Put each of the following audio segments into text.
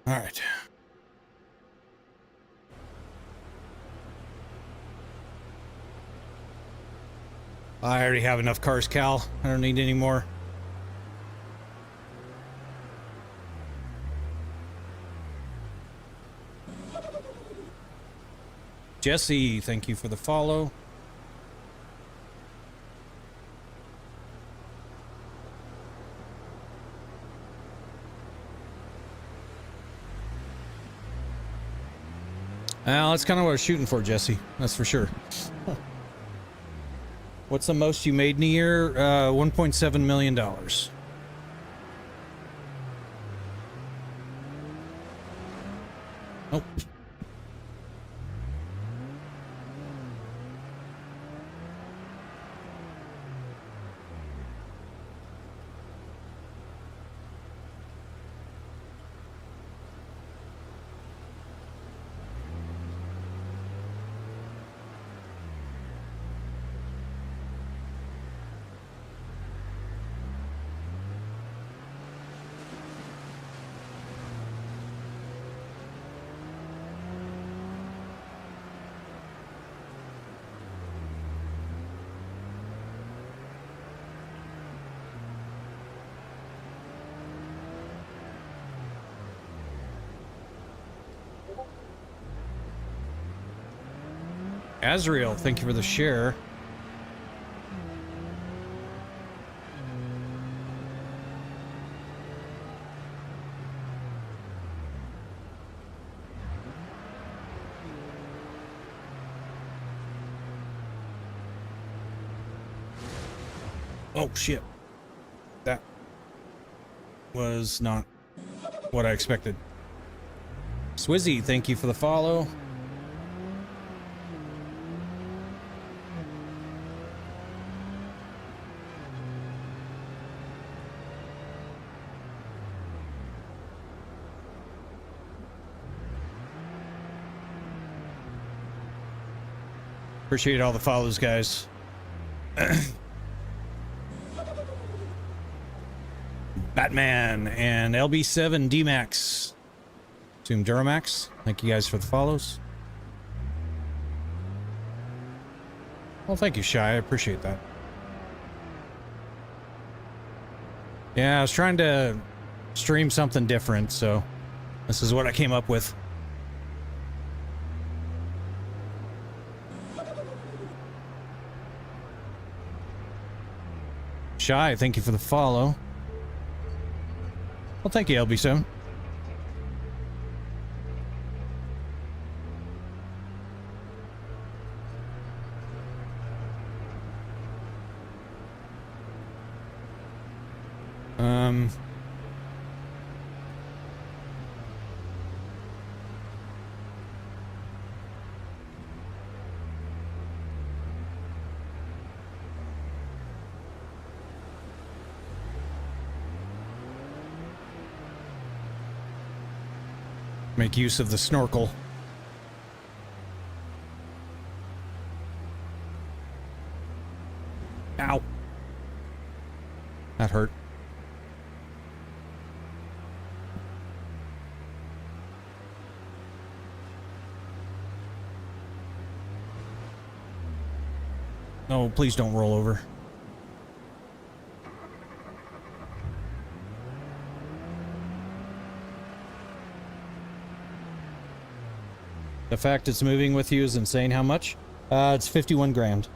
All right. I already have enough cars, Cal. I don't need any more. Jesse, thank you for the follow. Well, that's kind of what I was shooting for, Jesse. That's for sure. What's the most you made in a year? $1.7 million. Oh. Azrael, thank you for the share. Oh, shit. That was not what I expected. Swizzy, thank you for the follow. Appreciate all the follows, guys. Batman and LB7 D-Max. Zoom Duramax. Thank you guys for the follows. Well, thank you, Shy. I appreciate that. Yeah, I was trying to stream something different, so this is what I came up with. Shy, thank you for the follow. Well, thank you, LB7. Make use of the snorkel. Ow. That hurt. No, please don't roll over. The fact it's moving with you is insane. How much? It's 51 grand.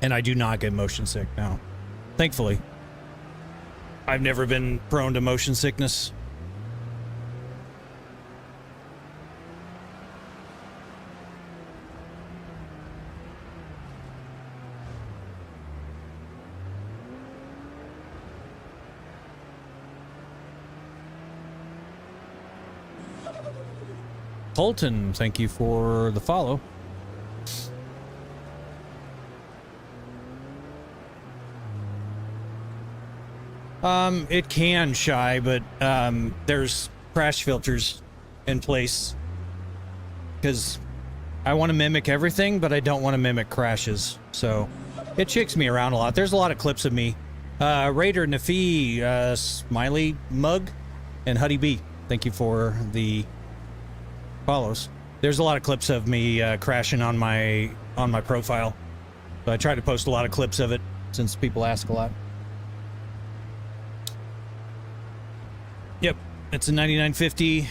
And I do not get motion sick now. Thankfully. I've never been prone to motion sickness. Colton, thank you for the follow. It can, Shy, but there's crash filters in place because I want to mimic everything, but I don't want to mimic crashes. So it chicks me around a lot. There's a lot of clips of me. Raider, Nafi, Smiley, Mug, and Huddy B. Thank you for the follows. There's a lot of clips of me crashing on my profile. So I try to post a lot of clips of it since people ask a lot. Yep, it's a 9950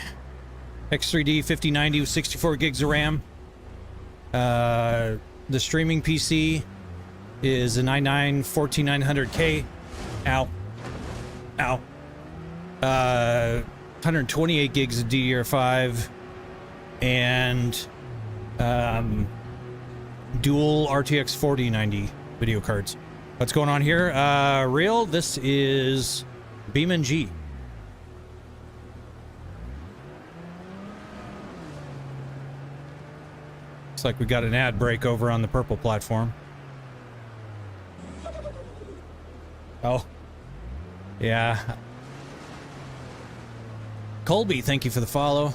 X3D 5090 with 64 gigs of RAM. The streaming PC is a 14900K. Ow. Ow. 128 gigs of DDR5 and dual RTX 4090 video cards. What's going on here? Real, this is BeamNG. Looks like we got an ad break over on the purple platform. Oh. Yeah. Colby, thank you for the follow.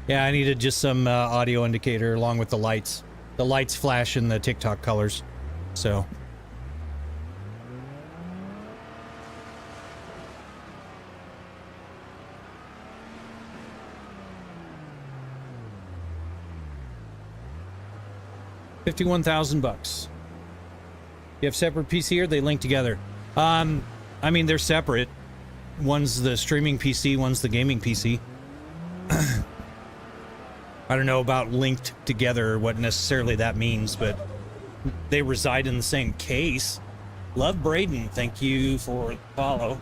Yeah, I needed just some audio indicator along with the lights. The lights flash in the TikTok colors. So. $51,000. You have separate PC or they link together? I mean, they're separate. One's the streaming PC, one's the gaming PC. I don't know about linked together, what necessarily that means, but they reside in the same case. Love Braden, thank you for the follow.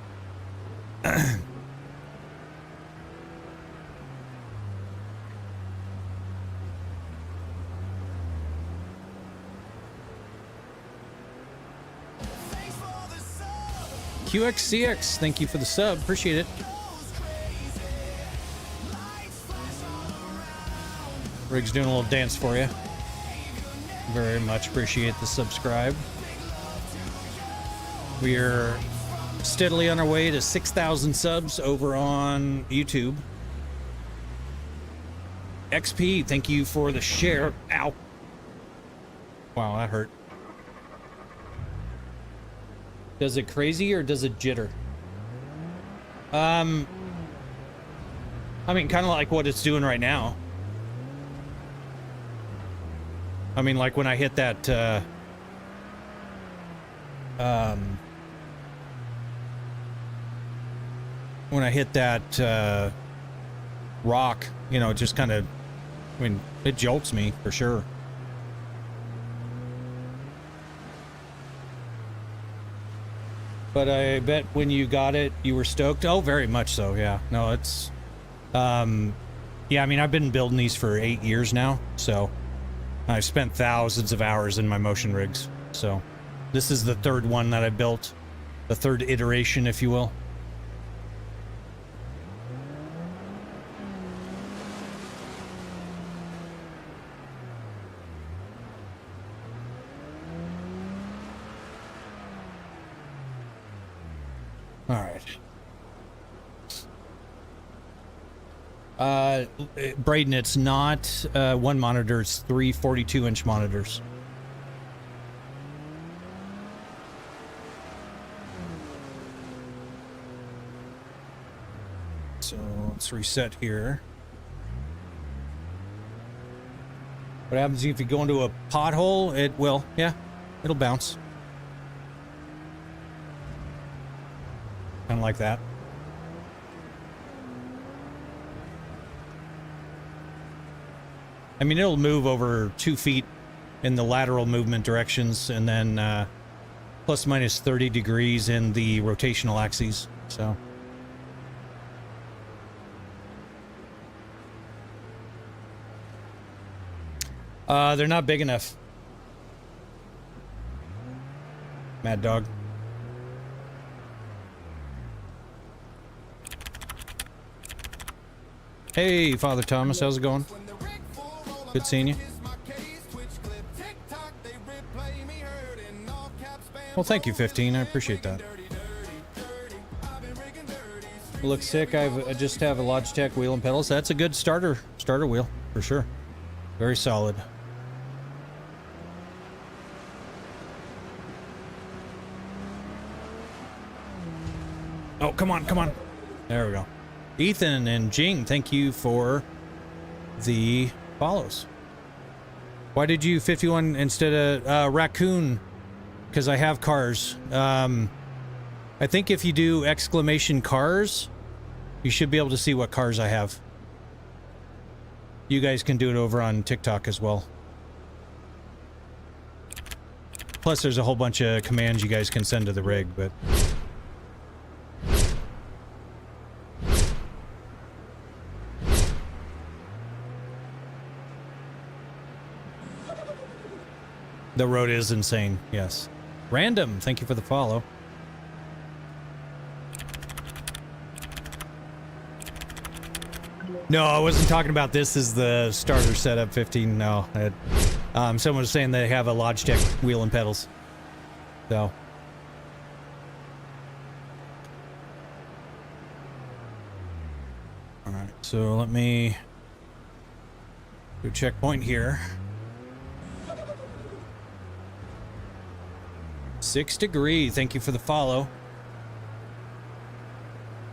QXCX, thank you for the sub. Appreciate it. Rig's doing a little dance for you. Very much appreciate the subscribe. We're steadily on our way to 6,000 subs over on YouTube. XP, thank you for the share. Ow. Wow, that hurt. Does it crazy or does it jitter? I mean, kind of like what it's doing right now. I mean, like when I hit that, when I hit that, rock, you know, it just kind of, I mean, it jolts me for sure. But I bet when you got it, you were stoked. Oh, very much so. Yeah. No, it's, yeah, I mean, I've been building these for 8 years now. So I've spent thousands of hours in my motion rigs. So this is the third one that I built, the third iteration, if you will. All right. Braden, it's not one monitor, it's 3 42-inch monitors. So let's reset here. What happens if you go into a pothole? It will, yeah, it'll bounce. Kind of like that. I mean, it'll move over 2 feet in the lateral movement directions, and then plus minus 30 degrees in the rotational axes. So they're not big enough. Mad Dog. Hey, Father Thomas, how's it going? Good seeing you. Well, thank you, 15. I appreciate that. Looks sick. I just have a Logitech wheel and pedals. That's a good starter wheel for sure. Very solid. Oh, come on, come on. There we go. Ethan and Jing, thank you for the follows. Why did you 51 instead of raccoon? Because I have cars. I think if you do exclamation cars, you should be able to see what cars I have. You guys can do it over on TikTok as well. Plus, there's a whole bunch of commands you guys can send to the rig, but... The road is insane, yes. Random, thank you for the follow. No, I wasn't talking about this as the starter setup 15, no. Someone was saying they have a Logitech wheel and pedals. So. Alright, so let me do a checkpoint here. 6 degree, thank you for the follow.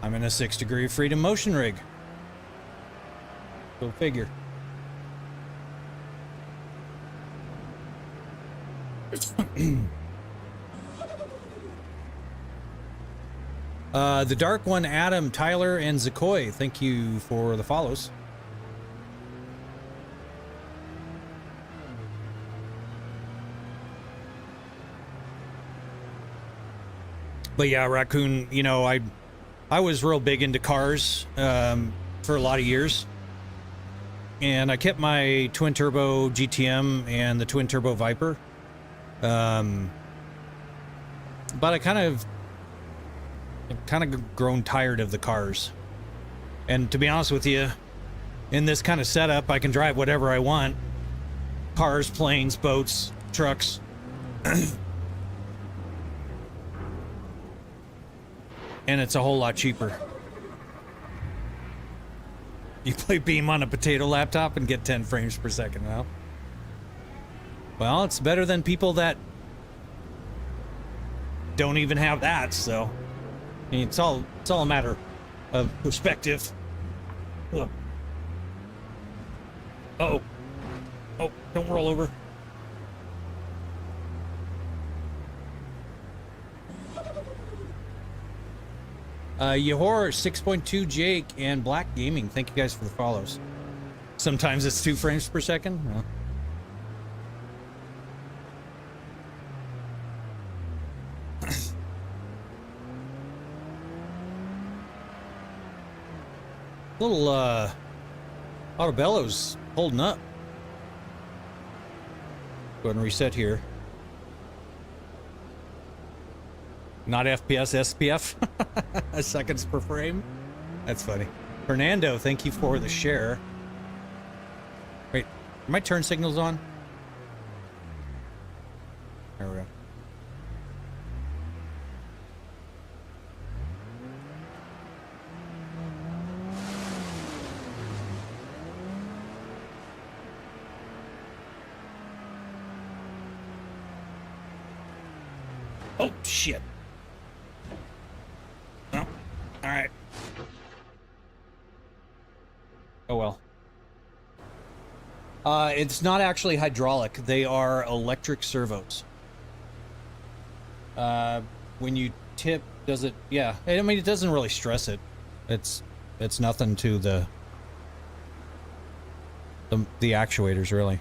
I'm in a 6 degree freedom motion rig. Go figure. The dark one, Adam, Tyler, and Zakoy, thank you for the follows. But yeah, Raccoon, you know, I was real big into cars for a lot of years. And I kept my twin turbo GTM and the twin turbo Viper. But I kind of grown tired of the cars. And to be honest with you, in this kind of setup, I can drive whatever I want. Cars, planes, boats, trucks. And it's a whole lot cheaper. You play Beam on a potato laptop and get 10 frames per second now. Well, it's better than people that don't even have that, so I mean, it's all a matter of perspective. Ugh. Uh-oh. Oh, don't roll over. Yahor 6.2 Jake and Black Gaming, thank you guys for the follows. Sometimes it's 2 frames per second. Well. Little Autobello's holding up. Go ahead and reset here. Not FPS, SPF. Seconds per frame. That's funny. Fernando, thank you for the share. Wait, are my turn signals on? There we go. Oh, shit. Oh, all right. Oh, well. It's not actually hydraulic. They are electric servos. When you tip, does it... Yeah, I mean, it doesn't really stress it. It's nothing to the actuators, really.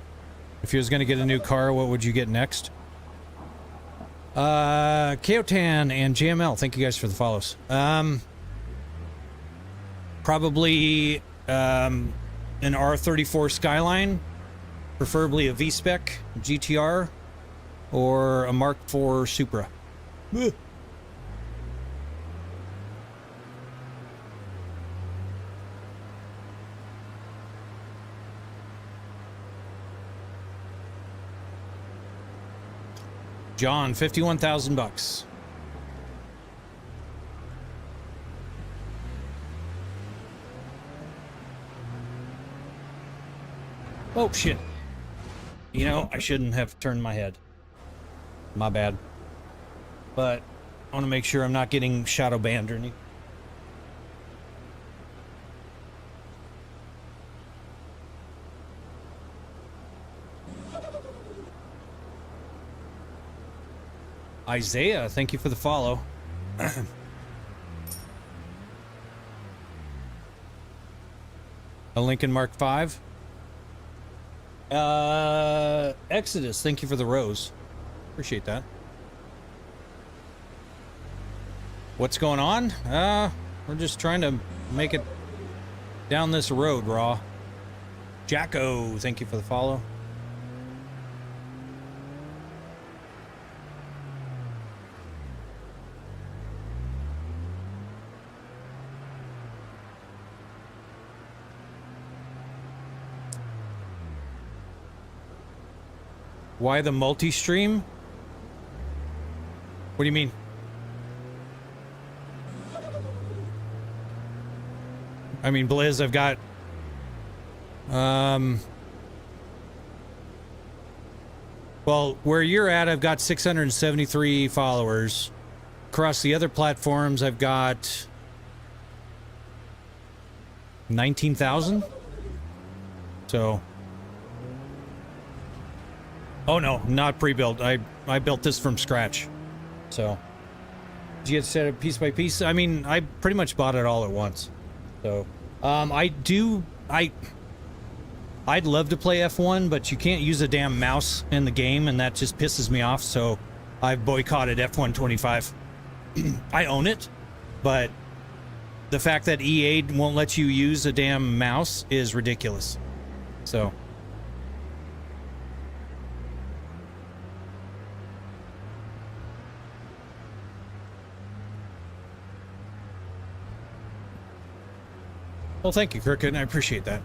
If you was going to get a new car, what would you get next? Keotan and JML, thank you guys for the follows. Probably an R34 Skyline, preferably a V-Spec GTR, or a Mark IV Supra. Ugh. John, 51,000 bucks. Oh shit. You know, I shouldn't have turned my head. My bad. But I want to make sure I'm not getting shadow banned or anything. Isaiah, thank you for the follow. A Lincoln Mark V. Exodus, thank you for the rose. Appreciate that. What's going on? We're just trying to make it down this road, Raw. Jacko, thank you for the follow. Why the multi-stream? What do you mean? I mean, Blizz, I've got... Well, where you're at, I've got 673 followers. Across the other platforms, I've got... 19,000? So... Oh no, not pre-built. I built this from scratch. So, did you get set up piece by piece? I mean, I pretty much bought it all at once. So, I'd love to play F1, but you can't use a damn mouse in the game, and that just pisses me off. So, I've boycotted F1 25. I own it, but the fact that EA won't let you use a damn mouse is ridiculous. So. Well, thank you, Crooked. I appreciate that.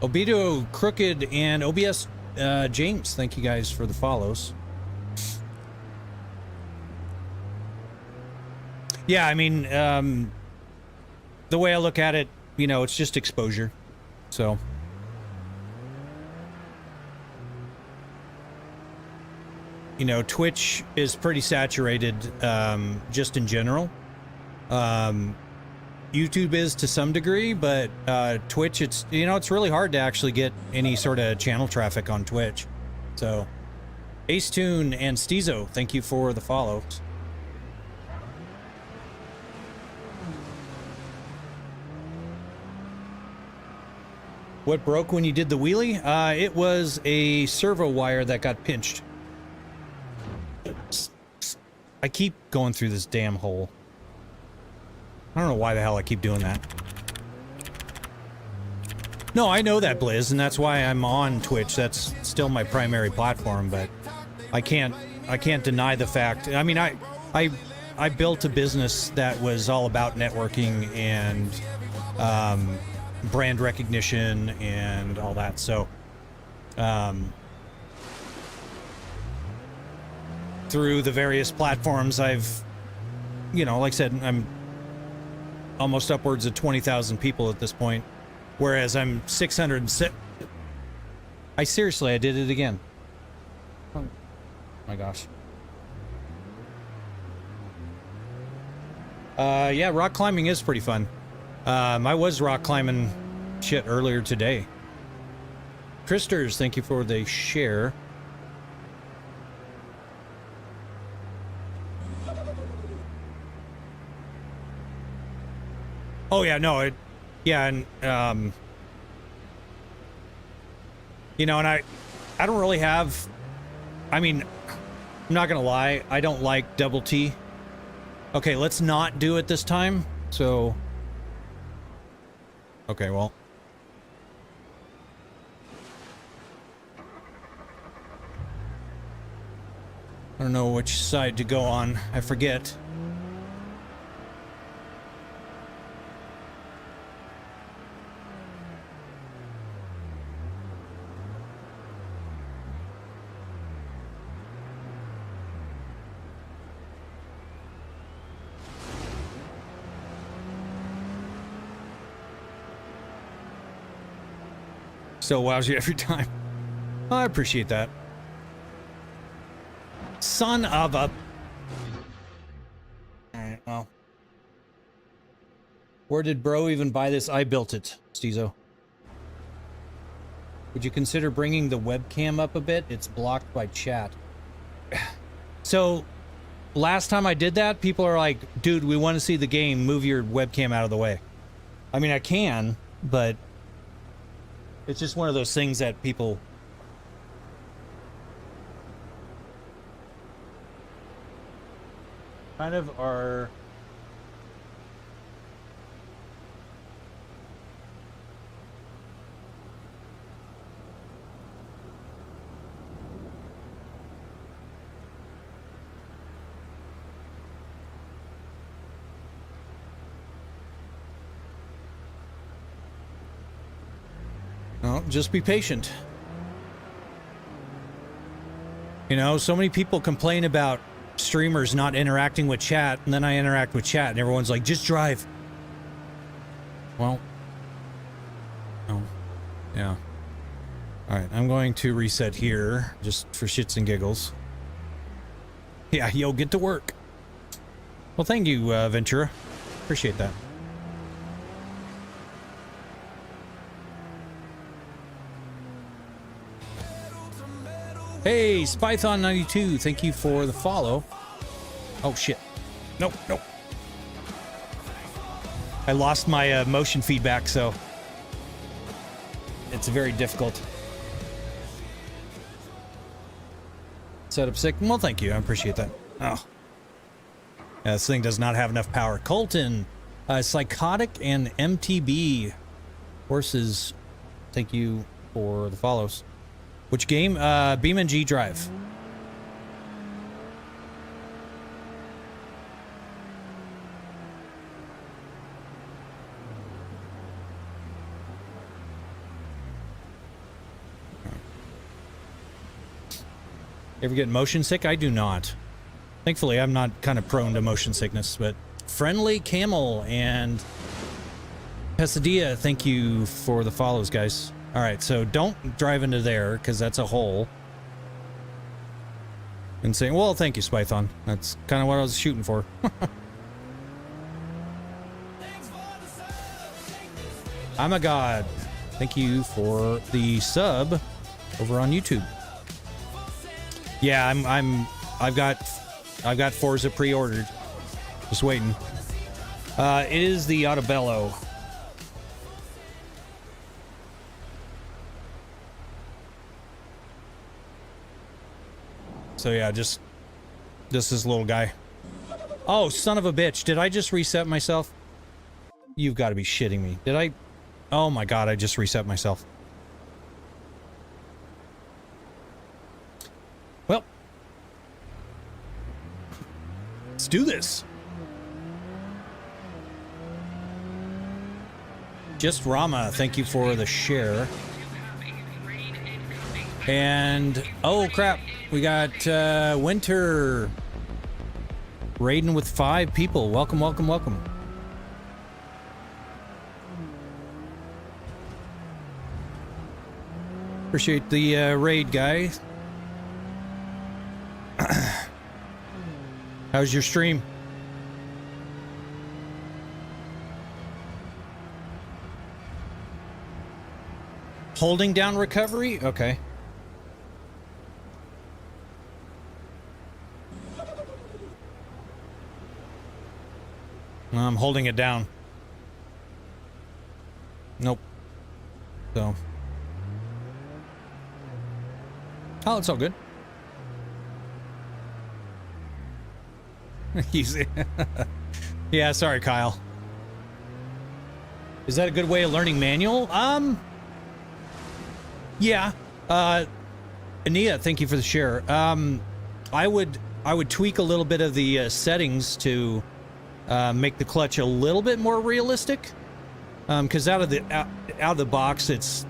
Obito, Crooked, and OBS James, thank you guys for the follows. Yeah, I mean, the way I look at it, you know, it's just exposure. So... You know, Twitch is pretty saturated, just in general. YouTube is to some degree, but Twitch, it's, you know, it's really hard to actually get any sort of channel traffic on Twitch. So, Acetune and Steezo, thank you for the follows. What broke when you did the wheelie? It was a servo wire that got pinched. I keep going through this damn hole. I don't know why the hell I keep doing that. No, I know that, Blizz, and that's why I'm on Twitch. That's still my primary platform, but I can't deny the fact. I mean, I built a business that was all about networking and brand recognition and all that. So, through the various platforms, I've, you know, like I said, I'm almost upwards of 20,000 people at this point, whereas I'm 600. I did it again. Oh my gosh. Yeah, rock climbing is pretty fun. I was rock climbing shit earlier today. Christers, thank you for the share. Oh yeah, no, yeah, and You know, and I don't really have, I mean, I'm not gonna lie, I don't like double T. Okay, let's not do it this time. So, okay, well. I don't know which side to go on. I forget. So wows you every time. I appreciate that. Son of a... Alright, well. Where did bro even buy this? I built it, Steezo. Would you consider bringing the webcam up a bit? It's blocked by chat. So, last time I did that, people are like, dude, we want to see the game. Move your webcam out of the way. I mean, I can, but... it's just one of those things that people... kind of are... No, just be patient. You know, so many people complain about streamers not interacting with chat, and then I interact with chat, and everyone's like, just drive. Well, oh, yeah. All right, I'm going to reset here, just for shits and giggles. Yeah, yo, get to work. Well, thank you, Ventura. Appreciate that. Hey, Spython92, thank you for the follow. Oh, shit. Nope, nope. I lost my motion feedback, so it's very difficult. Setup sick. Well, thank you. I appreciate that. Oh. Yeah, this thing does not have enough power. Colton, Psychotic, and MTB. Horses, thank you for the follows. Which game? BeamNG.drive. Ever get motion sick? I do not. Thankfully, I'm not kind of prone to motion sickness, but Friendly Camel and Pesadilla, thank you for the follows, guys. All right, so don't drive into there, because that's a hole. And saying, well, thank you, Spython. That's kind of what I was shooting for. I'm a god. Thank you for the sub over on YouTube. Yeah, I've got Forza pre-ordered. Just waiting. It is the Autobello. So yeah, just this little guy. Oh, son of a bitch. Did I just reset myself? You've got to be shitting me. Did I? Oh my god, I just reset myself. Well, let's do this. Just Rama, thank you for the share. And, oh crap, we got Winter raiding with 5 people. Welcome, welcome, welcome. Appreciate the raid, guy. How's your stream? Holding down recovery? Okay. I'm holding it down. Nope. So. Oh, it's all good. Yeah, sorry, Kyle. Is that a good way of learning manual? Yeah. Ania, thank you for the share. I would tweak a little bit of the settings to make the clutch a little bit more realistic. Because out of the box, it's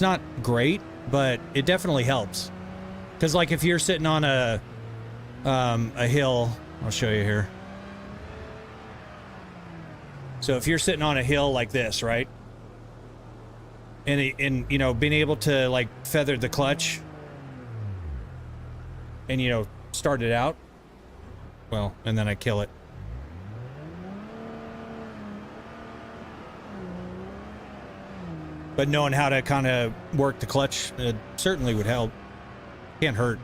not great, but it definitely helps. Because like if you're sitting on a hill, I'll show you here. So if you're sitting on a hill like this, right? And you know, being able to like feather the clutch and, you know, start it out. Well, and then I kill it. But knowing how to kind of work the clutch certainly would help. Can't hurt.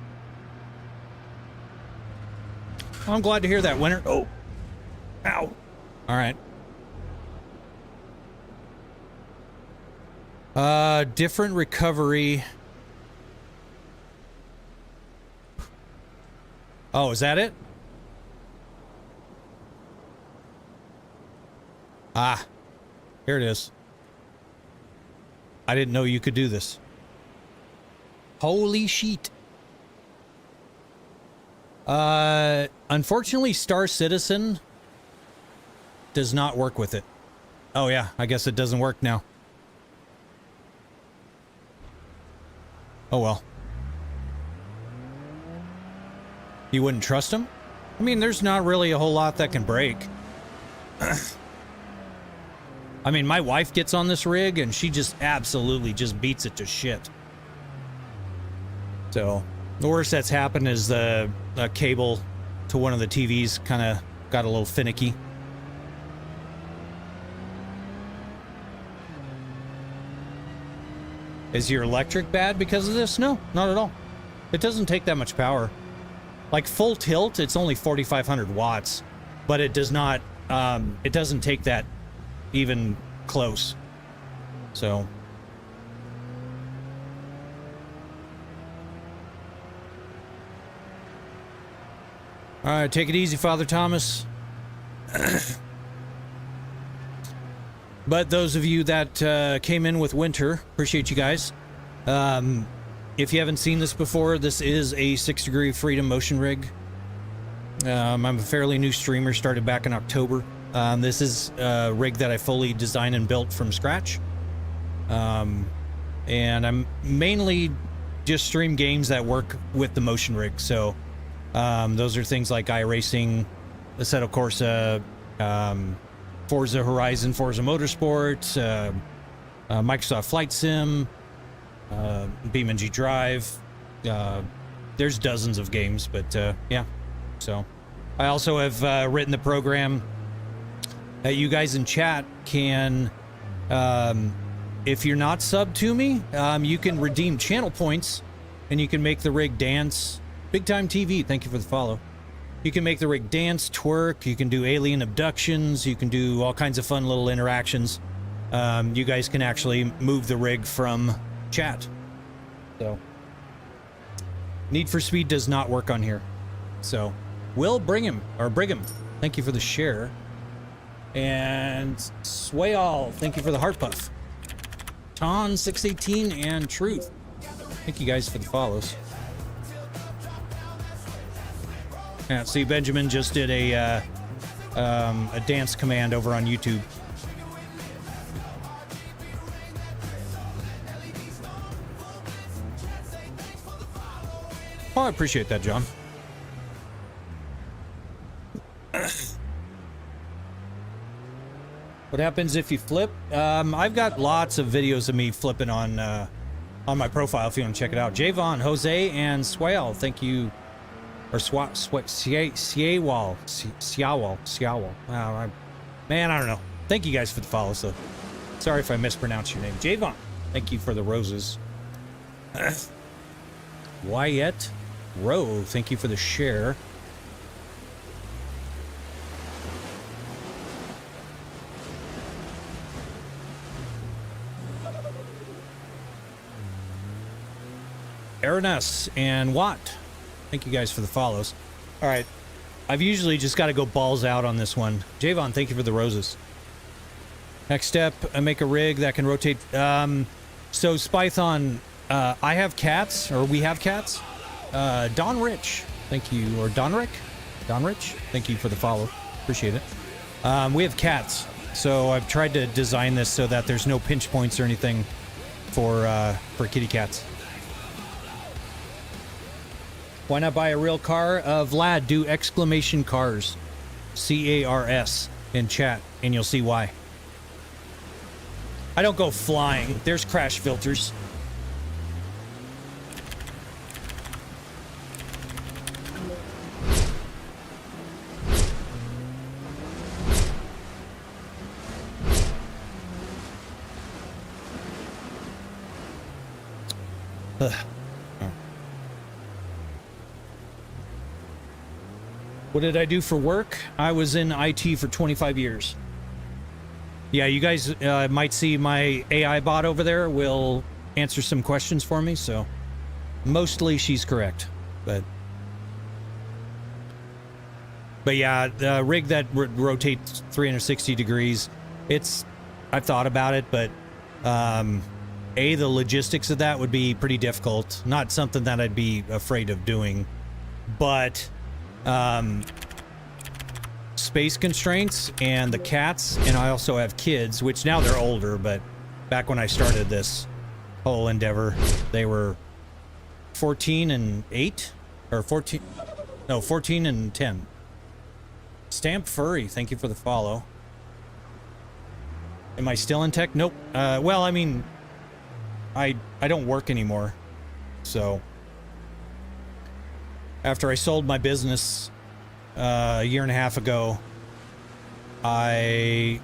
Well, I'm glad to hear that, Winter. Oh. Ow. All right. Different recovery. Oh, is that it? Ah, here it is. I didn't know you could do this. Holy shit. Unfortunately, Star Citizen does not work with it. Oh yeah, I guess it doesn't work now. Oh well. You wouldn't trust him? I mean, there's not really a whole lot that can break. I mean, my wife gets on this rig and she just absolutely just beats it to shit. So, the worst that's happened is the cable to one of the TVs kind of got a little finicky. Is your electric bad because of this? No, not at all. It doesn't take that much power. Like full tilt, it's only 4,500 watts, but it does not, it doesn't take that even close. So. All right, take it easy, Father Thomas. But those of you that came in with Winter, appreciate you guys. If you haven't seen this before, this is a 6 Degree Freedom motion rig. I'm a fairly new streamer, started back in October. This is a rig that I fully designed and built from scratch. And I'm mainly just stream games that work with the motion rig. So those are things like iRacing, Assetto Corsa, Forza Horizon, Forza Motorsport, Microsoft Flight Sim, BeamNG.drive. There's dozens of games, but yeah. So I also have written the program that you guys in chat can, if you're not subbed to me, you can redeem channel points and you can make the rig dance. Big Time TV, thank you for the follow. You can make the rig dance, twerk, you can do alien abductions, you can do all kinds of fun little interactions. You guys can actually move the rig from chat. So, Need for Speed does not work on here. So, Will Brigham, thank you for the share. And Swayall, thank you for the heart puff. Ton618 and Truth, thank you guys for the follows. Yeah, see, Benjamin just did a dance command over on YouTube. Oh, I appreciate that, John. What happens if you flip? I've got lots of videos of me flipping on my profile if you want to check it out. Javon, Jose, and Swale, thank you. Or Siawal. Man, I don't know. Thank you guys for the follows, though. Sorry if I mispronounced your name. Javon, thank you for the roses. Wyatt Rowe, thank you for the share. Aranus and Watt. Thank you guys for the follows. All right. I've usually just got to go balls out on this one. Javon, thank you for the roses. Next step, make a rig that can rotate. So Spython, I have cats, or we have cats. Don Rich, thank you, or Don Rich, thank you for the follow. Appreciate it. We have cats, so I've tried to design this so that there's no pinch points or anything for kitty cats. Why not buy a real car? Vlad, do exclamation cars, C-A-R-S, in chat, and you'll see why. I don't go flying. There's crash filters. What did I do for work? I was in IT for 25 years. Yeah, you guys might see my AI bot over there will answer some questions for me, so mostly she's correct. But yeah, the rig that rotates 360 degrees, I've thought about it, but the logistics of that would be pretty difficult. Not something that I'd be afraid of doing, but space constraints and the cats, and I also have kids, which now they're older, but back when I started this whole endeavor, they were 14 and 8, or 14 and 10. Stamp Furry, thank you for the follow. Am I still in tech? Nope. Well, I mean, I don't work anymore, so after I sold my business a year and a half ago, I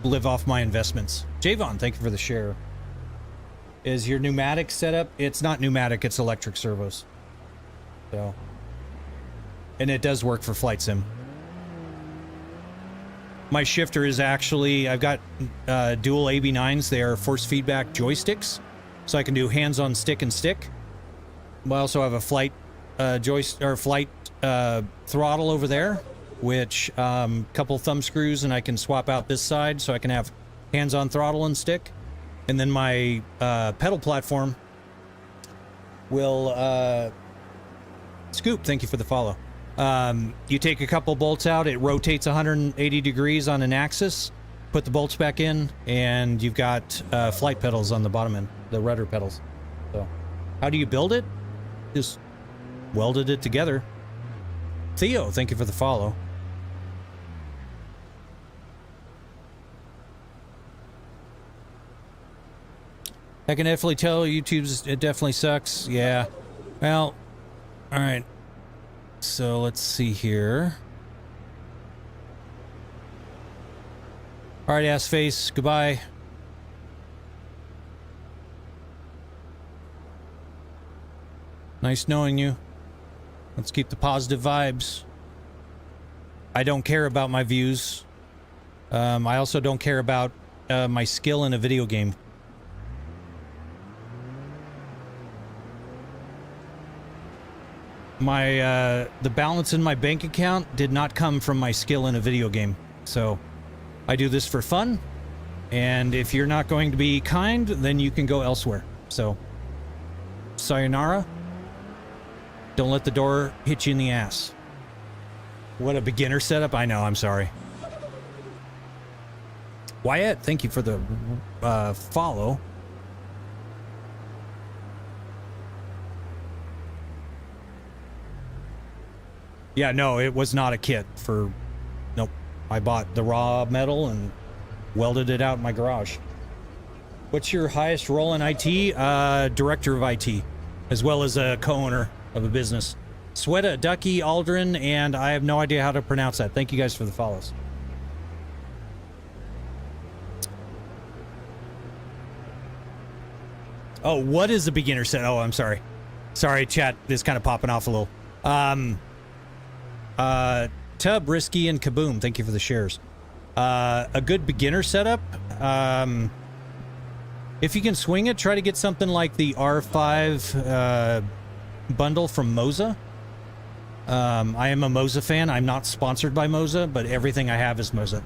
live off my investments. Javon, thank you for the share. Is your pneumatic setup? It's not pneumatic, it's electric servos. So, and it does work for Flight Sim. My shifter is actually, I've got dual AB9s. They are force feedback joysticks, so I can do hands on stick and stick. I also have a flight flight throttle over there, which couple thumb screws, and I can swap out this side so I can have hands on throttle and stick. And then my pedal platform will Scoop, thank you for the follow. You take a couple bolts out, it rotates 180 degrees on an axis, put the bolts back in, and you've got flight pedals on the bottom end, the rudder pedals. So how do you build it? Just welded it together. Theo, thank you for the follow. I can definitely tell it definitely sucks. Yeah. Well, all right. So let's see here. All right, ass face. Goodbye. Nice knowing you. Let's keep the positive vibes. I don't care about my views. I also don't care about my skill in a video game. The balance in my bank account did not come from my skill in a video game. So I do this for fun, and if you're not going to be kind, then you can go elsewhere. So sayonara. Don't let the door hit you in the ass. What a beginner setup. I know, I'm sorry. Wyatt, thank you for the follow. Yeah, no, it was not a kit for... Nope. I bought the raw metal and welded it out in my garage. What's your highest role in IT? Director of IT, as well as a co-owner of a business. Sweta, Ducky, Aldrin, and I have no idea how to pronounce that. Thank you guys for the follows. Oh, what is a beginner set? Oh, I'm sorry. Sorry, chat is kind of popping off a little. Tub, Risky, and Kaboom, thank you for the shares. A good beginner setup, If you can swing it, try to get something like the R5 bundle from Moza. I am a Moza fan. I'm not sponsored by Moza, but everything I have is Moza.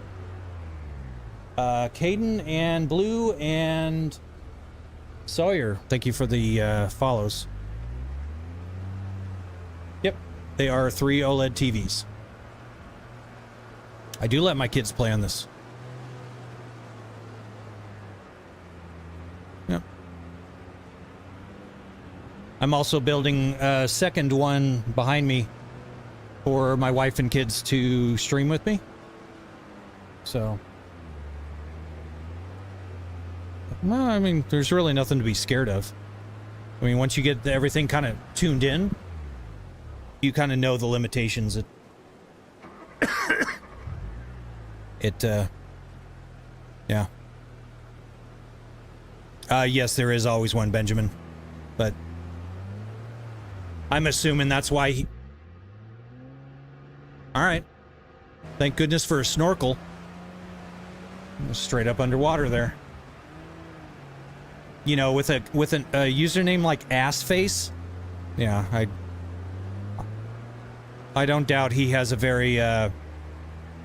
Caden and Blue and Sawyer, thank you for the follows. Yep, they are 3 OLED TVs. I do let my kids play on this. Yep. I'm also building a second one behind me for my wife and kids to stream with me. So, well, I mean, there's really nothing to be scared of. I mean, once you get everything kind of tuned in, you kind of know the limitations. Yeah. Yes, there is always one, Benjamin. But I'm assuming that's why he... Alright. Thank goodness for a snorkel. Straight up underwater there. You know, with a username like Assface, yeah, I don't doubt he has a very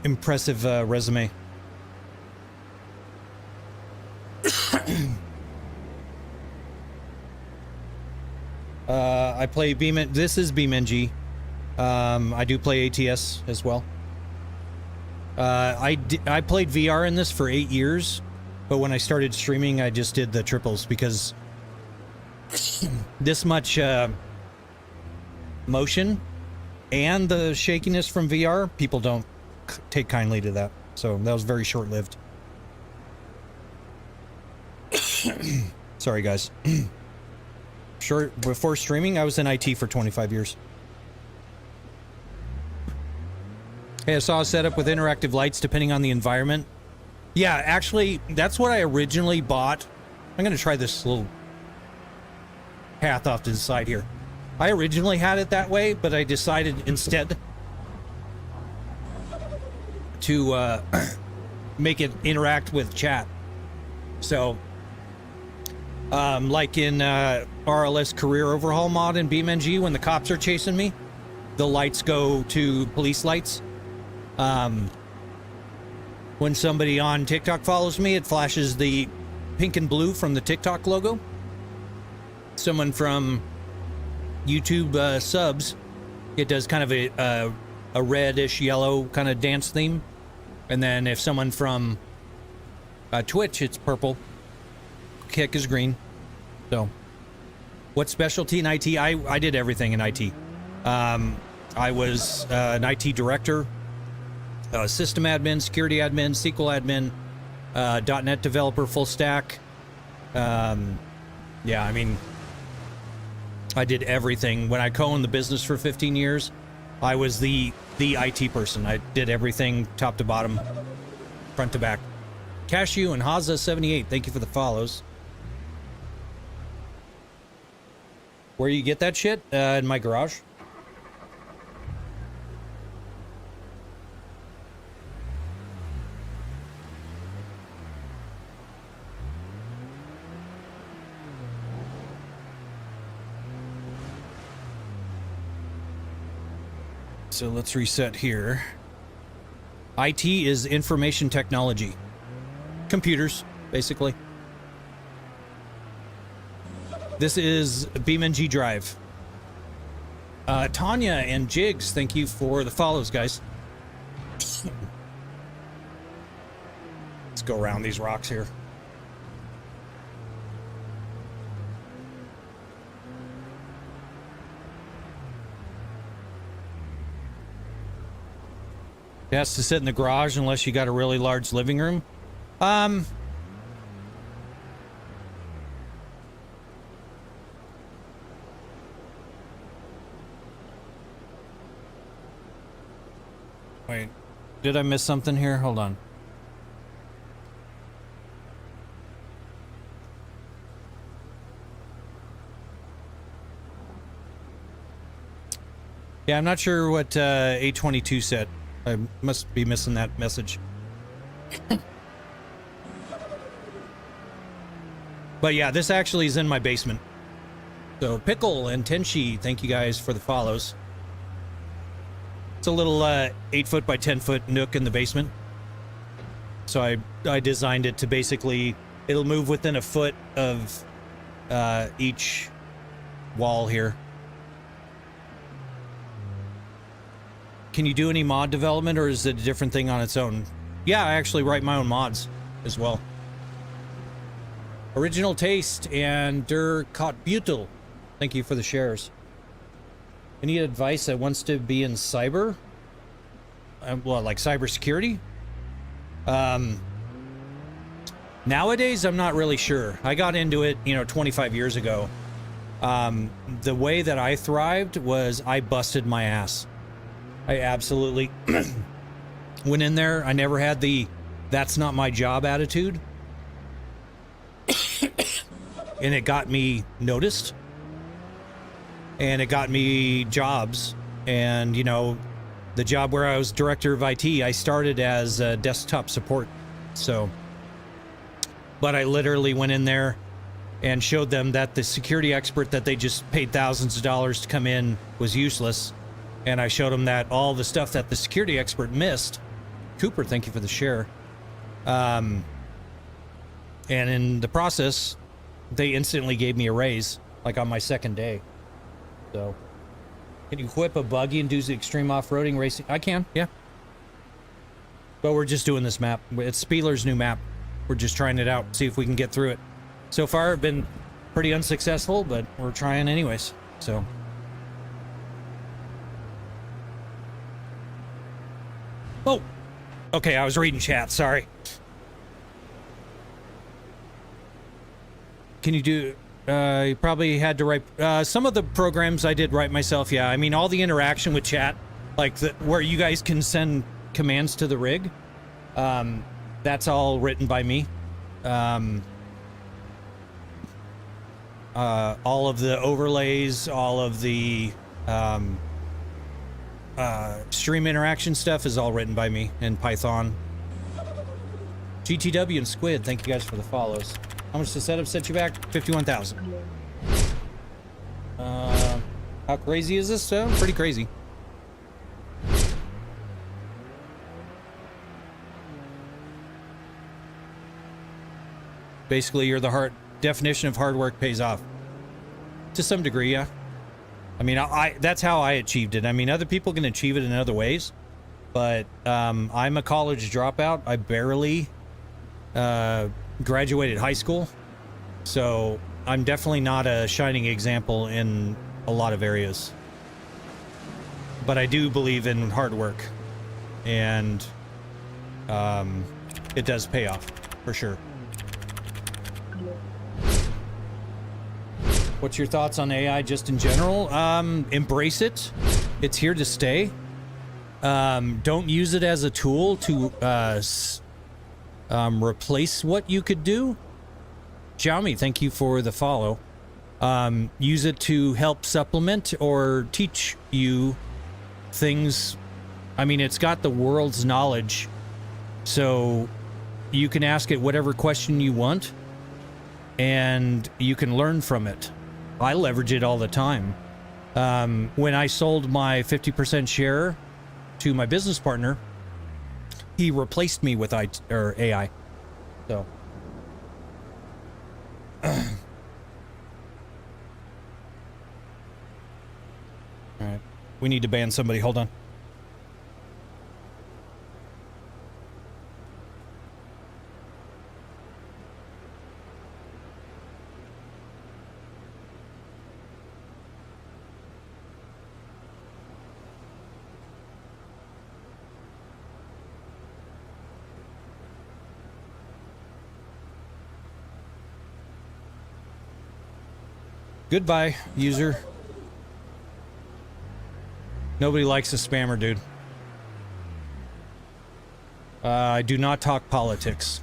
impressive resume. I play BeamNG. This is BeamNG. I do play ATS as well. I played VR in this for 8 years, but when I started streaming, I just did the triples because this much motion and the shakiness from VR, people don't take kindly to that. So that was very short-lived. Sorry, guys. Sure, before streaming, I was in IT for 25 years. Hey, I saw a setup with interactive lights depending on the environment. Yeah, actually, that's what I originally bought. I'm going to try this little path off to the side here. I originally had it that way, but I decided instead to make it interact with chat. So, like in RLS Career Overhaul mod in BeamNG, when the cops are chasing me, the lights go to police lights. When somebody on TikTok follows me, it flashes the pink and blue from the TikTok logo. Someone from YouTube subs, it does kind of a reddish yellow kind of dance theme. And then if someone from Twitch, it's purple. Kick is green. So, what specialty in IT? I did everything in IT. I was an IT director, system admin, security admin, SQL admin, .NET developer, full stack. Yeah, I mean, I did everything. When I co-owned the business for 15 years, I was the IT person. I did everything top to bottom, front to back. Cashew and Haza78, thank you for the follows. Where you get that shit? In my garage. So let's reset here. IT is information technology. Computers, basically. This is BeamNG.drive. Tanya and Jigs, thank you for the follows, guys. Let's go around these rocks here. It has to sit in the garage unless you got a really large living room. Wait, did I miss something here? Hold on. Yeah, I'm not sure what 822 said. I must be missing that message. But yeah, this actually is in my basement. So Pickle and Tenshi, thank you guys for the follows. It's a little 8-foot by 10-foot nook in the basement. So I designed it to basically, it'll move within a foot of each wall here. Can you do any mod development, or is it a different thing on its own? Yeah, I actually write my own mods as well. Original Taste and Der Kotbutel, thank you for the shares. Any advice that wants to be in cyber? Well, like cybersecurity? Nowadays, I'm not really sure. I got into it, 25 years ago. The way that I thrived was I busted my ass. I absolutely went in there. I never had the "that's not my job" attitude. And it got me noticed. And it got me jobs. And, the job where I was director of IT, I started as desktop support. So, but I literally went in there and showed them that the security expert that they just paid thousands of dollars to come in was useless. And I showed them that all the stuff that the security expert missed. Cooper, thank you for the share. And in the process, they instantly gave me a raise, like on my second day. So, can you equip a buggy and do the extreme off-roading racing? I can, yeah. But we're just doing this map. It's Spealer's new map. We're just trying it out, see if we can get through it. So far, I've been pretty unsuccessful, but we're trying anyways, so. Oh, okay, I was reading chat, sorry. Can you do, you probably had to write, some of the programs I did write myself, yeah. I mean, all the interaction with chat, like where you guys can send commands to the rig, that's all written by me. All of the overlays, all of the, stream interaction stuff is all written by me in Python. GTW and Squid, thank you guys for the follows. How much the setup set you back? 51,000. How crazy is this? Pretty crazy. Basically, you're the definition of hard work pays off. To some degree, yeah. I mean, that's how I achieved it. I mean, other people can achieve it in other ways, but I'm a college dropout. I barely graduated high school, so I'm definitely not a shining example in a lot of areas. But I do believe in hard work, and it does pay off, for sure. What's your thoughts on AI just in general? Embrace it. It's here to stay. Don't use it as a tool to replace what you could do. Xiaomi, thank you for the follow. Use it to help supplement or teach you things. I mean, it's got the world's knowledge, so you can ask it whatever question you want, and you can learn from it. I leverage it all the time. When I sold my 50% share to my business partner, he replaced me with AI. So. All right. We need to ban somebody. Hold on. Goodbye, user. Nobody likes a spammer, dude. I do not talk politics.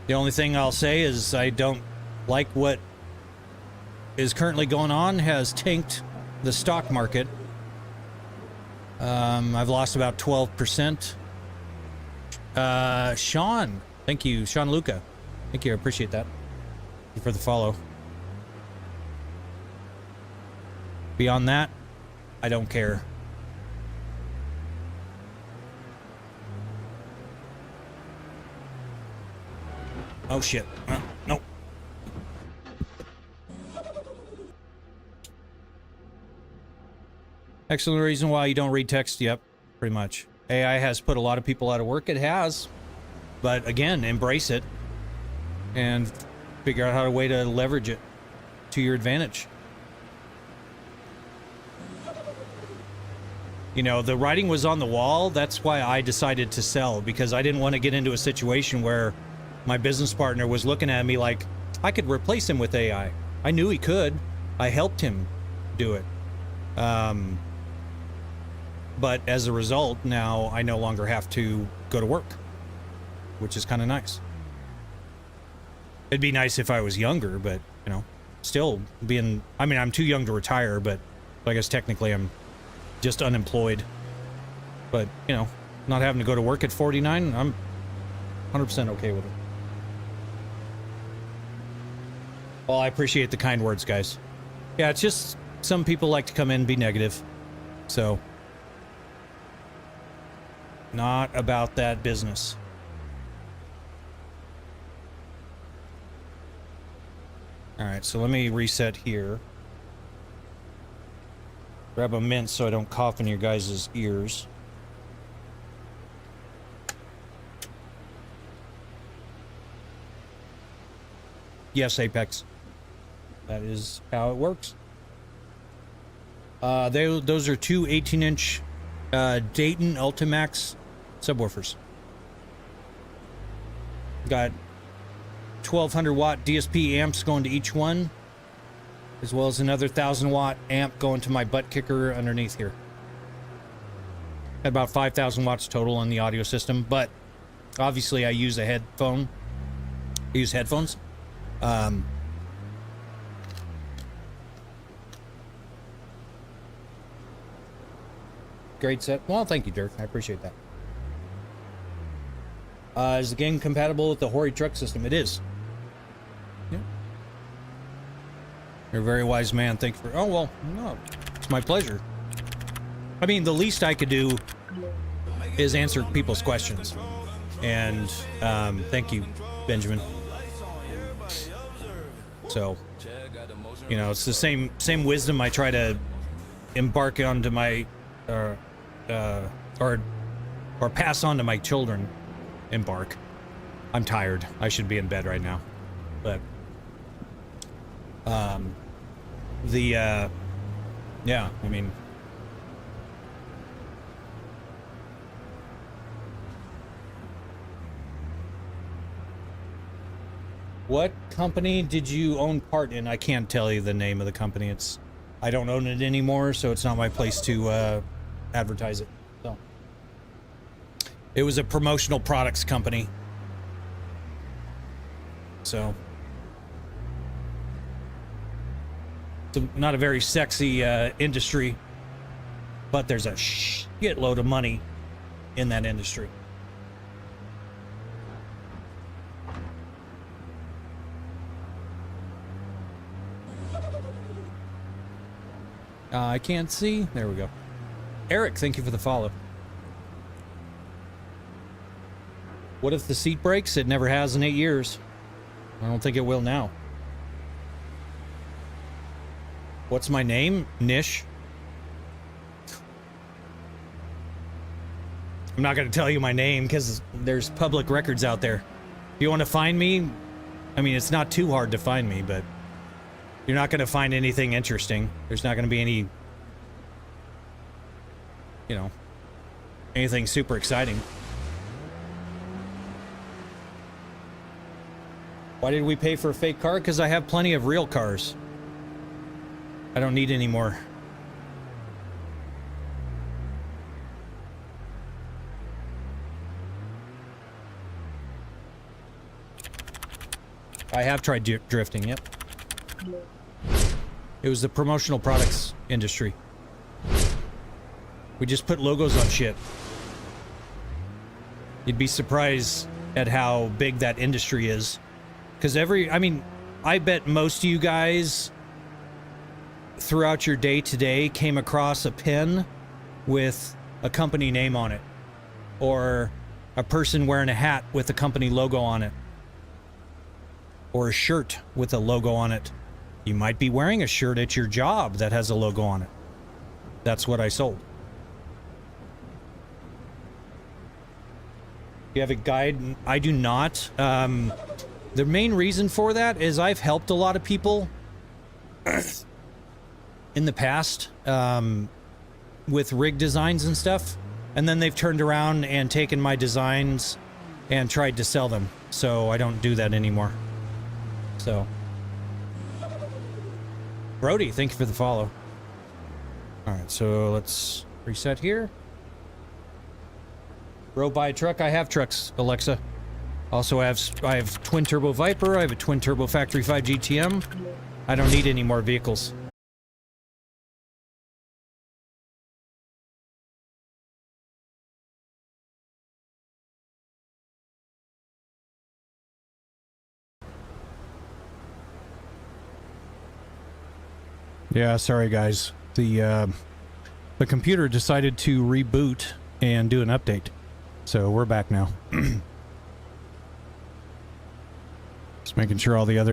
The only thing I'll say is I don't like what is currently going on. Has tanked the stock market. I've lost about 12%. Sean, Thank you, Sean Luca. Thank you, I appreciate that. Thank you for the follow. Beyond that, I don't care. Oh shit. No. Excellent reason why you don't read text. Yep, pretty much. AI has put a lot of people out of work. It has. But again, embrace it and figure out how to way to leverage it to your advantage. You know, the writing was on the wall. That's why I decided to sell, because I didn't want to get into a situation where my business partner was looking at me like I could replace him with AI. I knew he could. I helped him do it. But as a result, now I no longer have to go to work, which is kind of nice. It'd be nice if I was younger, but, you know, still being... I mean, I'm too young to retire, but I guess technically I'm just unemployed. But, you know, not having to go to work at 49, I'm 100% okay with it. Well, I appreciate the kind words, guys. Yeah, it's just some people like to come in and be negative. So, not about that business. All right, so let me reset here. Grab a mint so I don't cough in your guys' ears. Yes, Apex. That is how it works. Those are two 18-inch Dayton Ultimax subwoofers. Got 1200 watt DSP amps going to each one, as well as another 1000 watt amp going to my butt kicker underneath here. Got about 5000 watts total on the audio system, but obviously I use a headphone. I use headphones. Great set. Well, thank you, Dirk. I appreciate that. Is the game compatible with the Hori truck system? It is. Yeah. You're a very wise man. Thank you for... Oh, well, no. It's my pleasure. I mean, the least I could do is answer people's questions. And, thank you, Benjamin. So, you know, it's the same wisdom I try to embark onto my... or pass on to my children. Embark. I'm tired. I should be in bed right now. But yeah, I mean, what company did you own part in? I can't tell you the name of the company. I don't own it anymore, so it's not my place to advertise it. So it was a promotional products company. So it's not a very sexy industry, but there's a shitload of money in that industry. I can't see. There we go. Eric, thank you for the follow. What if the seat breaks? It never has in 8 years. I don't think it will now. What's my name? Nish. I'm not going to tell you my name because there's public records out there. If you want to find me, I mean, it's not too hard to find me, but you're not going to find anything interesting. There's not going to be any, you know, anything super exciting. Why did we pay for a fake car? Because I have plenty of real cars. I don't need any more. I have tried drifting, yep. It was the promotional products industry. We just put logos on shit. You'd be surprised at how big that industry is. Because I bet most of you guys throughout your day-to-day came across a pin with a company name on it, or a person wearing a hat with a company logo on it, or a shirt with a logo on it. You might be wearing a shirt at your job that has a logo on it. That's what I sold. You have a guide? I do not. The main reason for that is I've helped a lot of people in the past with rig designs and stuff, and then they've turned around and taken my designs and tried to sell them, so I don't do that anymore. So, Brody, thank you for the follow. Alright, so let's reset here. Bro, buy a truck. I have trucks, Alexa. Also, I have twin turbo Viper. I have a twin turbo Factory 5 GTM. I don't need any more vehicles. Yeah, sorry guys. The computer decided to reboot and do an update. So we're back now. Just making sure all the other...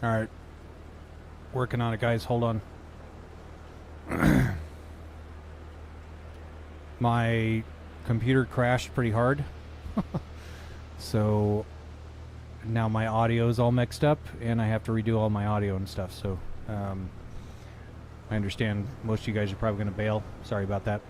All right. Working on it, guys. Hold on. My computer crashed pretty hard. So now my audio is all mixed up and I have to redo all my audio and stuff. So I understand most of you guys are probably going to bail. Sorry about that.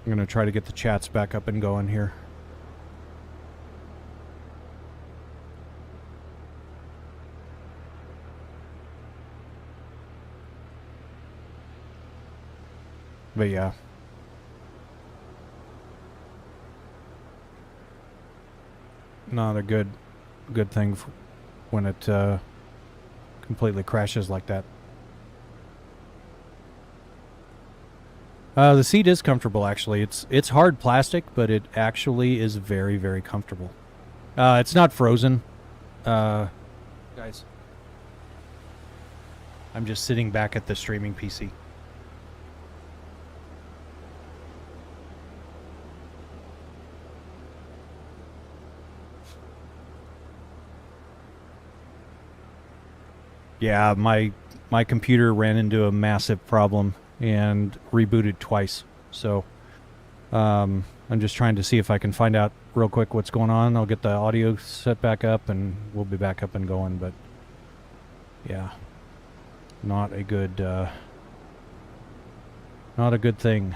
I'm going to try to get the chats back up and going here. But yeah. Not a good thing when it completely crashes like that. The seat is comfortable, actually. It's hard plastic, but it actually is very, very comfortable. It's not frozen. Guys, I'm just sitting back at the streaming PC. Yeah, my computer ran into a massive problem and rebooted twice. So I'm just trying to see if I can find out real quick what's going on. I'll get the audio set back up and we'll be back up and going. But yeah, not a good thing.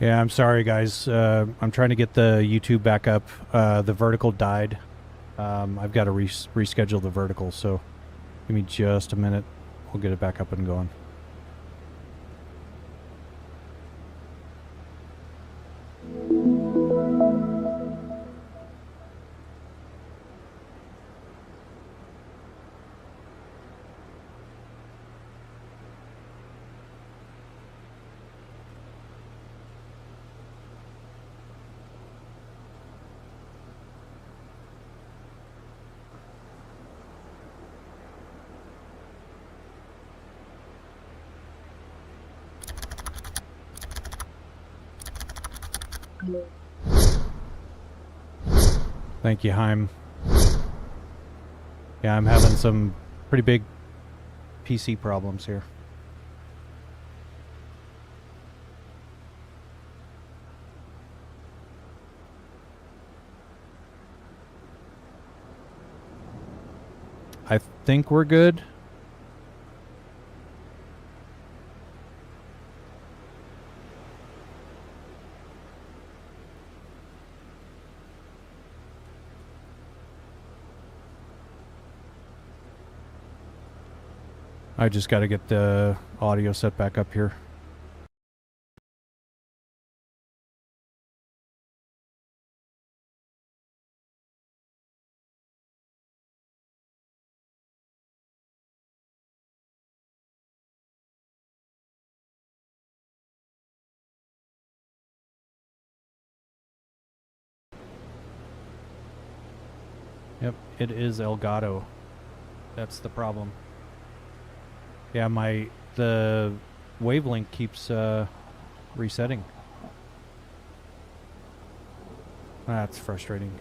Yeah, I'm sorry, guys. I'm trying to get the YouTube back up. The vertical died. I've got to reschedule the vertical, so give me just a minute. We'll get it back up and going. Thank you, Heim. Yeah, I'm having some pretty big PC problems here. I think we're good. I just got to get the audio set back up here. Yep, it is Elgato. That's the problem. Yeah, the wavelength keeps resetting. That's frustrating.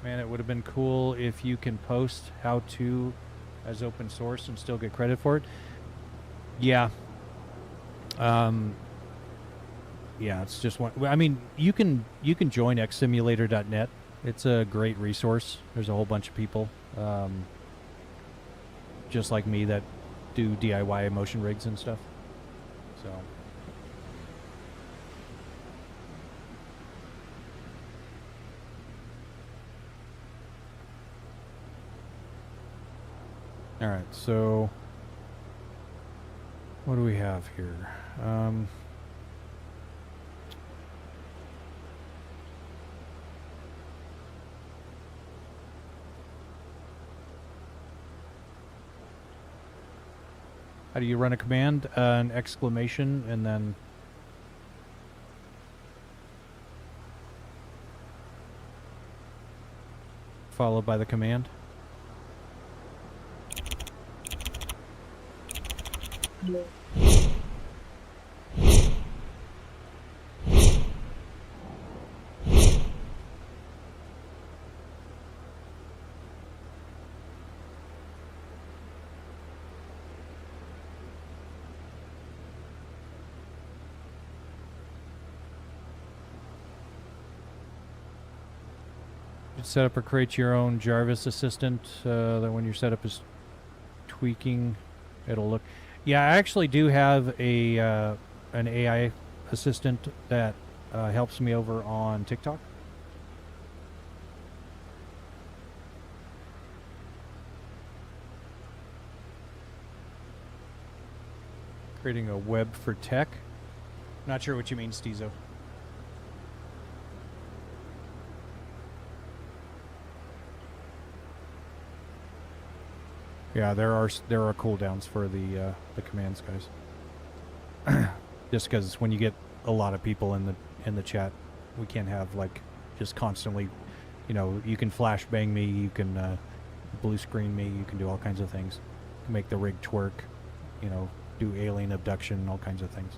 Man, it would have been cool if you can post how to as open source and still get credit for it. Yeah. Yeah, it's just one. I mean, you can join xsimulator.net. It's a great resource. There's a whole bunch of people, just like me, that do DIY motion rigs and stuff. So. All right, so what do we have here? How do you run a command? An exclamation and then followed by the command. Set up or create your own Jarvis assistant. That when your setup is tweaking, it'll look. Yeah, I actually do have a an AI assistant that helps me over on TikTok. Creating a web for tech. Not sure what you mean, Steezo. Yeah, there are cooldowns for the commands, guys. Just because when you get a lot of people in the chat, we can't have like just constantly, you know, you can flashbang me, you can blue screen me, you can do all kinds of things, you can make the rig twerk, you know, do alien abduction, all kinds of things.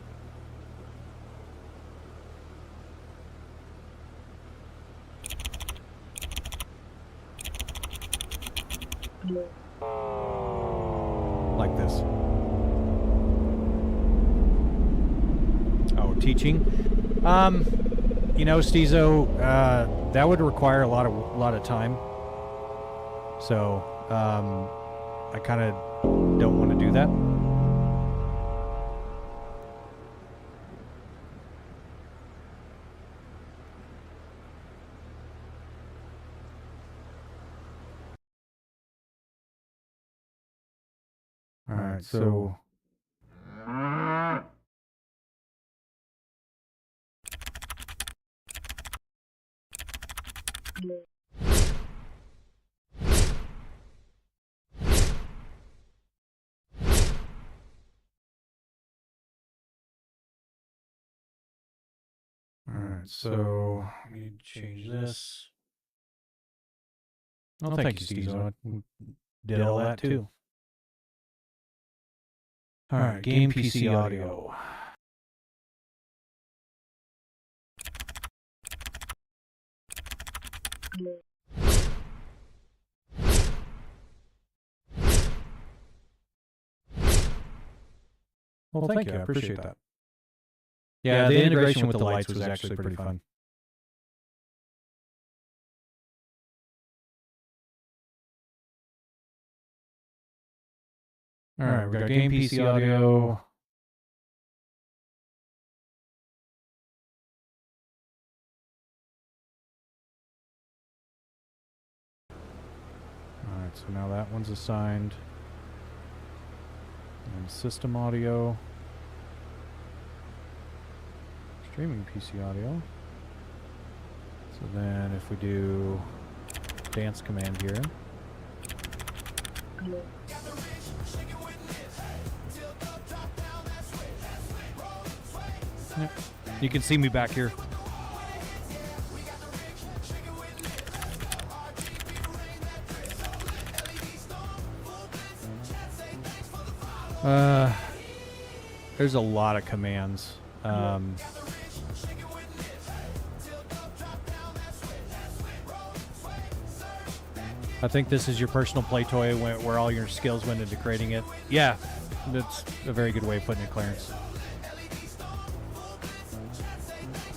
Like this. Oh, teaching. You know, Steezo, that would require a lot of time. So, I kind of don't want to do that. All right, so let me change this. Oh, thank you, Steve. I did all that too. All right, game PC audio. Well, thank you. I appreciate that. Yeah, the integration with the lights was actually pretty fun. All right, we got game PC audio. All right, so now that one's assigned. And system audio. Streaming PC audio. So then if we do dance command here. Yeah. You can see me back here. There's a lot of commands. I think this is your personal play toy where all your skills went into creating it. Yeah, that's a very good way of putting it, Clarence.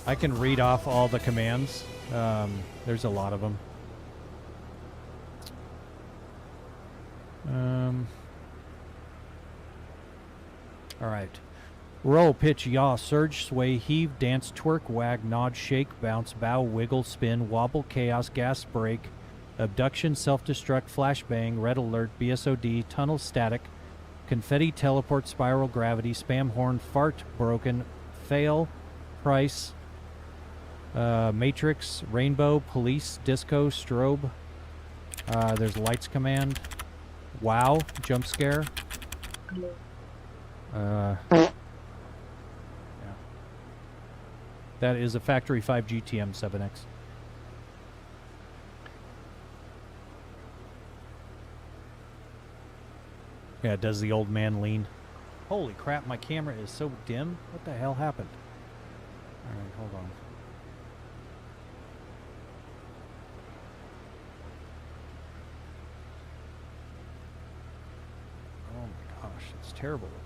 I can read off all the commands. There's a lot of them. All right. Roll, pitch, yaw, surge, sway, heave, dance, twerk, wag, nod, shake, bounce, bow, wiggle, spin, wobble, chaos, gas, break, abduction, self-destruct, flashbang, red alert, BSOD, tunnel, static, confetti, teleport, spiral, gravity, spam horn, fart, broken, fail, price, matrix, rainbow, police, disco, strobe. There's lights command, wow, jump scare. Yeah. That is a Factory 5 GTM 7X. Yeah, does the old man lean? Holy crap, my camera is so dim. What the hell happened? Alright, hold on. Oh my gosh, it's terrible looking.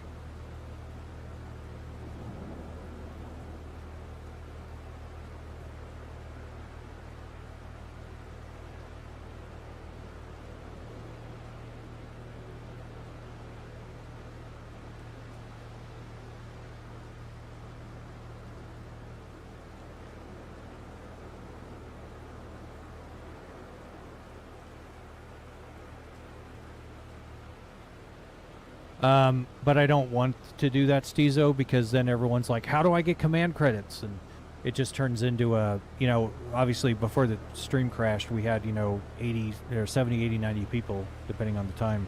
But I don't want to do that, Steezo, because then everyone's like, how do I get command credits? And it just turns into a, you know, obviously before the stream crashed, we had, you know, 80 or 70, 80, 90 people, depending on the time.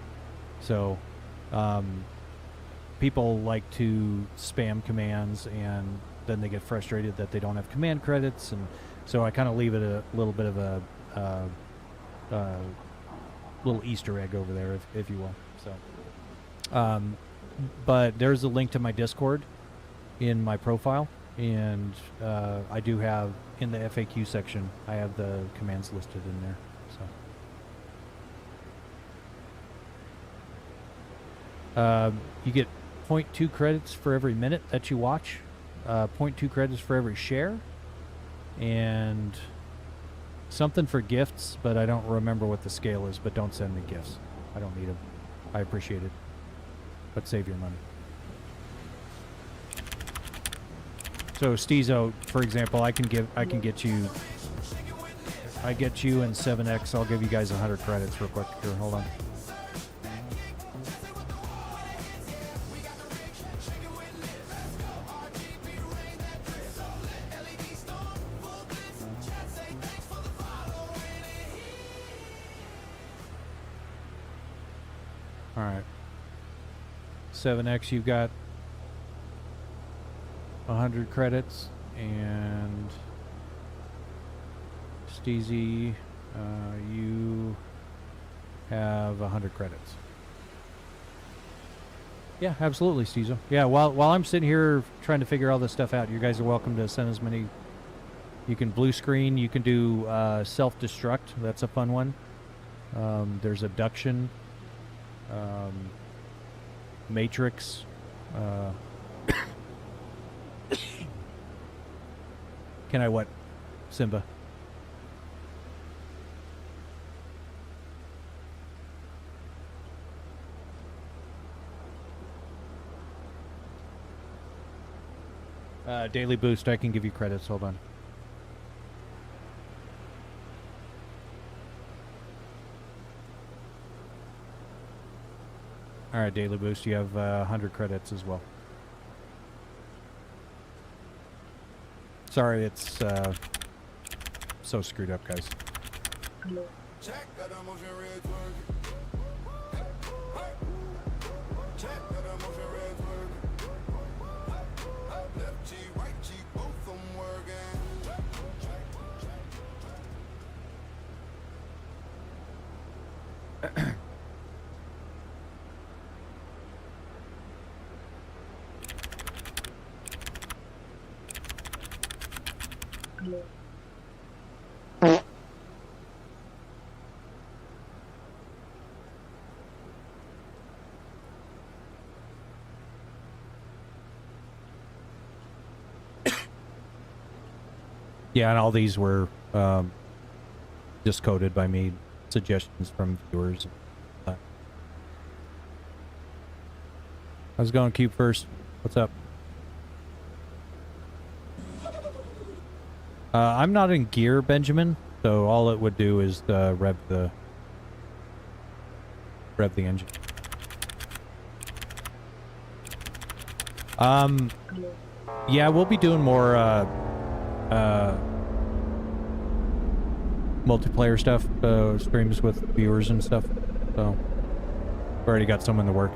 So, people like to spam commands and then they get frustrated that they don't have command credits. And so I kind of leave it a little bit of a, little Easter egg over there, if you will. So, but there's a link to my Discord in my profile, and I do have in the FAQ section, I have the commands listed in there. So you get 0.2 credits for every minute that you watch, 0.2 credits for every share, And something for gifts, but I don't remember what the scale is, but don't send me gifts. I don't need them. I appreciate it. But save your money. So Steezo, for example, I can get you and 7X, I'll give you guys 100 credits real quick. Here, hold on. Alright. 7X, you've got 100 credits, and Steezy, you have 100 credits. Yeah, absolutely, Steezo. Yeah, while I'm sitting here trying to figure all this stuff out, you guys are welcome to send as many. You can blue screen, you can do self-destruct, that's a fun one. There's abduction, matrix, can I what, Simba? Daily boost, I can give you credits, hold on. Alright, daily boost, you have 100 credits as well. Sorry, it's so screwed up, guys. Yeah, and all these were just coded by me, suggestions from viewers. How's it going, Cube First? What's up? I'm not in gear, Benjamin, so all it would do is rev the engine. Yeah, we'll be doing more multiplayer stuff, streams with viewers and stuff. So we've already got some in the work.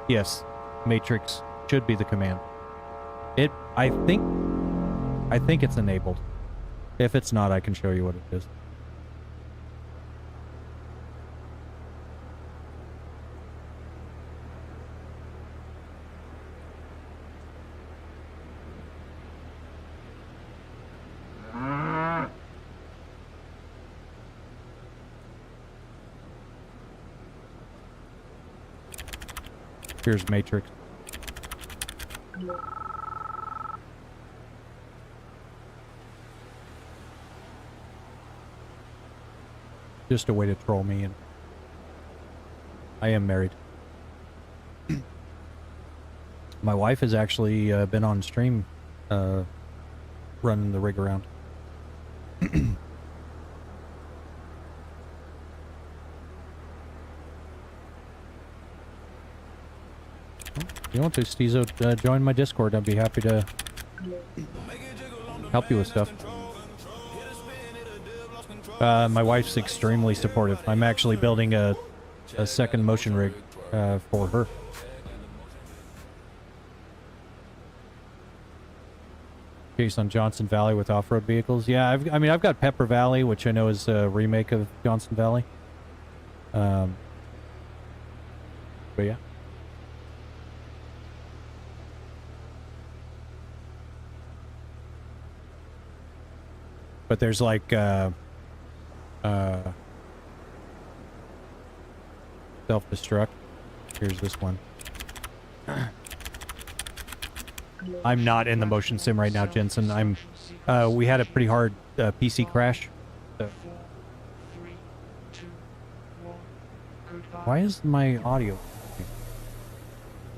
Yes, Matrix should be the command. I think it's enabled. If it's not, I can show you what it is. Here's Matrix. Just a way to troll me, and I am married. My wife has actually been on stream running the rig around. You want to, Steezo, join my Discord. I'd be happy to help you with stuff. My wife's extremely supportive. I'm actually building a second motion rig for her. Case on Johnson Valley with off-road vehicles. Yeah, I've got Pepper Valley, which I know is a remake of Johnson Valley. But yeah. But there's like self-destruct. Here's this one. I'm not in the motion sim right now, Jensen. We had a pretty hard PC crash. So. Why is my audio?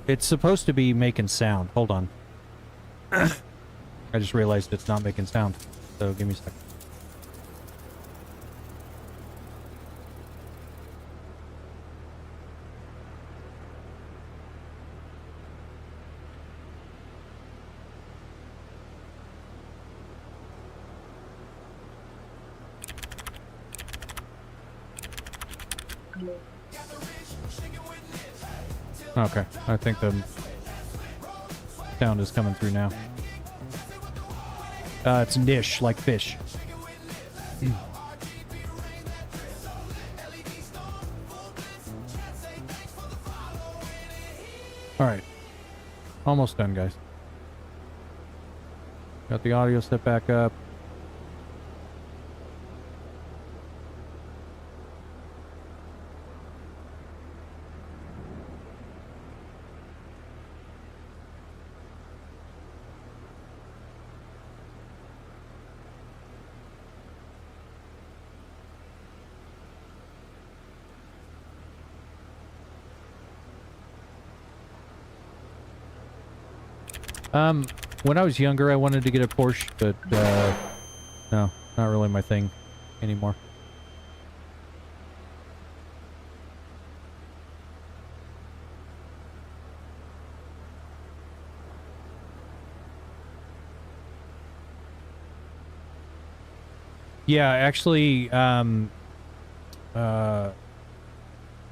It's supposed to be making sound. Hold on. I just realized it's not making sound. So give me a second. Okay, I think the sound is coming through now. It's niche, like fish. Alright. Almost done, guys. Got the audio set back up. When I was younger, I wanted to get a Porsche, but, no, not really my thing anymore. Yeah, actually, I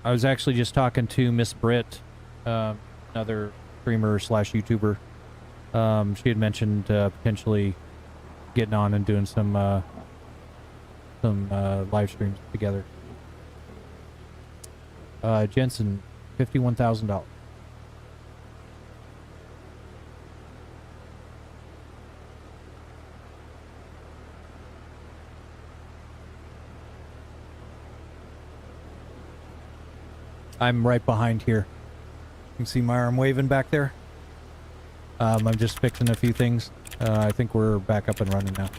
was actually just talking to Miss Britt, another streamer slash YouTuber. She had mentioned potentially getting on and doing some live streams together. Jensen, $51,000. I'm right behind here. You can see my arm waving back there. I'm just fixing a few things. I think we're back up and running now.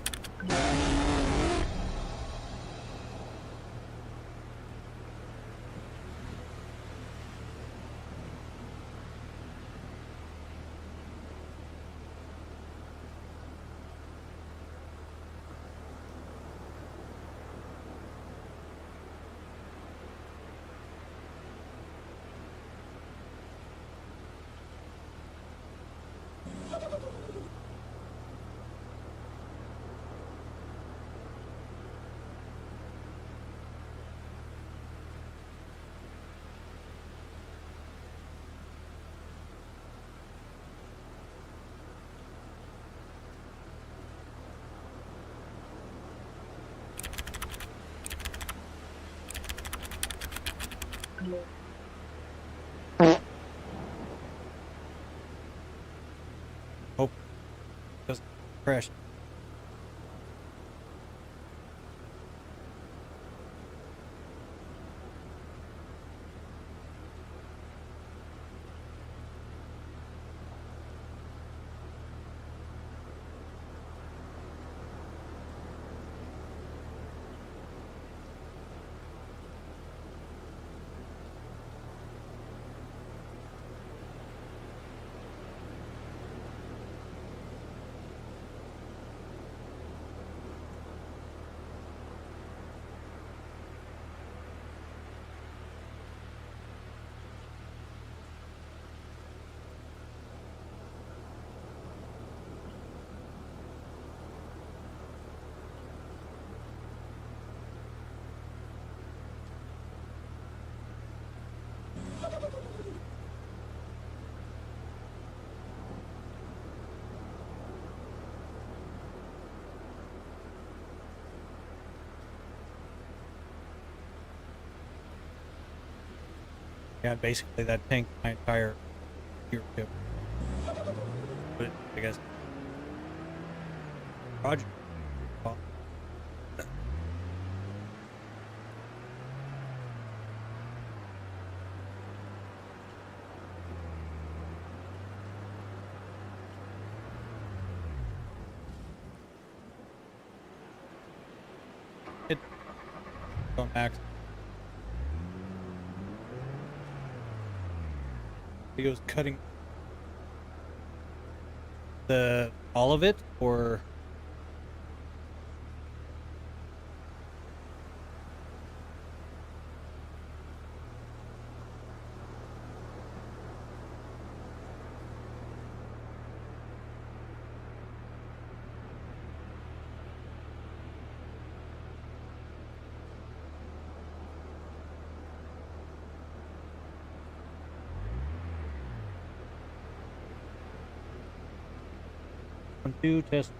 Oh, just crashed. Yeah, basically that tanked my entire viewership. But I guess Roger. Well, Going back. He goes cutting all of it, or two test.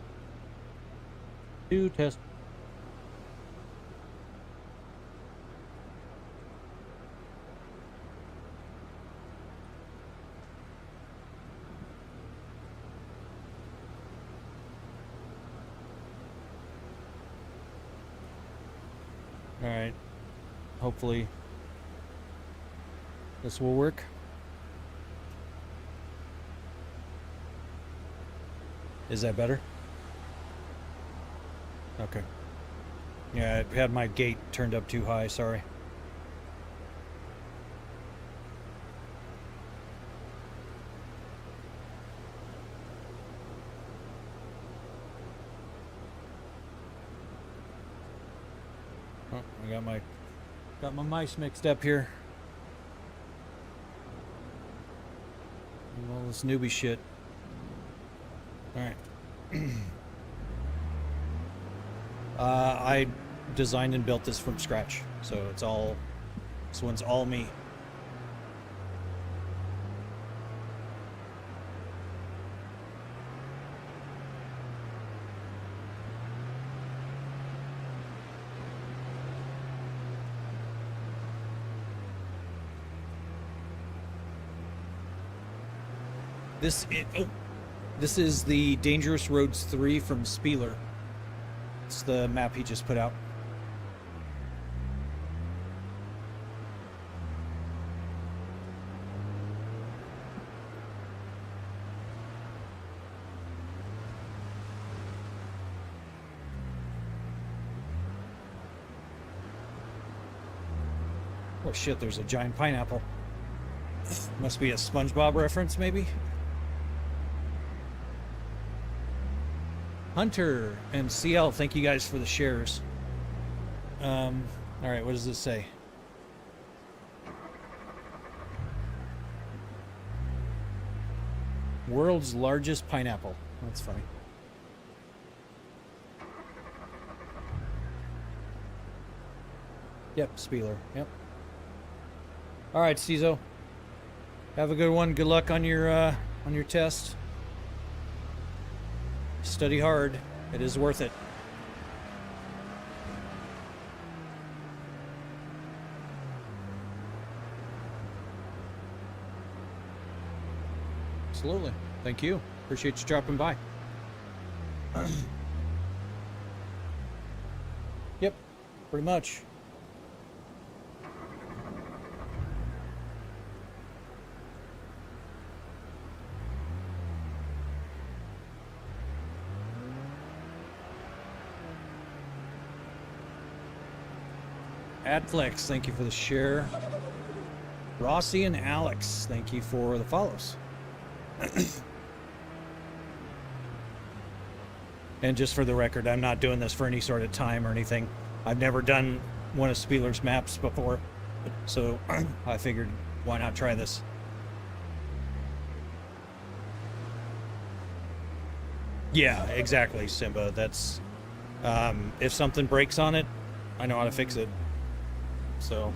All right. Hopefully this will work. Is that better? Okay. Yeah, I had my gate turned up too high, sorry. Oh, I got my mice mixed up here. All this newbie shit. All right. I designed and built this from scratch, so this one's all me. This is the Dangerous Roads 3 from Spealer. It's the map he just put out. Oh shit, there's a giant pineapple. Must be a SpongeBob reference, maybe? Hunter and CL, thank you guys for the shares. All right, what does this say? World's largest pineapple. That's funny. Yep, Spealer. Yep. All right, Cizo. Have a good one. Good luck on your test. Study hard. It is worth it. Absolutely. Thank you. Appreciate you dropping by. Yep, pretty much. Adflex, thank you for the share. Rossi and Alex, thank you for the follows. And just for the record, I'm not doing this for any sort of time or anything. I've never done one of Spealer's maps before, so I figured, why not try this? Yeah, exactly, Simba. That's if something breaks on it, I know how to fix it. So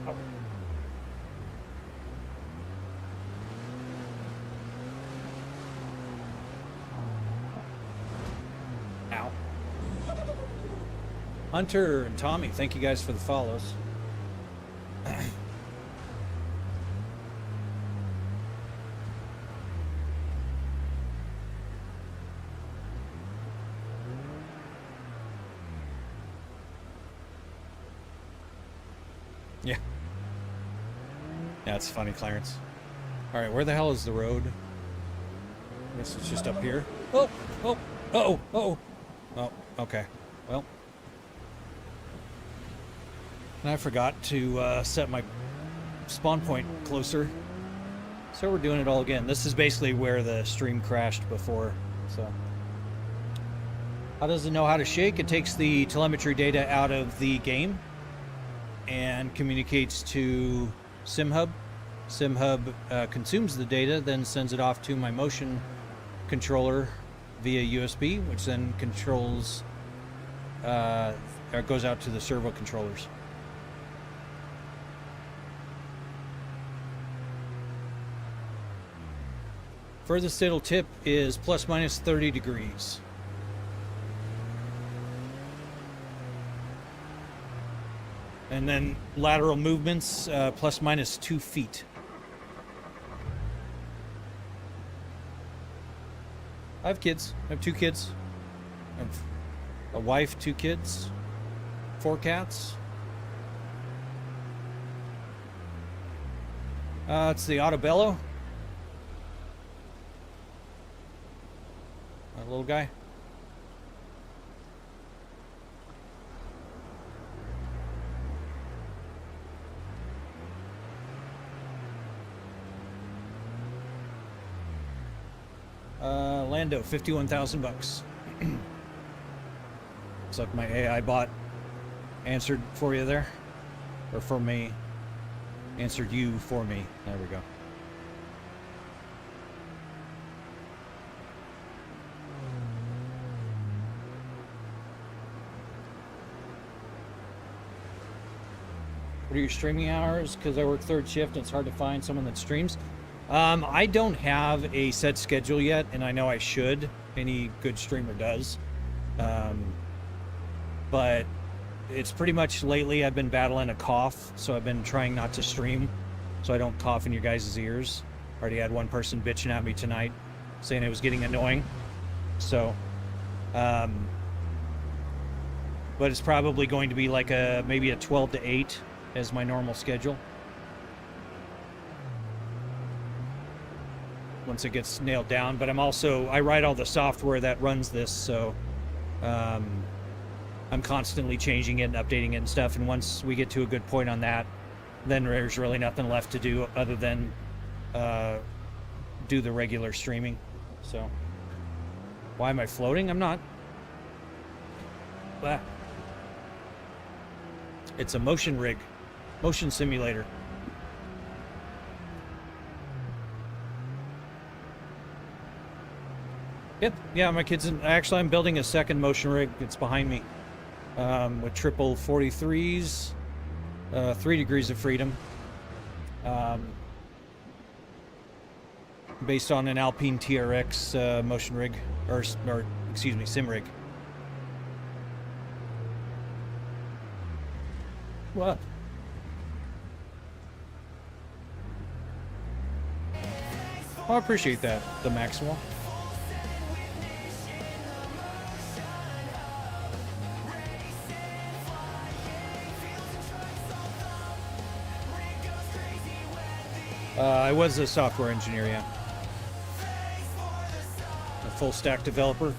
ow. Hunter and Tommy, thank you guys for the follows. Yeah. That's funny, Clarence. Alright, where the hell is the road? I guess it's just up here. Oh, okay. Well. And I forgot to set my spawn point closer. So we're doing it all again. This is basically where the stream crashed before. So how does it know how to shake? It takes the telemetry data out of the game and communicates to SimHub. SimHub consumes the data, then sends it off to my motion controller via USB, which then controls or goes out to the servo controllers. Furthest it'll tip is plus minus 30 degrees. And then lateral movements, plus minus 2 feet. I have kids. I have 2 kids. I have a wife, 2 kids, 4 cats. It's the Autobello. That little guy. Lando, 51,000 bucks. Looks like my AI bot answered for you there, or for me. Answered you for me. There we go. What are your streaming hours? Because I work 3rd shift and it's hard to find someone that streams. I don't have a set schedule yet, and I know I should. Any good streamer does. But it's pretty much lately I've been battling a cough, so I've been trying not to stream so I don't cough in your guys' ears. Already had one person bitching at me tonight saying it was getting annoying. So, but it's probably going to be like maybe a 12 to 8 as my normal schedule. Once it gets nailed down, but I write all the software that runs this, so I'm constantly changing it and updating it and stuff, and once we get to a good point on that, then there's really nothing left to do other than do the regular streaming. So why am I floating? I'm not. Ah. It's a motion rig, motion simulator. Yep. Yeah, my kids. Actually, I'm building a second motion rig. It's behind me, with triple 43s, 3 degrees of freedom, based on an Alpine TRX motion rig, or excuse me, sim rig. What? Oh, I appreciate that, the Maximal. I was a software engineer, yeah. A full stack developer.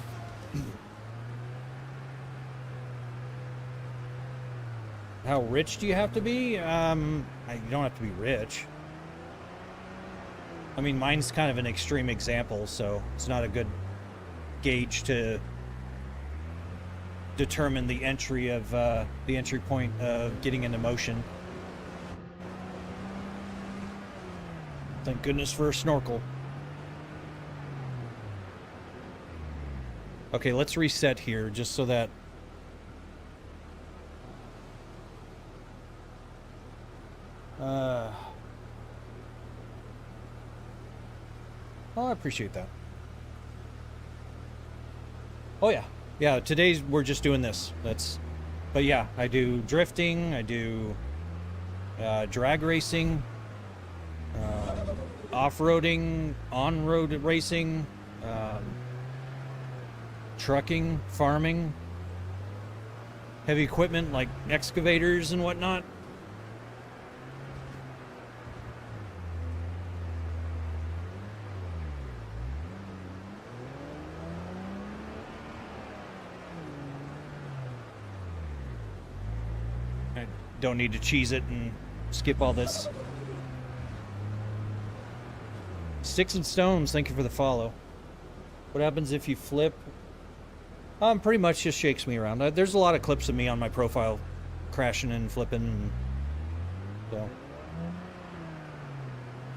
How rich do you have to be? You don't have to be rich. I mean, mine's kind of an extreme example, so it's not a good gauge to determine the entry point of getting into motion. Thank goodness for a snorkel. Okay, let's reset here just so that... oh, I appreciate that. Oh yeah. Yeah, today's we're just doing this. But yeah, I do drifting, I do drag racing, off-roading, on-road racing, trucking, farming, heavy equipment like excavators and whatnot. don't need to cheese it and skip all this. Sticks and Stones, thank you for the follow. What happens if you flip? Pretty much just shakes me around. There's a lot of clips of me on my profile crashing and flipping. And so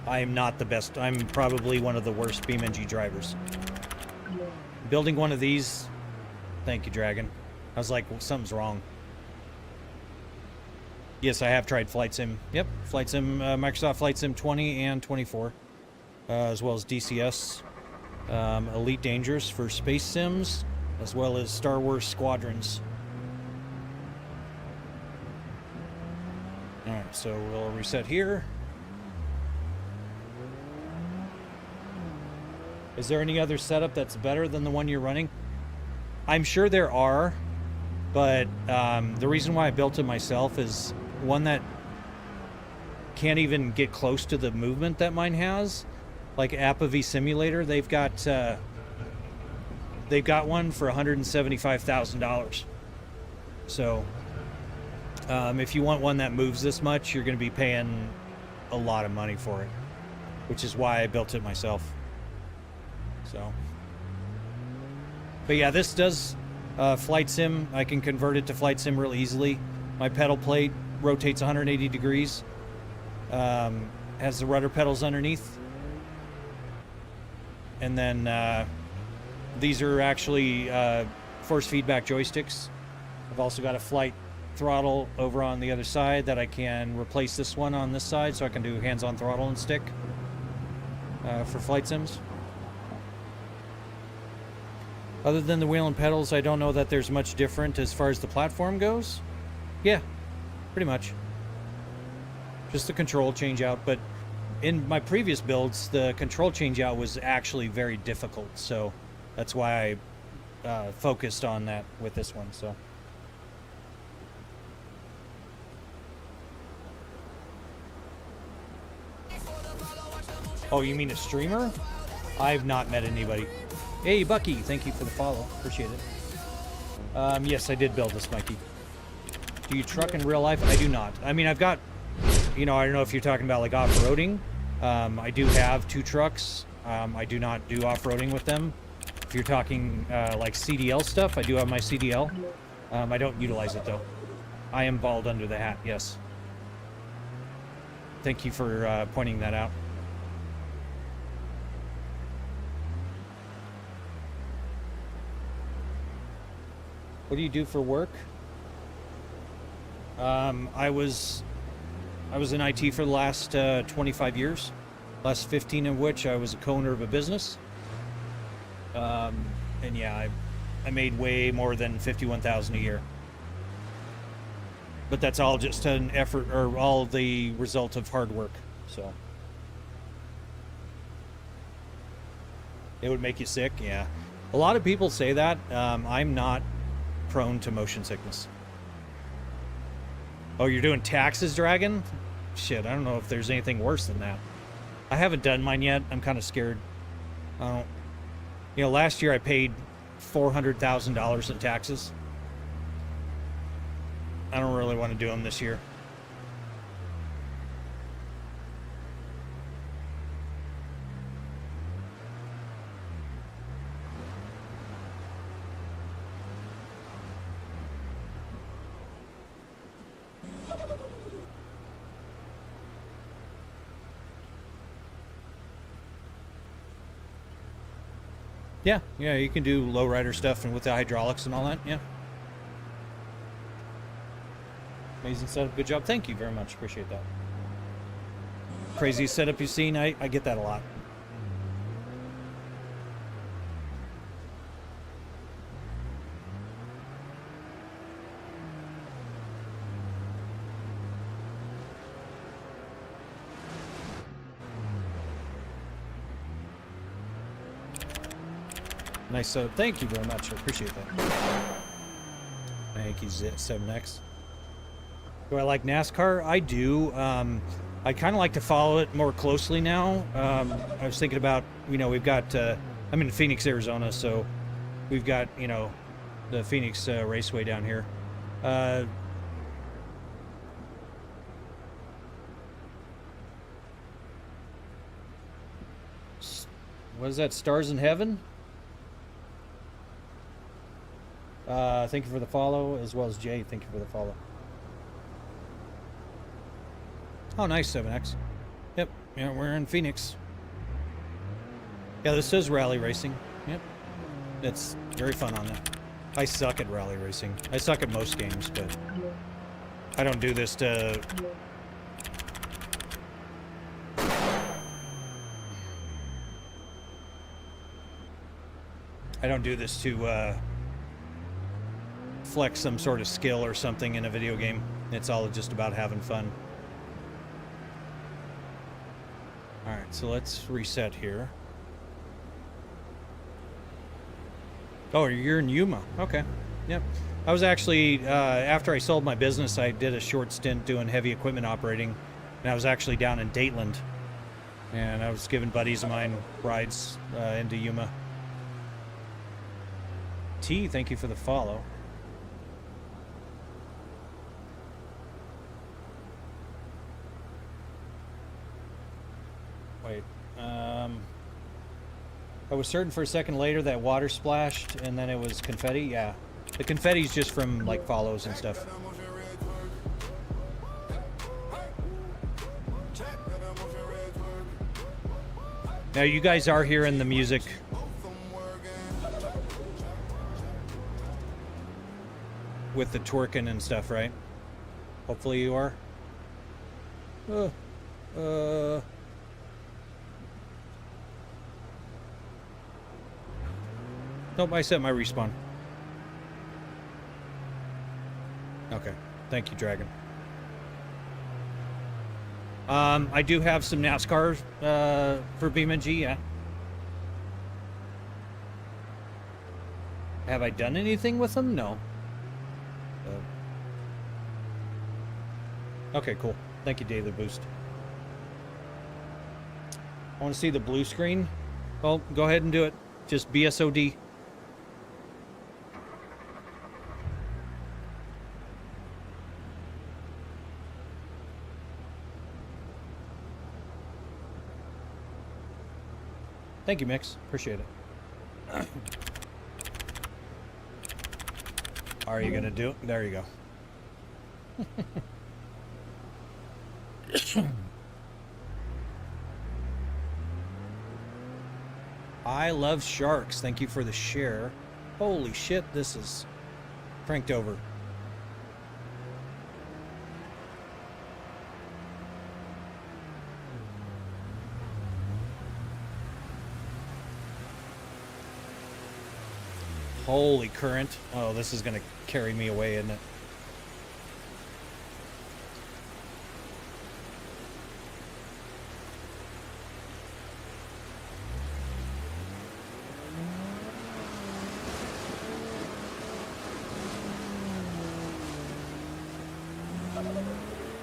I am not the best. I'm probably one of the worst BeamNG drivers. Building one of these, thank you, Dragon. I was like, well, something's wrong. Yes, I have tried Flight Sim. Yep, Flight Sim, Microsoft Flight Sim 20 and 24, as well as DCS, Elite Dangerous for space sims, as well as Star Wars Squadrons. All right, so we'll reset here. Is there any other setup that's better than the one you're running? I'm sure there are, but the reason why I built it myself is one that can't even get close to the movement that mine has. Like AppV Simulator, they've got one for $175,000. So if you want one that moves this much, you're going to be paying a lot of money for it, which is why I built it myself. So, but yeah, this does Flight Sim. I can convert it to Flight Sim real easily. My pedal plate rotates 180 degrees. Has the rudder pedals underneath. And then these are actually force feedback joysticks. I've also got a flight throttle over on the other side that I can replace this one on this side, so I can do hands-on throttle and stick for flight sims. Other than the wheel and pedals, I don't know that there's much different as far as the platform goes. Yeah, pretty much. Just the control change out, but in my previous builds, the control change out was actually very difficult, so that's why I focused on that with this one. So oh, you mean a streamer? I've not met anybody. Hey Bucky, thank you for the follow, appreciate it. Yes, I did build this, Mikey. Do you truck in real life? I do not. I mean, I've got, you know, I don't know if you're talking about like off-roading. I do have 2 trucks. I do not do off-roading with them. If you're talking like CDL stuff, I do have my CDL. I don't utilize it though. I am bald under the hat, yes. Thank you for pointing that out. What do you do for work? I was in IT for the last 25 years, last 15 of which I was a co-owner of a business. And yeah, I made way more than $51,000 a year. But that's all just an effort, or all the result of hard work. So it would make you sick, yeah. A lot of people say that. I'm not prone to motion sickness. Oh, you're doing taxes, Dragon? Shit, I don't know if there's anything worse than that. I haven't done mine yet. I'm kind of scared. You know, last year I paid $400,000 in taxes. I don't really want to do them this year. Yeah, yeah, you can do lowrider stuff and with the hydraulics and all that, yeah. Amazing setup, good job. Thank you very much, appreciate that. Crazy setup you've seen, I get that a lot. Nice setup. Thank you very much. I appreciate that. Thank you, 7X. Do I like NASCAR? I do. I kind of like to follow it more closely now. I was thinking about, you know, we've got, I'm in Phoenix, Arizona, so we've got, you know, the Phoenix Raceway down here. What is that? Stars in Heaven? Thank you for the follow, as well as Jay. Thank you for the follow. Oh, nice, 7X. Yep, yeah, we're in Phoenix. Yeah, this is rally racing. Yep. It's very fun on that. I suck at rally racing. I suck at most games, but I don't do this to... I don't do this to flex some sort of skill or something in a video game. It's all just about having fun. Alright, so let's reset here. Oh, you're in Yuma. Okay. Yep. I was actually, after I sold my business, I did a short stint doing heavy equipment operating. And I was actually down in Dateland. And I was giving buddies of mine rides into Yuma. T, thank you for the follow. Wait. I was certain for a second later that water splashed and then it was confetti. Yeah. The confetti's just from like follows and stuff. Now you guys are hearing the music. With the twerking and stuff, right? Hopefully you are. Nope, I set my respawn. Okay. Thank you, Dragon. I do have some NASCAR for BeamNG, yeah. Have I done anything with them? No. Okay, cool. Thank you, Daily Boost. I want to see the blue screen. Well, go ahead and do it. Just BSOD. Thank you, Mix. Appreciate it. Are you gonna do it? There you go. I love sharks. Thank you for the share. Holy shit, this is cranked over. Holy current. Oh, this is gonna carry me away, isn't it?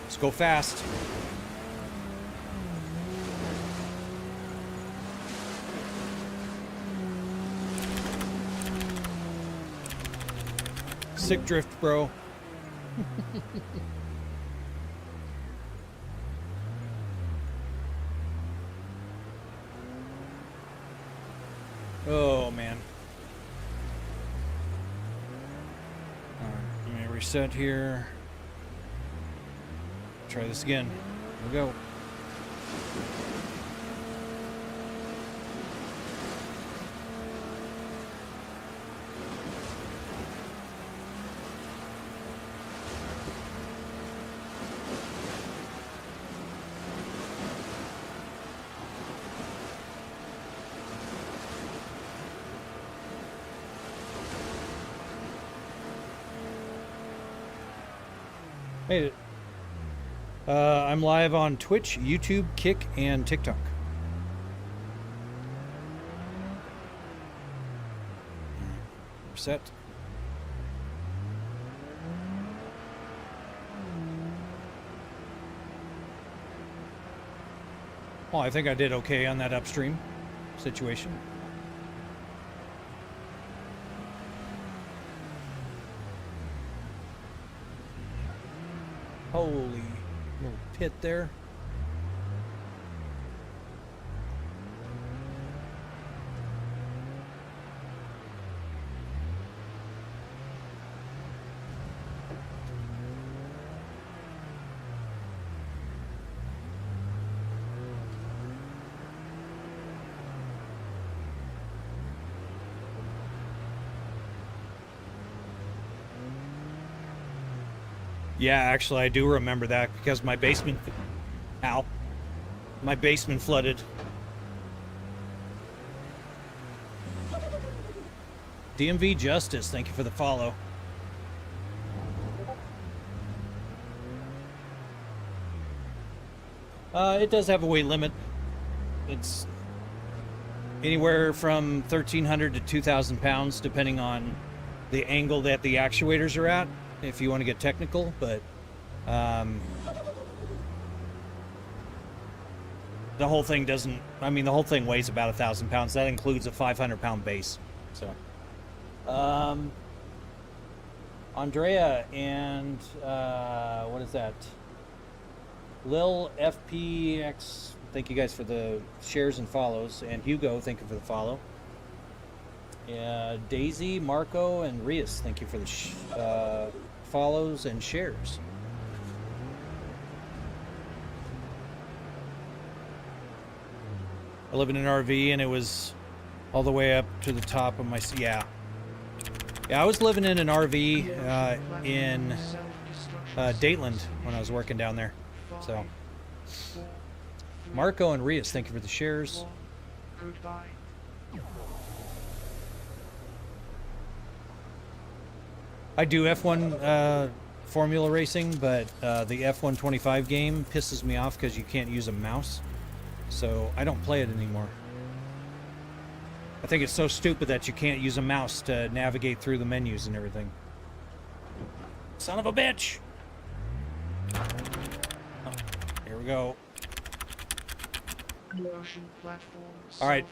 Let's go fast. Sick drift, bro. Oh, man. All right, let me reset here. Try this again. Here we go. Made it. I'm live on Twitch, YouTube, Kick, and TikTok. Reset. Well, I think I did okay on that upstream situation. Holy little pit there. Yeah, actually, I do remember that because my basement... Ow. My basement flooded. DMV Justice, thank you for the follow. It does have a weight limit. It's anywhere from 1,300 to 2,000 pounds, depending on the angle that the actuators are at, if you want to get technical, but the whole thing doesn't, I mean, the whole thing weighs about 1,000 pounds. That includes a 500-pound base. So, Andrea and, what is that? Lil FPX, thank you guys for the shares and follows. And Hugo, thank you for the follow. Daisy, Marco, and Rias, thank you for the follows and shares. I live in an RV and it was all the way up to the top of my... Yeah, I was living in an RV in Dateland when I was working down there. So, Marco and Rias, thank you for the shares. I do F1 Formula Racing, but the F125 game pisses me off because you can't use a mouse. So I don't play it anymore. I think it's so stupid that you can't use a mouse to navigate through the menus and everything. Son of a bitch! Oh, here we go. Alright.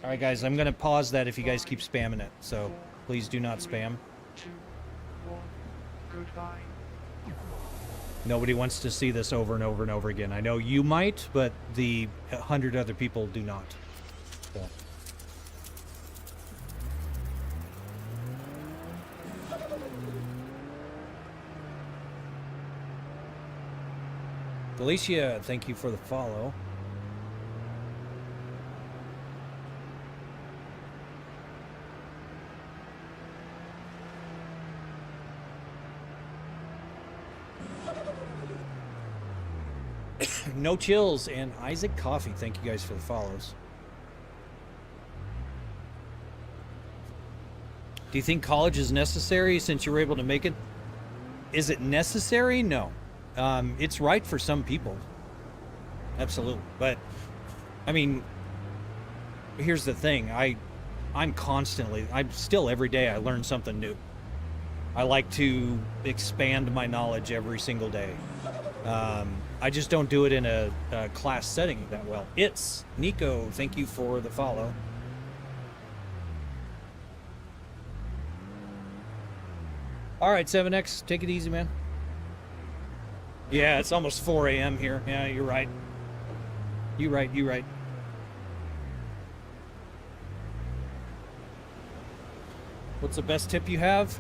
Alright guys, I'm gonna pause that if you guys keep spamming it. So please do not spam. 2, 1, goodbye. Nobody wants to see this over and over and over again. I know you might, but the 100 other people do not. So. Delicia, thank you for the follow. No Chills and Isaac Coffee, thank you guys for the follows. Do you think college is necessary since you were able to make it? Is it necessary? No. It's right for some people. Absolutely. But, I mean, here's the thing. I'm still every day I learn something new. I like to expand my knowledge every single day. I just don't do it in a class setting that well. It's Nico, thank you for the follow. All right, 7X, take it easy, man. Yeah, it's almost 4 a.m. here. Yeah, you're right. You're right. What's the best tip you have?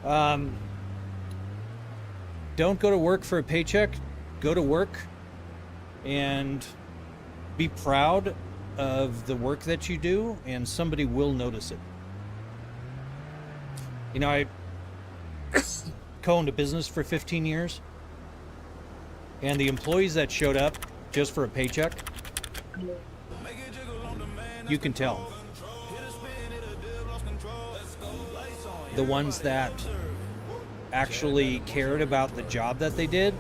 Don't go to work for a paycheck. Go to work and be proud of the work that you do, and somebody will notice it. You know, I co-owned a business for 15 years, and the employees that showed up just for a paycheck, you can tell. The ones that actually cared about the job that they did,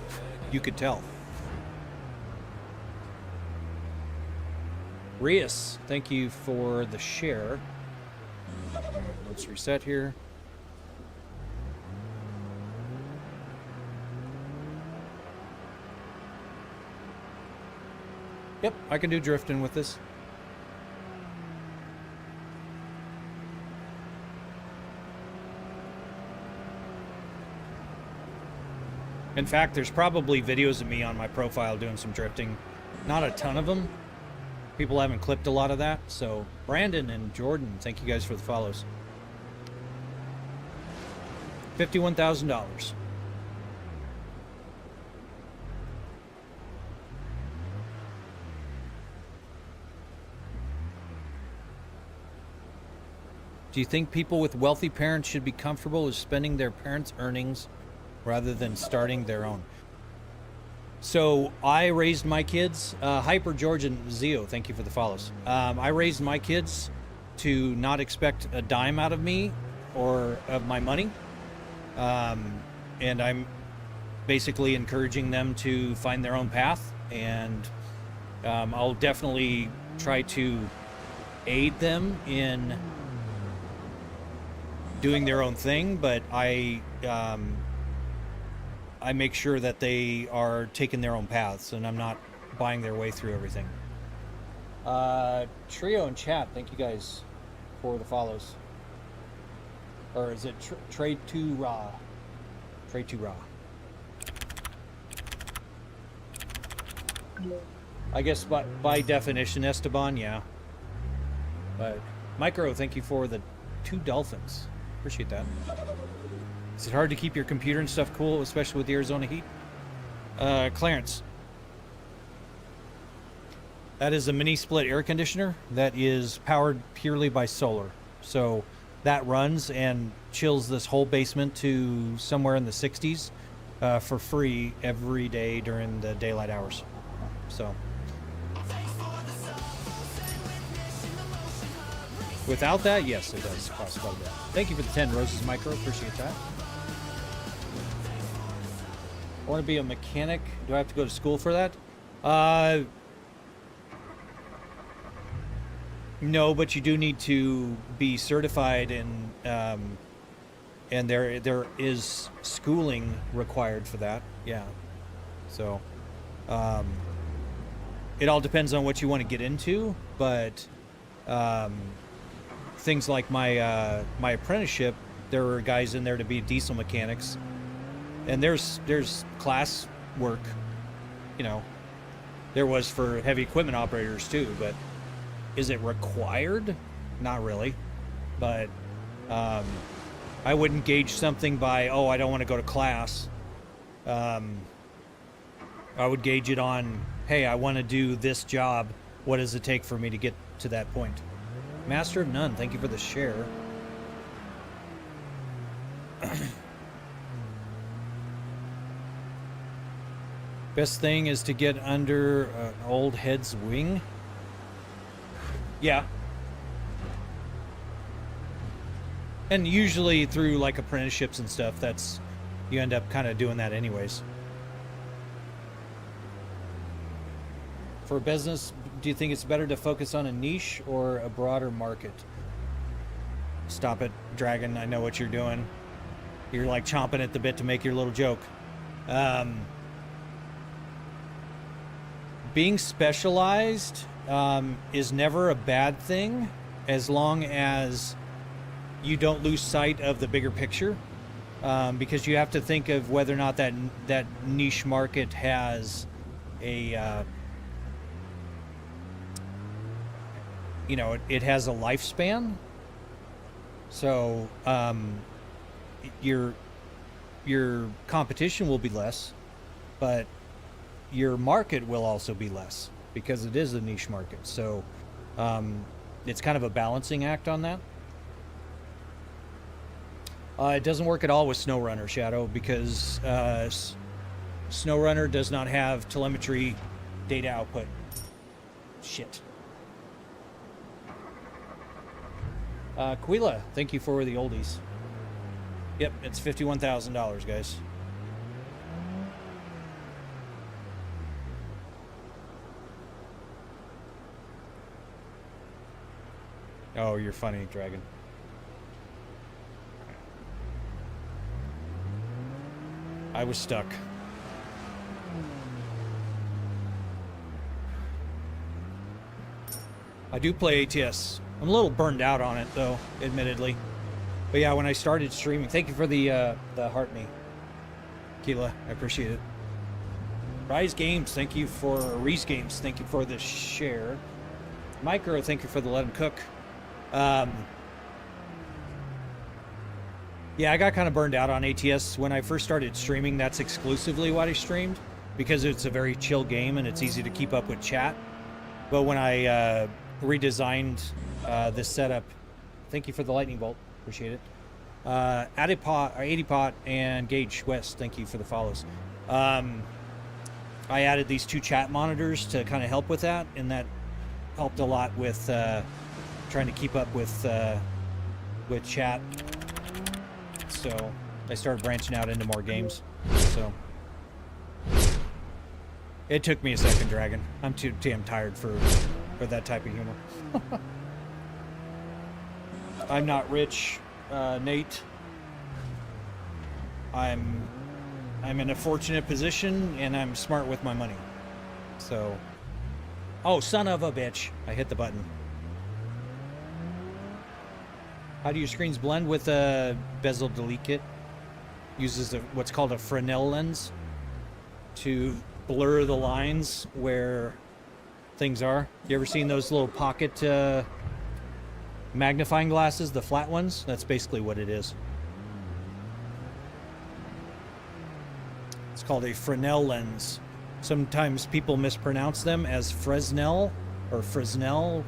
you could tell. Rias, thank you for the share. Let's reset here. Yep, I can do drifting with this. In fact, there's probably videos of me on my profile doing some drifting. Not a ton of them. People haven't clipped a lot of that. So, Brandon and Jordan, thank you guys for the follows. $51,000. Do you think people with wealthy parents should be comfortable with spending their parents' earnings rather than starting their own. So I raised my kids, Hyper, George, and Zio, thank you for the follows. I raised my kids to not expect a dime out of me or of my money. And I'm basically encouraging them to find their own path. And I'll definitely try to aid them in doing their own thing, but I make sure that they are taking their own paths, and I'm not buying their way through everything. Trio and chat, thank you guys for the follows. Or is it Trade 2 Raw? Trade 2 Raw. I guess by definition, Esteban, yeah. But Micro, thank you for the 2 dolphins. Appreciate that. Is it hard to keep your computer and stuff cool, especially with the Arizona heat? Clarence. That is a mini split air conditioner that is powered purely by solar. So that runs and chills this whole basement to somewhere in the 60s for free every day during the daylight hours. So without that, yes, it does cost quite a bit. Thank you for the 10 roses, Micro. Appreciate that. I want to be a mechanic. Do I have to go to school for that? No, but you do need to be certified, and there is schooling required for that. Yeah. So, it all depends on what you want to get into, but things like my my apprenticeship, there were guys in there to be diesel mechanics. And there's class work, you know, there was for heavy equipment operators too, but is it required? Not really. But I wouldn't gauge something by, oh, I don't want to go to class. I would gauge it on, hey, I want to do this job. What does it take for me to get to that point? Master of None, thank you for the share. Best thing is to get under an old head's wing. Yeah. And usually through like apprenticeships and stuff, that's, you end up kind of doing that anyways. For business, do you think it's better to focus on a niche or a broader market? Stop it, Dragon. I know what you're doing. You're like chomping at the bit to make your little joke. Being specialized is never a bad thing as long as you don't lose sight of the bigger picture, because you have to think of whether or not that niche market has a you know, it has a lifespan. So your competition will be less, but your market will also be less because it is a niche market. So it's kind of a balancing act on that. It doesn't work at all with SnowRunner, Shadow, because SnowRunner does not have telemetry data output. Shit. Quila, thank you for the oldies. Yep, it's $51,000, guys. Oh, you're funny, Dragon. I was stuck. I do play ATS. I'm a little burned out on it, though, admittedly. But yeah, when I started streaming, thank you for the heart me, Keela. I appreciate it. Rise Games, thank you for Reese Games. Thank you for the share. Micro, thank you for the let him cook. Yeah, I got kind of burned out on ATS when I first started streaming. That's exclusively what I streamed because it's a very chill game and it's easy to keep up with chat. But when I redesigned this setup, thank you for the lightning bolt. Appreciate it. Adipot, or 80 Pot, and Gage West, thank you for the follows. I added these 2 chat monitors to kind of help with that, and that helped a lot with trying to keep up with chat. So I started branching out into more games. So it took me a second, Dragon. I'm too damn tired for that type of humor. I'm not rich, Nate. I'm in a fortunate position, and I'm smart with my money. So, oh, son of a bitch! I hit the button. How do your screens blend with a bezel delete kit? Uses what's called a Fresnel lens to blur the lines where things are. You ever seen those little pocket magnifying glasses, the flat ones? That's basically what it is. It's called a Fresnel lens. Sometimes people mispronounce them as Fresnel or Fresnel,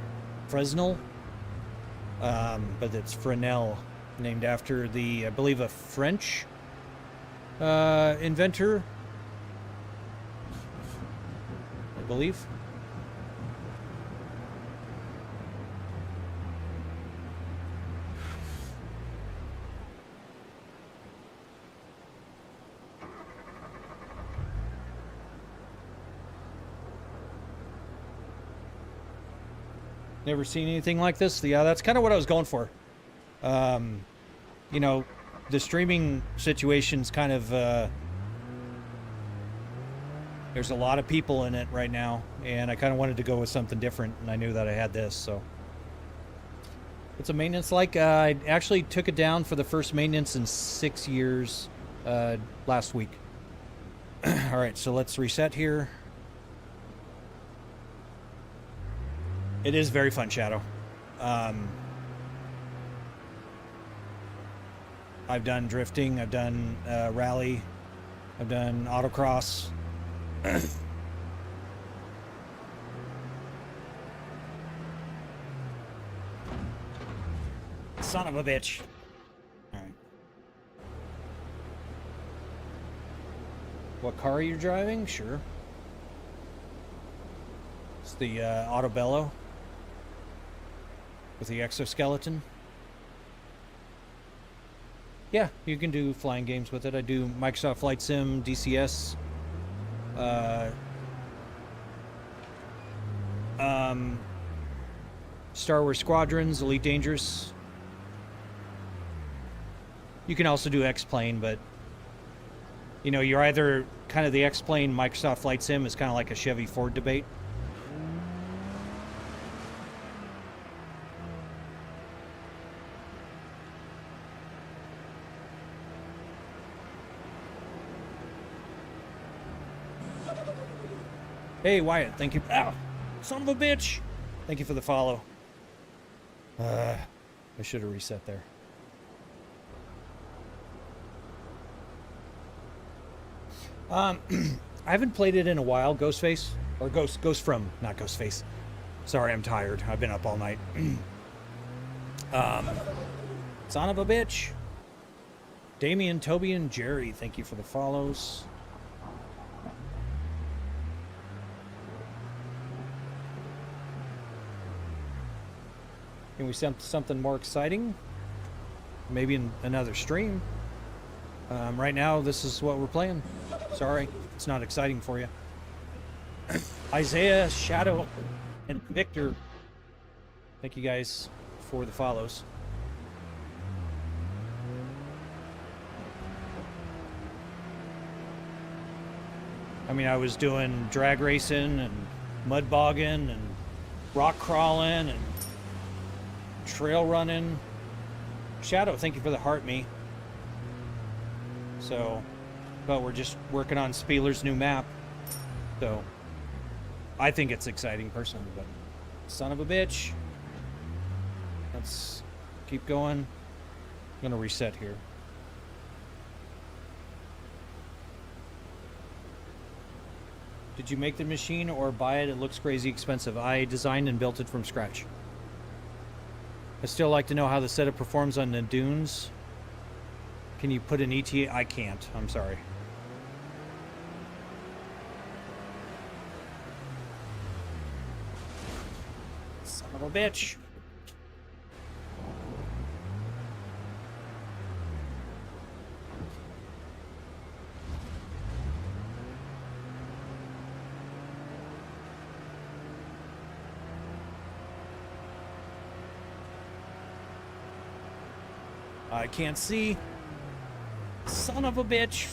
but it's Fresnel, named after the, I believe, a French inventor, I believe. Never seen anything like this. Yeah, that's kind of what I was going for. You know, the streaming situation's kind of there's a lot of people in it right now, and I kind of wanted to go with something different, and I knew that I had this. So what's a maintenance like? I actually took it down for the first maintenance in 6 years last week. All right, so let's reset here. It is very fun, Shadow. I've done drifting, I've done rally, I've done autocross. Son of a bitch. All right. What car are you driving? Sure. It's the Autobello with the exoskeleton. Yeah, you can do flying games with it. I do Microsoft Flight Sim, DCS, Star Wars Squadrons, Elite Dangerous. You can also do X-Plane, but you know, you're either kind of the X-Plane Microsoft Flight Sim is kind of like a Chevy Ford debate. Hey, Wyatt, thank you. Ow, son of a bitch. Thank you for the follow. I should have reset there. I haven't played it in a while, Ghostface. Or Ghost from, not Ghostface. Sorry, I'm tired. I've been up all night. Son of a bitch. Damien, Toby, and Jerry, thank you for the follows. Can we send something more exciting? Maybe in another stream. Right now, this is what we're playing. Sorry, it's not exciting for you. Isaiah, Shadow, and Victor, thank you guys for the follows. I mean, I was doing drag racing and mud bogging and rock crawling and trail running. Shadow, thank you for the heart me. So, but we're just working on Spealer's new map. So, I think it's exciting personally, but son of a bitch. Let's keep going. I'm gonna reset here. Did you make the machine or buy it? It looks crazy expensive. I designed and built it from scratch. I still like to know how the setup performs on the dunes. Can you put an ETA? I can't. I'm sorry. Son of a bitch. I can't see. Son of a bitch.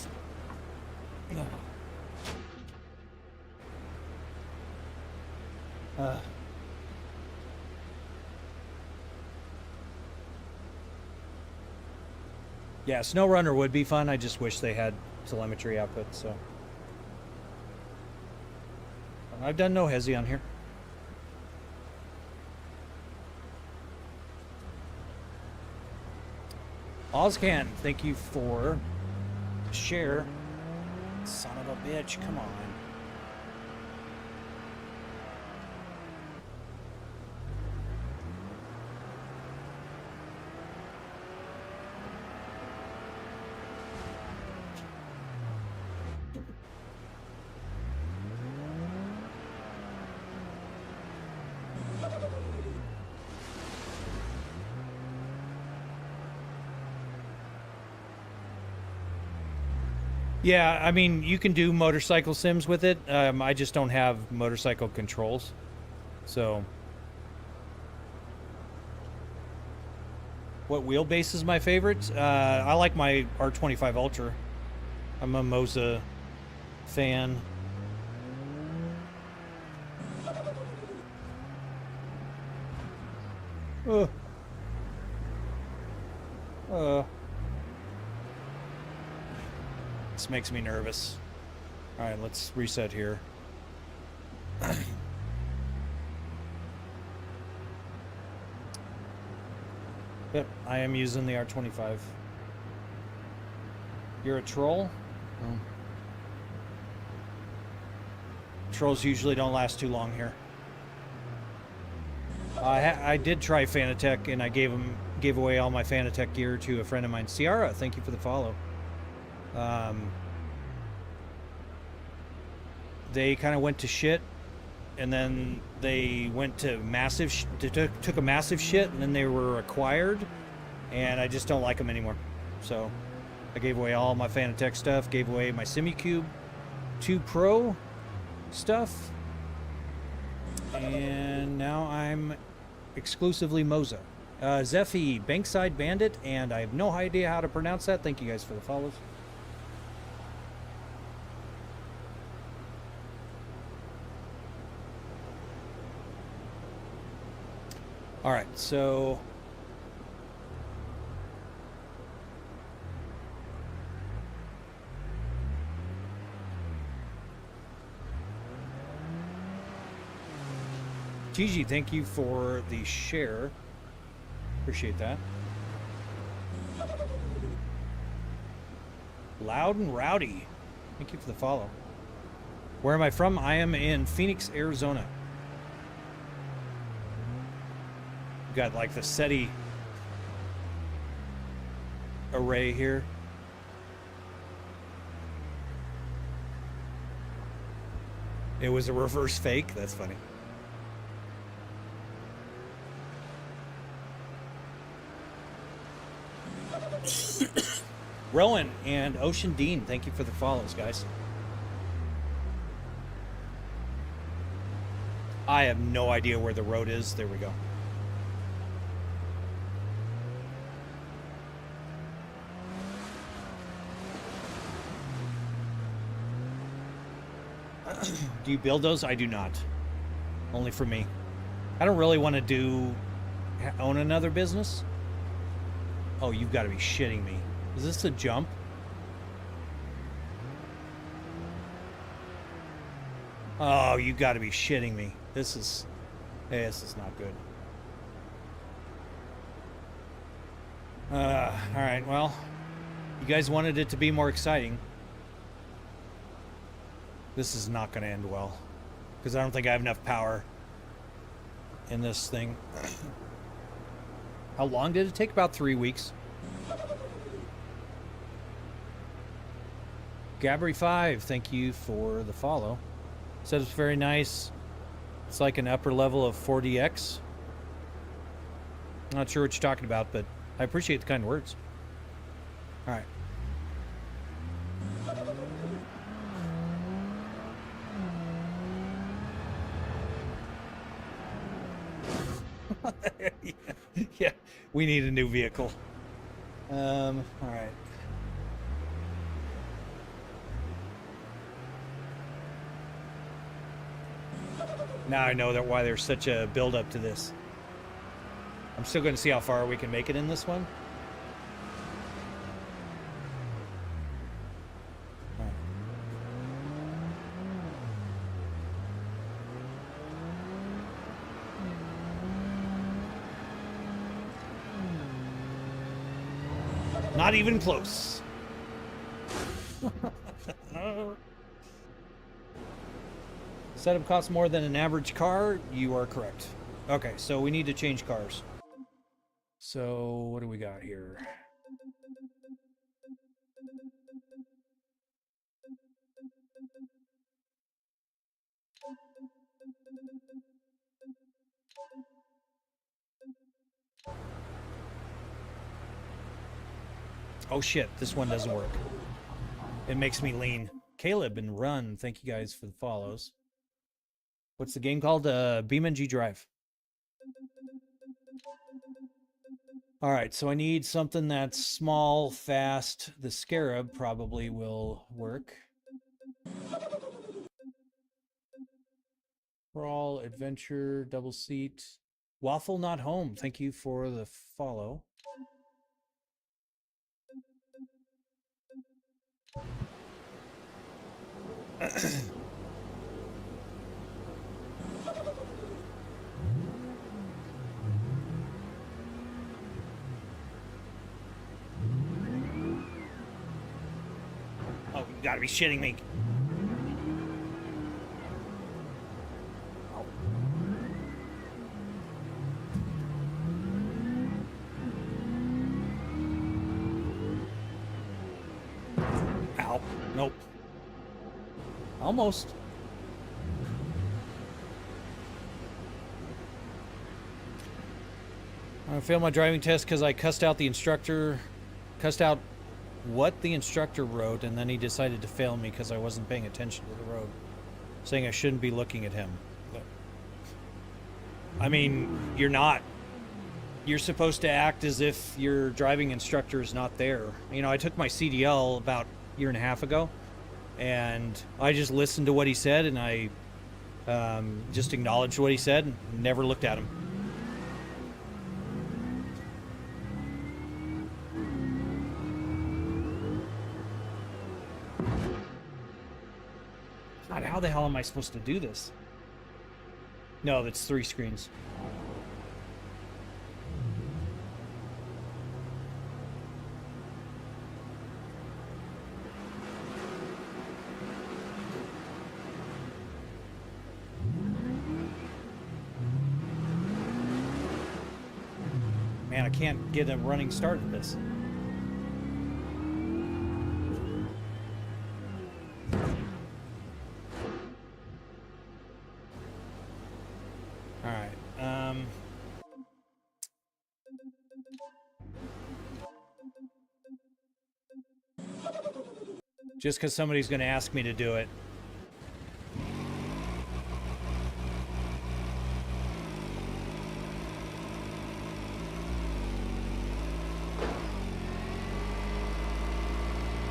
Yeah, Snow Runner would be fun. I just wish they had telemetry output, so. I've done no hezzy on here. Ozcan, thank you for share. Son of a bitch, come on. Yeah, I mean, you can do motorcycle sims with it. I just don't have motorcycle controls. So. What wheelbase is my favorite? I like my R25 Ultra. I'm a Moza fan. This makes me nervous. All right, let's reset here. Yep, I am using the R25. You're a troll? Oh. Trolls usually don't last too long here. I did try Fanatec, and I gave away all my Fanatec gear to a friend of mine. Ciara, thank you for the follow. They kind of went to shit, and then they went to massive took a massive shit, and then they were acquired, and I just don't like them anymore. So I gave away all my Fanatec stuff, gave away my SimiCube 2 Pro stuff, and now I'm exclusively Moza. Zephy, Bankside Bandit, and I have no idea how to pronounce that. Thank you guys for the follows. All right, so Gigi, thank you for the share. Appreciate that. Loud and Rowdy, thank you for the follow. Where am I from? I am in Phoenix, Arizona. Got like the SETI array here. It was a reverse fake. That's funny. Rowan and Ocean Dean, thank you for the follows, guys. I have no idea where the road is. There we go. Do you build those? I do not. Only for me. I don't really want to own another business. Oh, you've got to be shitting me. Is this a jump? Oh, you got to be shitting me. This is not good. All right, well, you guys wanted it to be more exciting. This is not going to end well, because I don't think I have enough power in this thing. How long did it take? About 3 weeks. Gabry5, thank you for the follow. Said it's very nice. It's like an upper level of 4DX. Not sure what you're talking about, but I appreciate the kind words. All right. Yeah, we need a new vehicle. All right. Now I know that why there's such a build up to this. I'm still going to see how far we can make it in this one. Not even close. Setup costs more than an average car. You are correct. Okay, so we need to change cars. So what do we got here? Oh shit, this one doesn't work. It makes me lean. Caleb and Run, thank you guys for the follows. What's the game called? BeamNG.drive. All right, so I need something that's small, fast. The Scarab probably will work. Crawl, adventure, double seat. Waffle not home. Thank you for the follow. Oh, you gotta be shitting me. Oh. Ow. Nope. Almost. I failed my driving test because I cussed out the instructor, cussed out what the instructor wrote, and then he decided to fail me because I wasn't paying attention to the road, saying I shouldn't be looking at him. But, I mean, you're not. You're supposed to act as if your driving instructor is not there. You know, I took my CDL about a year and a half ago, and I just listened to what he said, and I just acknowledged what he said and never looked at him. God, how the hell am I supposed to do this? No, that's 3 screens. Man, I can't get a running start at this. Just because somebody's going to ask me to do it.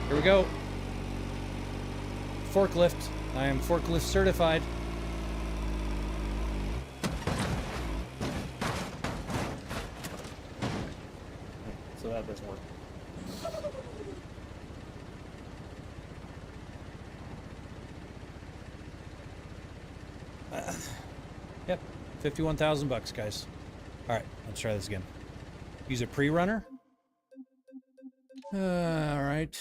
Here we go. Forklift. I am forklift certified. So that doesn't work. Yep, 51,000 bucks, guys. All right, let's try this again. Use a pre-runner. All right.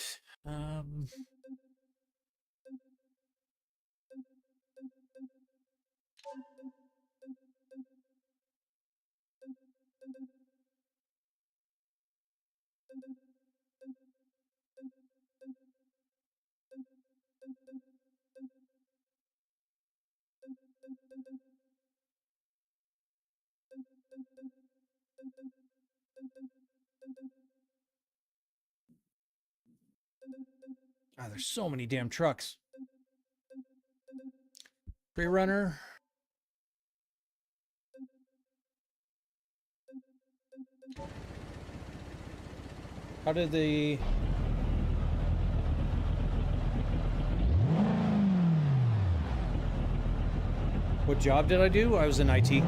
Ah, there's so many damn trucks. Pre-runner. How did the... What job did I do? I was in IT.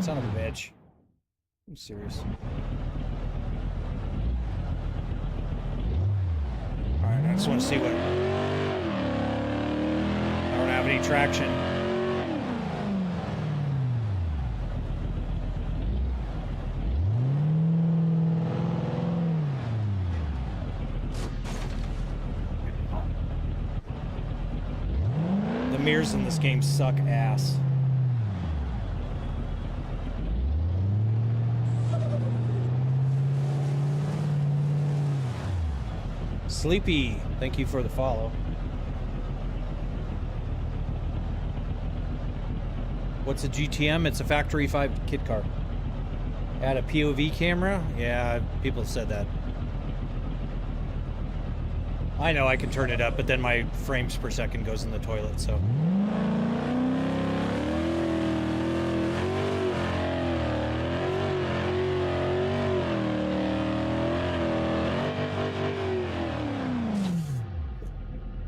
Son of a bitch. I'm serious. Alright, I just want to see what... I don't have any traction. The mirrors in this game suck ass. Sleepy, thank you for the follow. What's a GTM? It's a factory 5 kit car. Add a POV camera? Yeah, people have said that. I know I can turn it up, but then my frames per second goes in the toilet, so.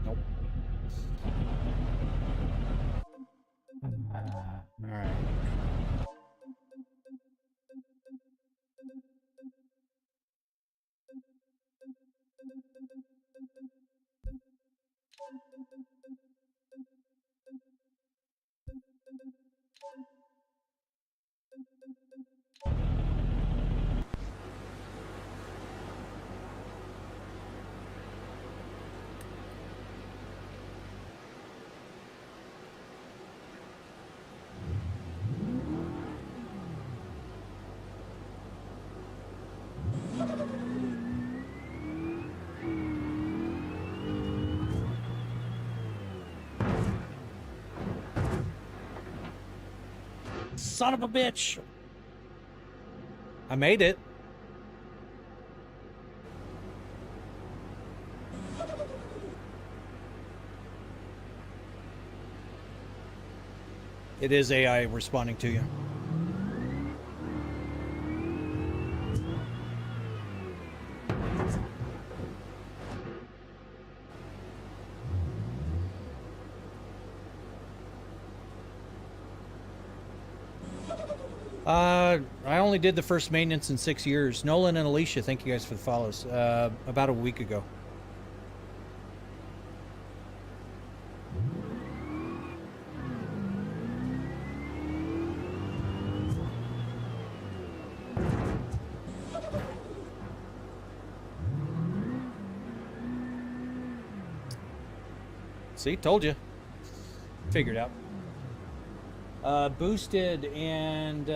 Nope. All right. Son of a bitch! I made it. It is AI responding to you. I only did the first maintenance in 6 years. Nolan and Alicia, thank you guys for the follows. About a week ago. See, told you. Figured out. Boosted and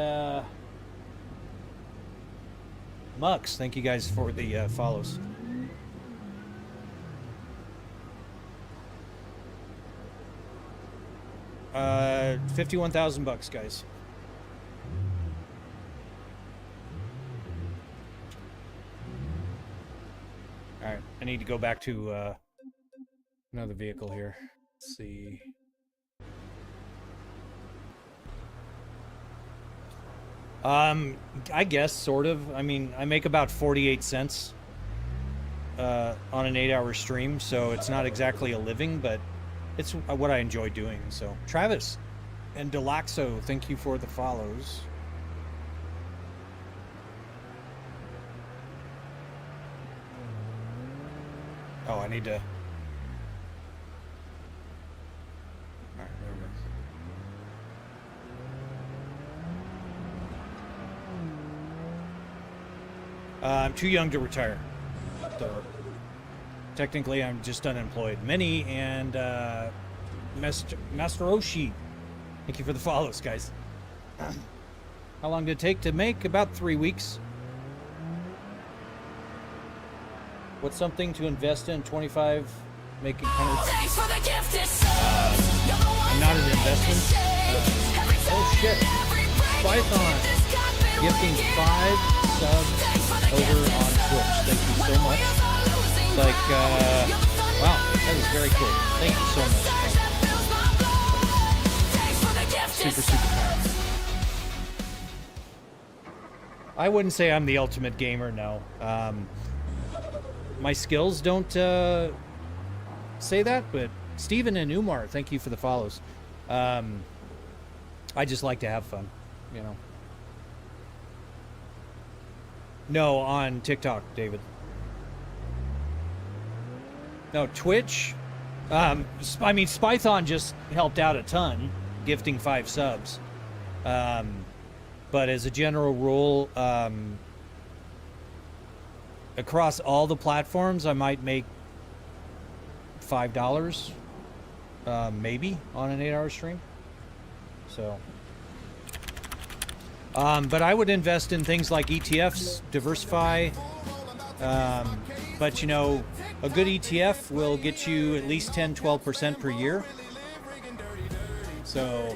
Mux, thank you guys for the follows. $51,000, guys. All right, I need to go back to another vehicle here. Let's see. I guess, sort of. I mean, I make about 48 cents on an 8-hour stream, so it's not exactly a living, but it's what I enjoy doing. So, Travis and Delaxo, thank you for the follows. Oh, I need to... All right, there we go. I'm too young to retire. So, technically, I'm just unemployed. Many and Master Oshi, thank you for the follows, guys. How long did it take to make? About 3 weeks. What's something to invest in? 25, making 100. Thanks for the gift, it serves. not an investment. Oh shit. Python gifting 5 subs over on Twitch. Thank you so much. It's like, wow, that is very cool. Thank you so much. Super, super kind. I wouldn't say I'm the ultimate gamer, no. My skills don't say that, but Steven and Umar, thank you for the follows. I just like to have fun, you know. No, on TikTok, David. No, Twitch. I mean, Spython just helped out a ton, gifting 5 subs. But as a general rule, across all the platforms, I might make $5, maybe, on an 8-hour stream. So, but I would invest in things like ETFs, diversify. But you know, a good ETF will get you at least 10-12% per year. So,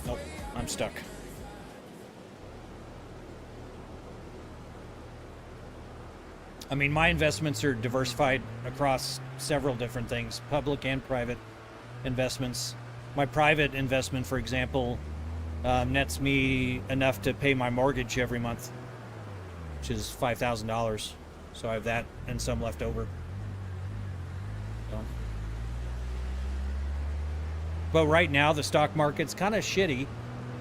nope, I'm stuck. I mean, my investments are diversified across several different things, public and private investments. My private investment, for example, nets me enough to pay my mortgage every month, which is $5,000. So I have that and some left over. So. But right now, the stock market's kind of shitty,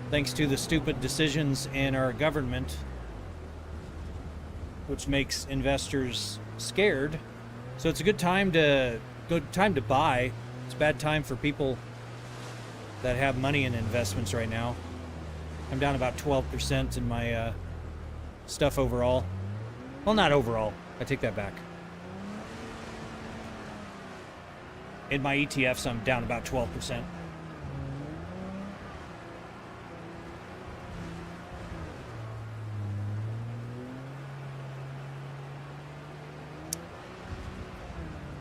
thanks to the stupid decisions in our government, which makes investors scared. So it's a good time to buy. It's a bad time for people that have money in investments right now. I'm down about 12% in my stuff overall. Well, not overall. I take that back. In my ETFs, I'm down about 12%.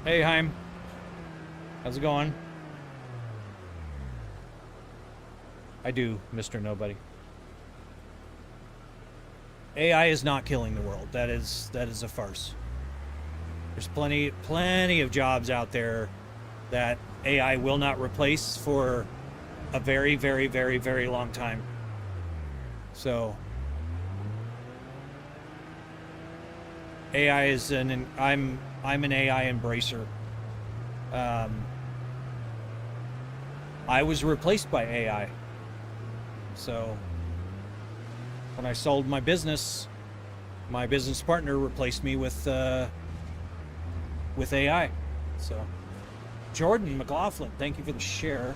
Hey, Heim. How's it going? I do, Mr. Nobody. AI is not killing the world. That is a farce. There's plenty of jobs out there that AI will not replace for a very, very, very, very long time. So AI is I'm an AI embracer. I was replaced by AI. So when I sold my business partner replaced me with AI. So Jordan McLaughlin, thank you for the share.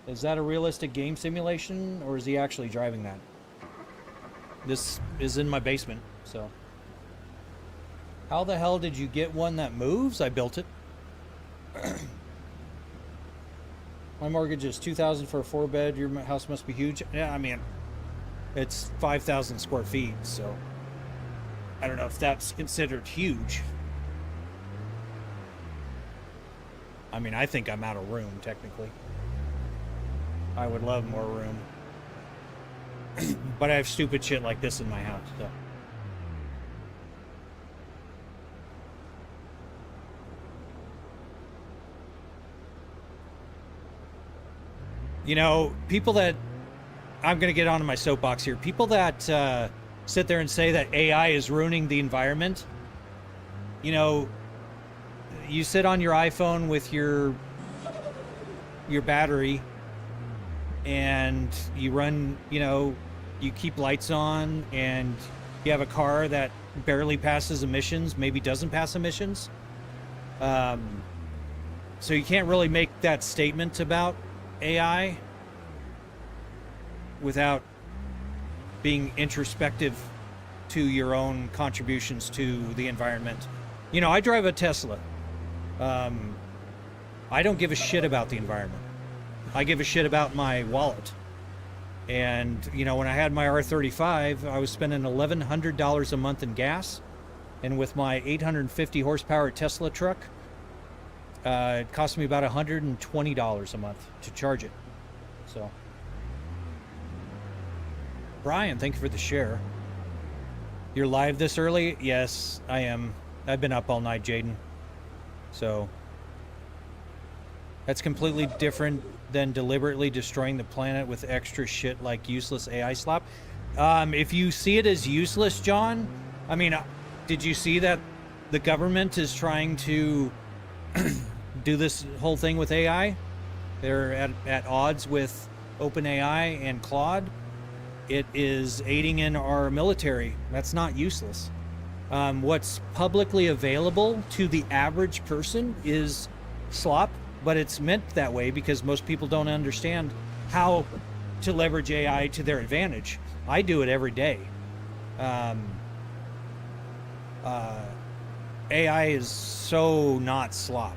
Is that a realistic game simulation, or is he actually driving that? This is in my basement, so. How the hell did you get one that moves? I built it. My mortgage is $2,000 for a 4-bed. Your house must be huge. Yeah, I mean, it's 5,000 square feet, so I don't know if that's considered huge. I mean, I think I'm out of room, technically. I would love more room. But I have stupid shit like this in my house, so. You know, people that, I'm going to get onto my soapbox here, people that sit there and say that AI is ruining the environment, you know, you sit on your iPhone with your battery and you run, you know, you keep lights on and you have a car that barely passes emissions, maybe doesn't pass emissions. So you can't really make that statement about AI without being introspective to your own contributions to the environment. You know, I drive a Tesla. I don't give a shit about the environment. I give a shit about my wallet. And, you know, when I had my R35, I was spending $1,100 a month in gas. And with my 850 horsepower Tesla truck, it cost me about $120 a month to charge it. So, Brian, thank you for the share. You're live this early? Yes, I am. I've been up all night, Jaden. So, that's completely different than deliberately destroying the planet with extra shit like useless AI slop. If you see it as useless, John, I mean, did you see that the government is trying to do this whole thing with AI? They're at odds with OpenAI and Claude. It is aiding in our military. That's not useless. What's publicly available to the average person is slop, but it's meant that way because most people don't understand how to leverage AI to their advantage. I do it every day. AI is so not slop.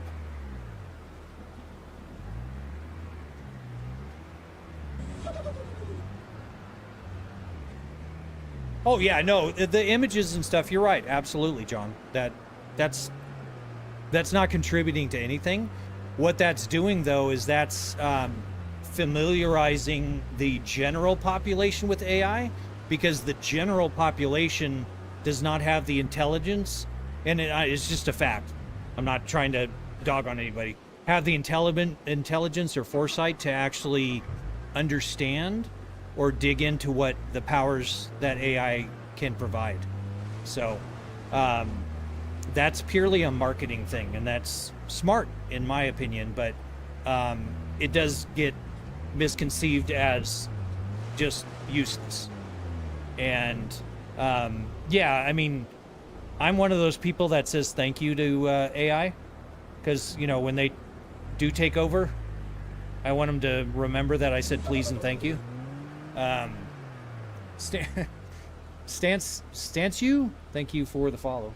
Oh yeah, no, the images and stuff, you're right, absolutely, John. That's not contributing to anything. What that's doing though is that's familiarizing the general population with AI, because the general population does not have the intelligence, and it's just a fact. I'm not trying to dog on anybody. Have the intelligence or foresight to actually understand or dig into what the powers that AI can provide. So that's purely a marketing thing, and that's smart in my opinion, but it does get misconceived as just useless. And yeah, I mean, I'm one of those people that says thank you to AI, because, you know, when they do take over, I want them to remember that I said please and thank you. Stance you, thank you for the follow.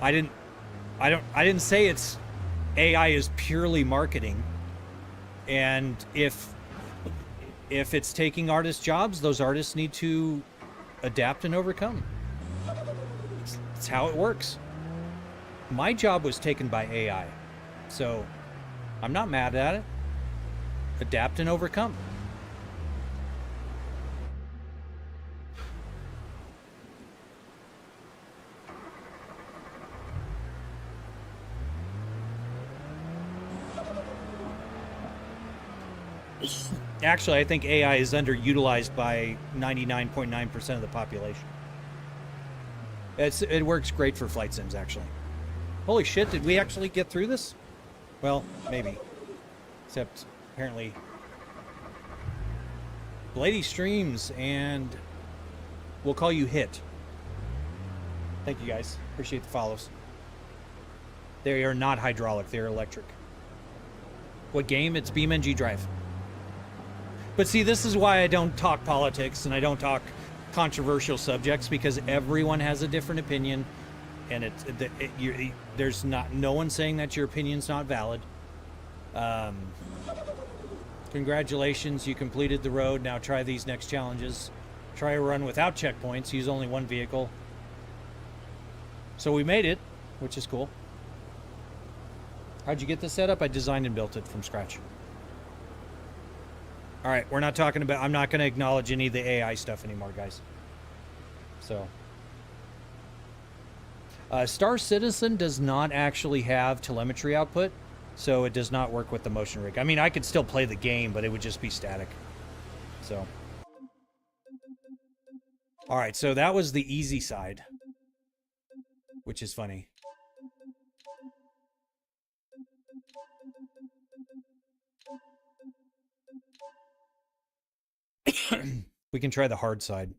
I didn't say it's AI is purely marketing, and if it's taking artists' jobs, those artists need to adapt and overcome. It's how it works. My job was taken by AI, so I'm not mad at it. Adapt and overcome. Actually, I think AI is underutilized by 99.9% of the population. It works great for flight sims, actually. Holy shit, did we actually get through this? Well, maybe. Except, apparently... Blady streams, and... we'll call you Hit. Thank you, guys. Appreciate the follows. They are not hydraulic, they're electric. What game? It's BeamNG.drive. But see, this is why I don't talk politics and I don't talk controversial subjects, because everyone has a different opinion, and there's no one saying that your opinion's not valid. Congratulations, you completed the road. Now try these next challenges. Try a run without checkpoints. Use only one vehicle. So we made it, which is cool. How'd you get this set up? I designed and built it from scratch. All right, we're not talking about... I'm not going to acknowledge any of the AI stuff anymore, guys. So... Star Citizen does not actually have telemetry output, so it does not work with the motion rig. I mean, I could still play the game, but it would just be static. So... All right, so that was the easy side, which is funny. We can try the hard side.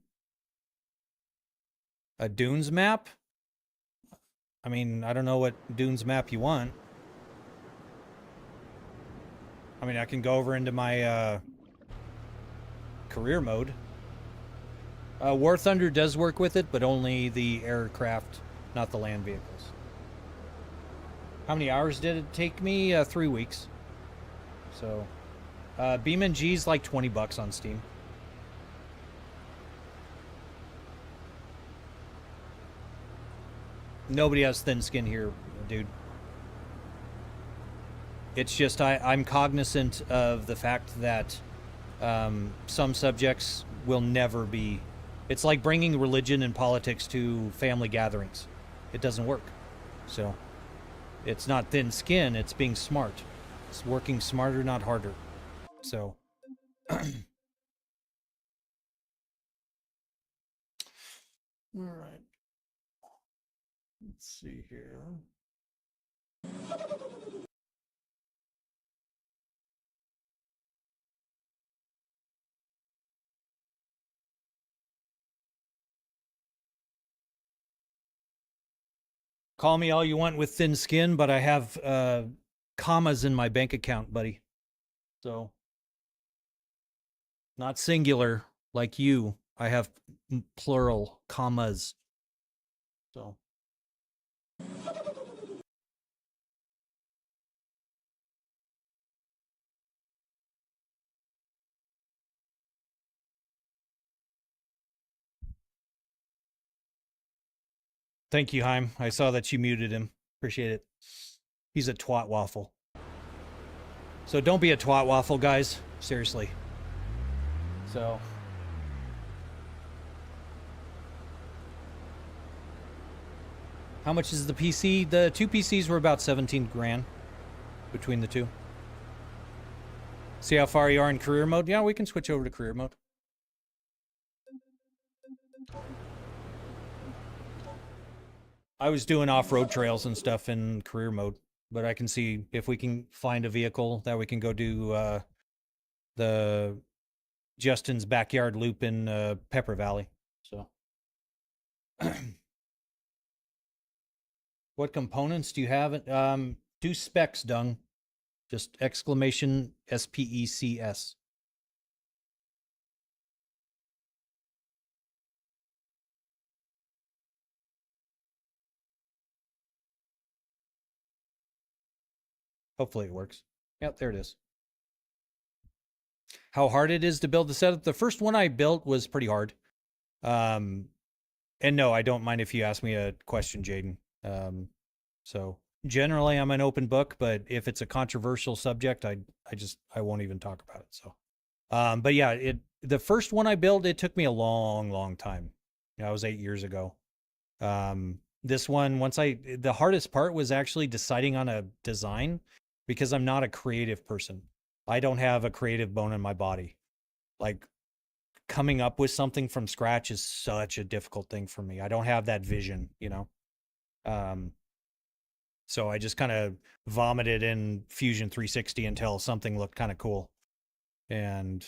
A Dunes map? I mean, I don't know what Dunes map you want. I mean, I can go over into my career mode. War Thunder does work with it, but only the aircraft, not the land vehicles. How many hours did it take me? 3 weeks. So, BeamNG's like $20 on Steam. Nobody has thin skin here, dude. It's just I'm cognizant of the fact that some subjects will never be... It's like bringing religion and politics to family gatherings. It doesn't work. So, it's not thin skin, it's being smart. It's working smarter, not harder. So... All right. Let's see here. Call me all you want with thin skin, but I have commas in my bank account, buddy. So, not singular like you. I have plural commas. So. Thank you, Heim. I saw that you muted him. Appreciate it. He's a twat waffle. So don't be a twat waffle, guys. Seriously. So. How much is the PC? The two PCs were about 17 grand between the two. See how far you are in career mode? Yeah, we can switch over to career mode. I was doing off-road trails and stuff in career mode, but I can see if we can find a vehicle that we can go do the Justin's backyard loop in Pepper Valley. So, what components do you have? Do specs, Dung. Just exclamation SPECS. Hopefully it works. Yep, there it is. How hard it is to build the setup. The first one I built was pretty hard. And no, I don't mind if you ask me a question, Jaden. So generally I'm an open book, but if it's a controversial subject, I won't even talk about it. So, but yeah, the first one I built, it took me a long time. You know, it was 8 years ago. This one, the hardest part was actually deciding on a design because I'm not a creative person. I don't have a creative bone in my body. Like coming up with something from scratch is such a difficult thing for me. I don't have that vision, you know? So I just kind of vomited in Fusion 360 until something looked kind of cool. And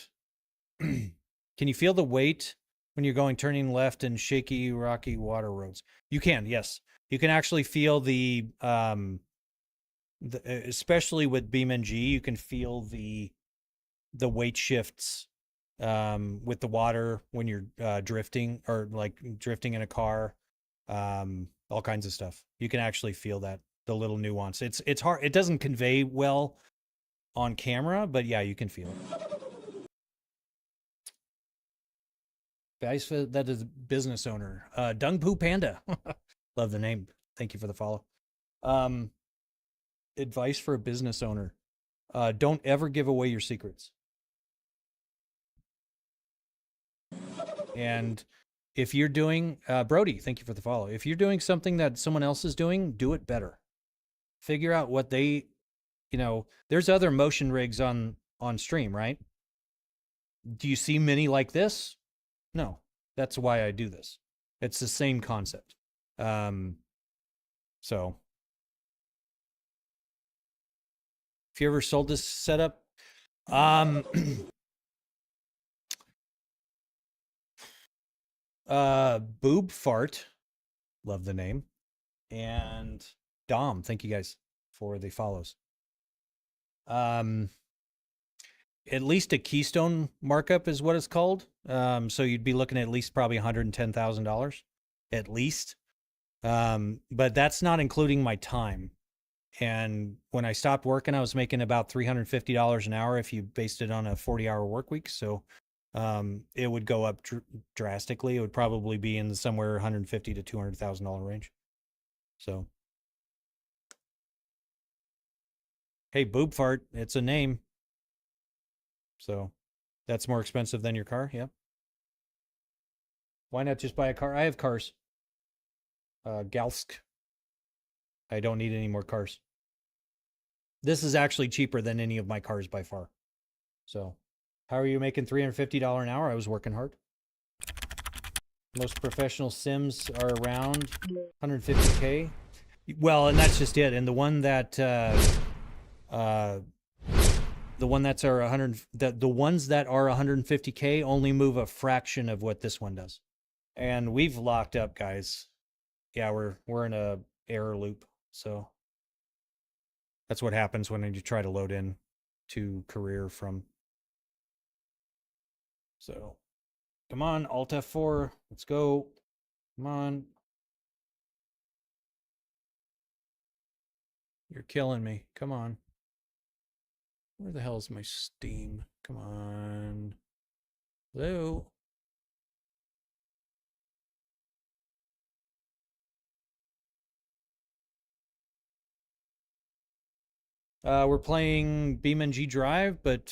can you feel the weight when you're turning left in shaky, rocky water roads? You can, yes. You can actually feel the especially with BeamNG, you can feel the weight shifts with the water when you're drifting or like drifting in a car, all kinds of stuff. You can actually feel that, the little nuance. It's hard. It doesn't convey well on camera, but yeah, you can feel it. Guys, that is business owner. Dung Poo Panda. Love the name. Thank you for the follow. Advice for a business owner. Don't ever give away your secrets. And if you're doing, Brody, thank you for the follow. If you're doing something that someone else is doing, do it better. Figure out what they, there's other motion rigs on stream, right? Do you see many like this? No, that's why I do this. It's the same concept. So if you ever sold this setup, Boob Fart, love the name, and Dom, thank you guys for the follows. At least a keystone markup is what it's called. So you'd be looking at least probably $110,000 at least. But that's not including my time. And when I stopped working, I was making about $350 an hour if you based it on a 40-hour work week. So it would go up drastically. It would probably be in somewhere $150,000 to $200,000 range. So, hey, boob fart, it's a name. So that's more expensive than your car. Yep. Why not just buy a car? I have cars. Galsk. I don't need any more cars. This is actually cheaper than any of my cars by far. So, how are you making $350 an hour? I was working hard. Most professional sims are around 150K. Well, and that's just it. And the one that the ones that are 150K only move a fraction of what this one does. And we've locked up, guys. Yeah, we're in a error loop. So that's what happens when you try to load in to career from. So come on, Alt F4. Let's go. Come on. You're killing me. Come on. Where the hell is my Steam? Come on. Hello? We're playing BeamNG.drive, but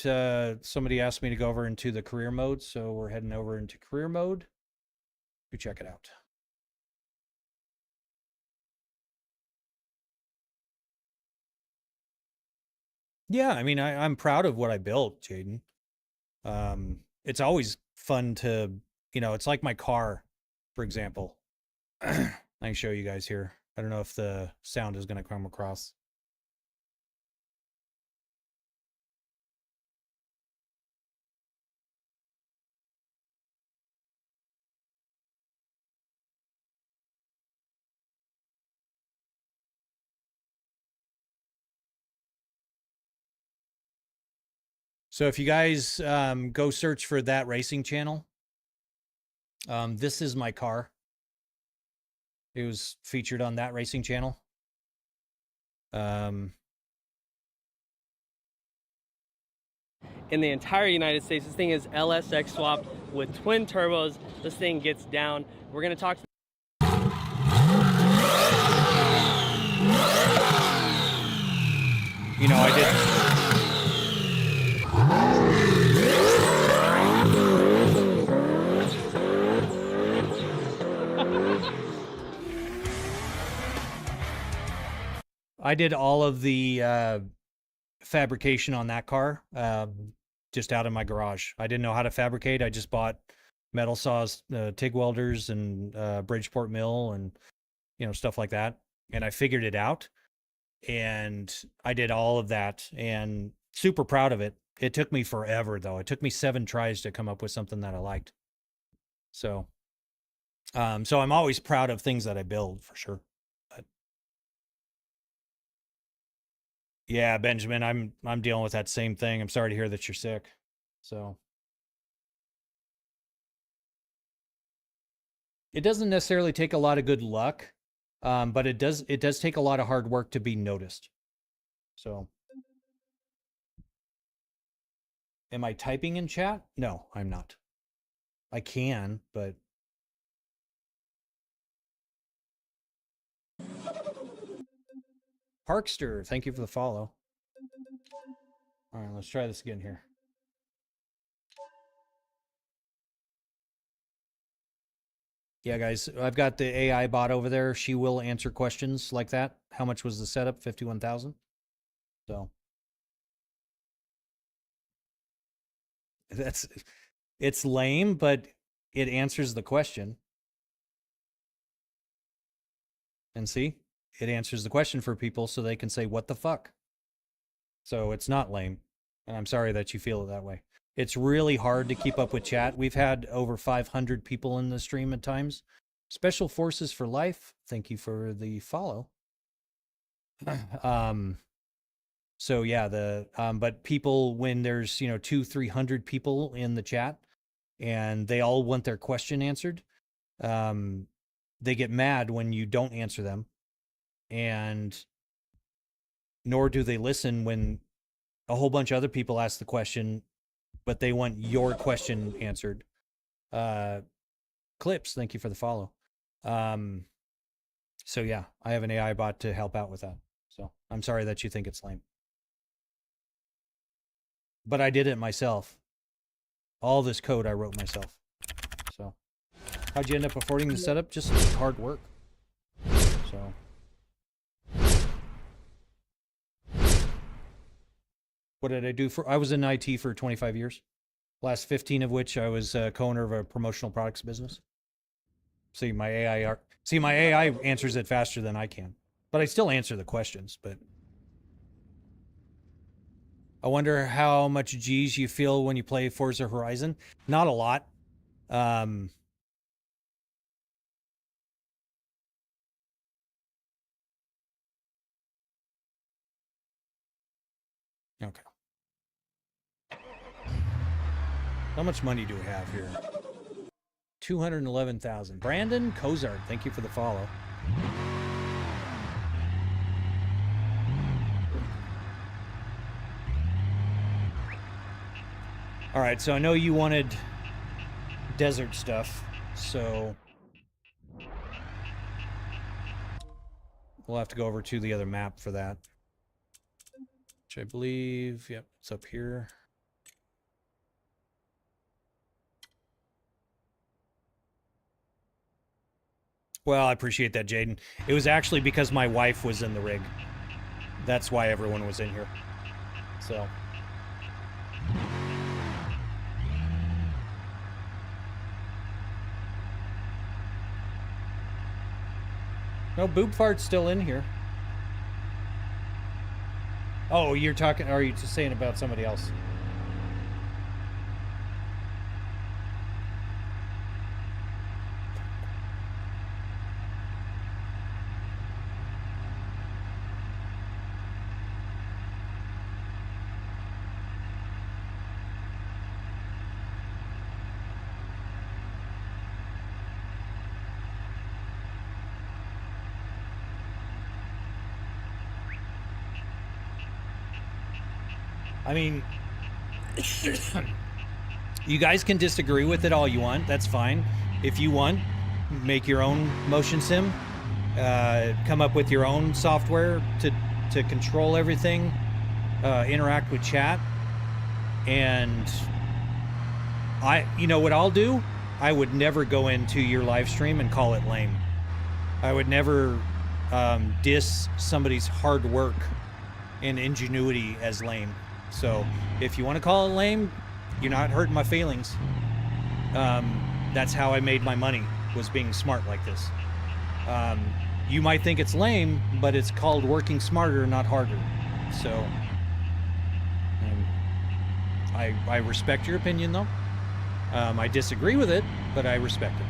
somebody asked me to go over into the career mode, so we're heading over into career mode to check it out. Yeah, I mean, I'm proud of what I built, Jaden. It's always fun to, it's like my car, for example. I can show you guys here. I don't know if the sound is going to come across. So if you guys go search for that racing channel, this is my car. It was featured on that racing channel. In the entire United States, this thing is LSX swapped with twin turbos. This thing gets down. We're going to talk to I did. I did all of the fabrication on that car just out of my garage. I didn't know how to fabricate. I just bought metal saws, TIG welders, and Bridgeport mill, and stuff like that. And I figured it out, and I did all of that, and super proud of it. It took me forever, though. It took me 7 tries to come up with something that I liked. So, so I'm always proud of things that I build, for sure. But yeah, Benjamin, I'm dealing with that same thing. I'm sorry to hear that you're sick. So it doesn't necessarily take a lot of good luck, but it does take a lot of hard work to be noticed. So, am I typing in chat? No, I'm not. I can, but Parkster, thank you for the follow. All right, let's try this again here. Yeah, guys, I've got the AI bot over there. She will answer questions like that. How much was the setup? 51,000. So it's lame, but it answers the question. And see, it answers the question for people so they can say, what the fuck? So it's not lame. And I'm sorry that you feel it that way. It's really hard to keep up with chat. We've had over 500 people in the stream at times. Special Forces for Life, thank you for the follow. So yeah, but people, when there's 200-300 people in the chat and they all want their question answered, they get mad when you don't answer them, and nor do they listen when a whole bunch of other people ask the question, but they want your question answered. Clips, thank you for the follow. So yeah, I have an AI bot to help out with that. So I'm sorry that you think it's lame. But I did it myself. All this code I wrote myself. So how'd you end up affording the setup? Just hard work. So what did I do for? I was in IT for 25 years. Last 15 of which I was co-owner of a promotional products business. See, my AI answers it faster than I can, but I still answer the questions. But I wonder how much G's you feel when you play Forza Horizon. Not a lot. Okay. How much money do we have here? 211,000. Brandon Cozart, thank you for the follow. All right, so I know you wanted desert stuff, so we'll have to go over to the other map for that, which I believe, yep, it's up here. Well, I appreciate that, Jaden. It was actually because my wife was in the rig. That's why everyone was in here. So. No, Boob Fart's still in here. Oh, you're talking, are you just saying about somebody else? I mean, you guys can disagree with it all you want. That's fine. If you want, make your own motion sim. Come up with your own software to control everything. Interact with chat. And you know what I'll do? I would never go into your live stream and call it lame. I would never diss somebody's hard work and ingenuity as lame. So if you want to call it lame, you're not hurting my feelings. That's how I made my money, was being smart like this. You might think it's lame, but it's called working smarter, not harder. So I respect your opinion, though. I disagree with it, but I respect it.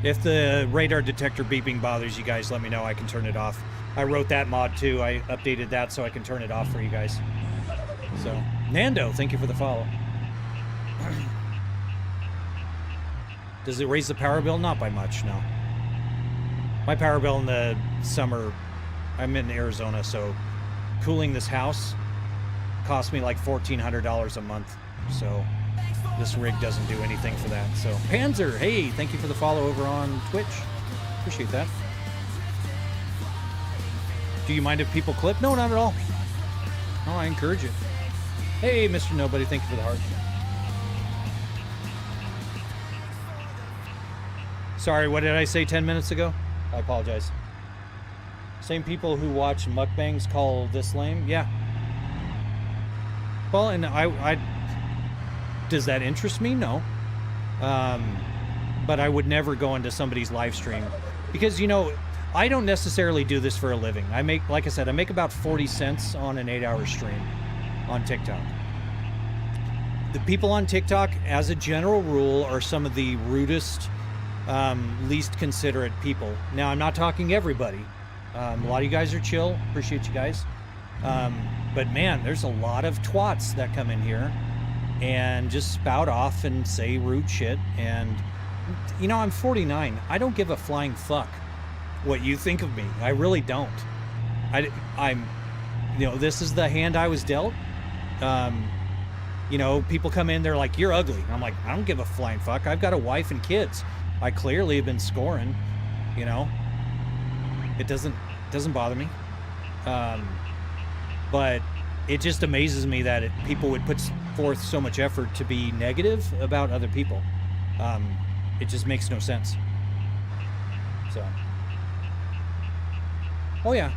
If the radar detector beeping bothers you guys, let me know. I can turn it off. I wrote that mod too. I updated that so I can turn it off for you guys. So, Nando, thank you for the follow. Does it raise the power bill? Not by much, no. My power bill in the summer, I'm in Arizona, so cooling this house cost me like $1,400 a month. So this rig doesn't do anything for that. So Panzer, hey, thank you for the follow over on Twitch. Appreciate that. Do you mind if people clip? No, not at all. No, I encourage it. Hey, Mr. Nobody, thank you for the heart. Sorry, what did I say 10 minutes ago? I apologize. Same people who watch mukbangs call this lame? Yeah. Well, and I does that interest me? No. But I would never go into somebody's live stream because, you know, I don't necessarily do this for a living. I make, like I said, I make about 40 cents on an 8-hour stream on TikTok. The people on TikTok, as a general rule, are some of the rudest, least considerate people. Now, I'm not talking everybody. A lot of you guys are chill. Appreciate you guys. But man, there's a lot of twats that come in here and just spout off and say rude shit. And You know, I'm 49. I don't give a flying fuck what you think of me. I really don't. I'm, you know, this is the hand I was dealt. You know, people come in, they're like, you're ugly. I'm like, I don't give a flying fuck. I've got a wife and kids. I clearly have been scoring, you know. It doesn't bother me. But it just amazes me that people would put forth so much effort to be negative about other people. It just makes no sense. So. Oh yeah.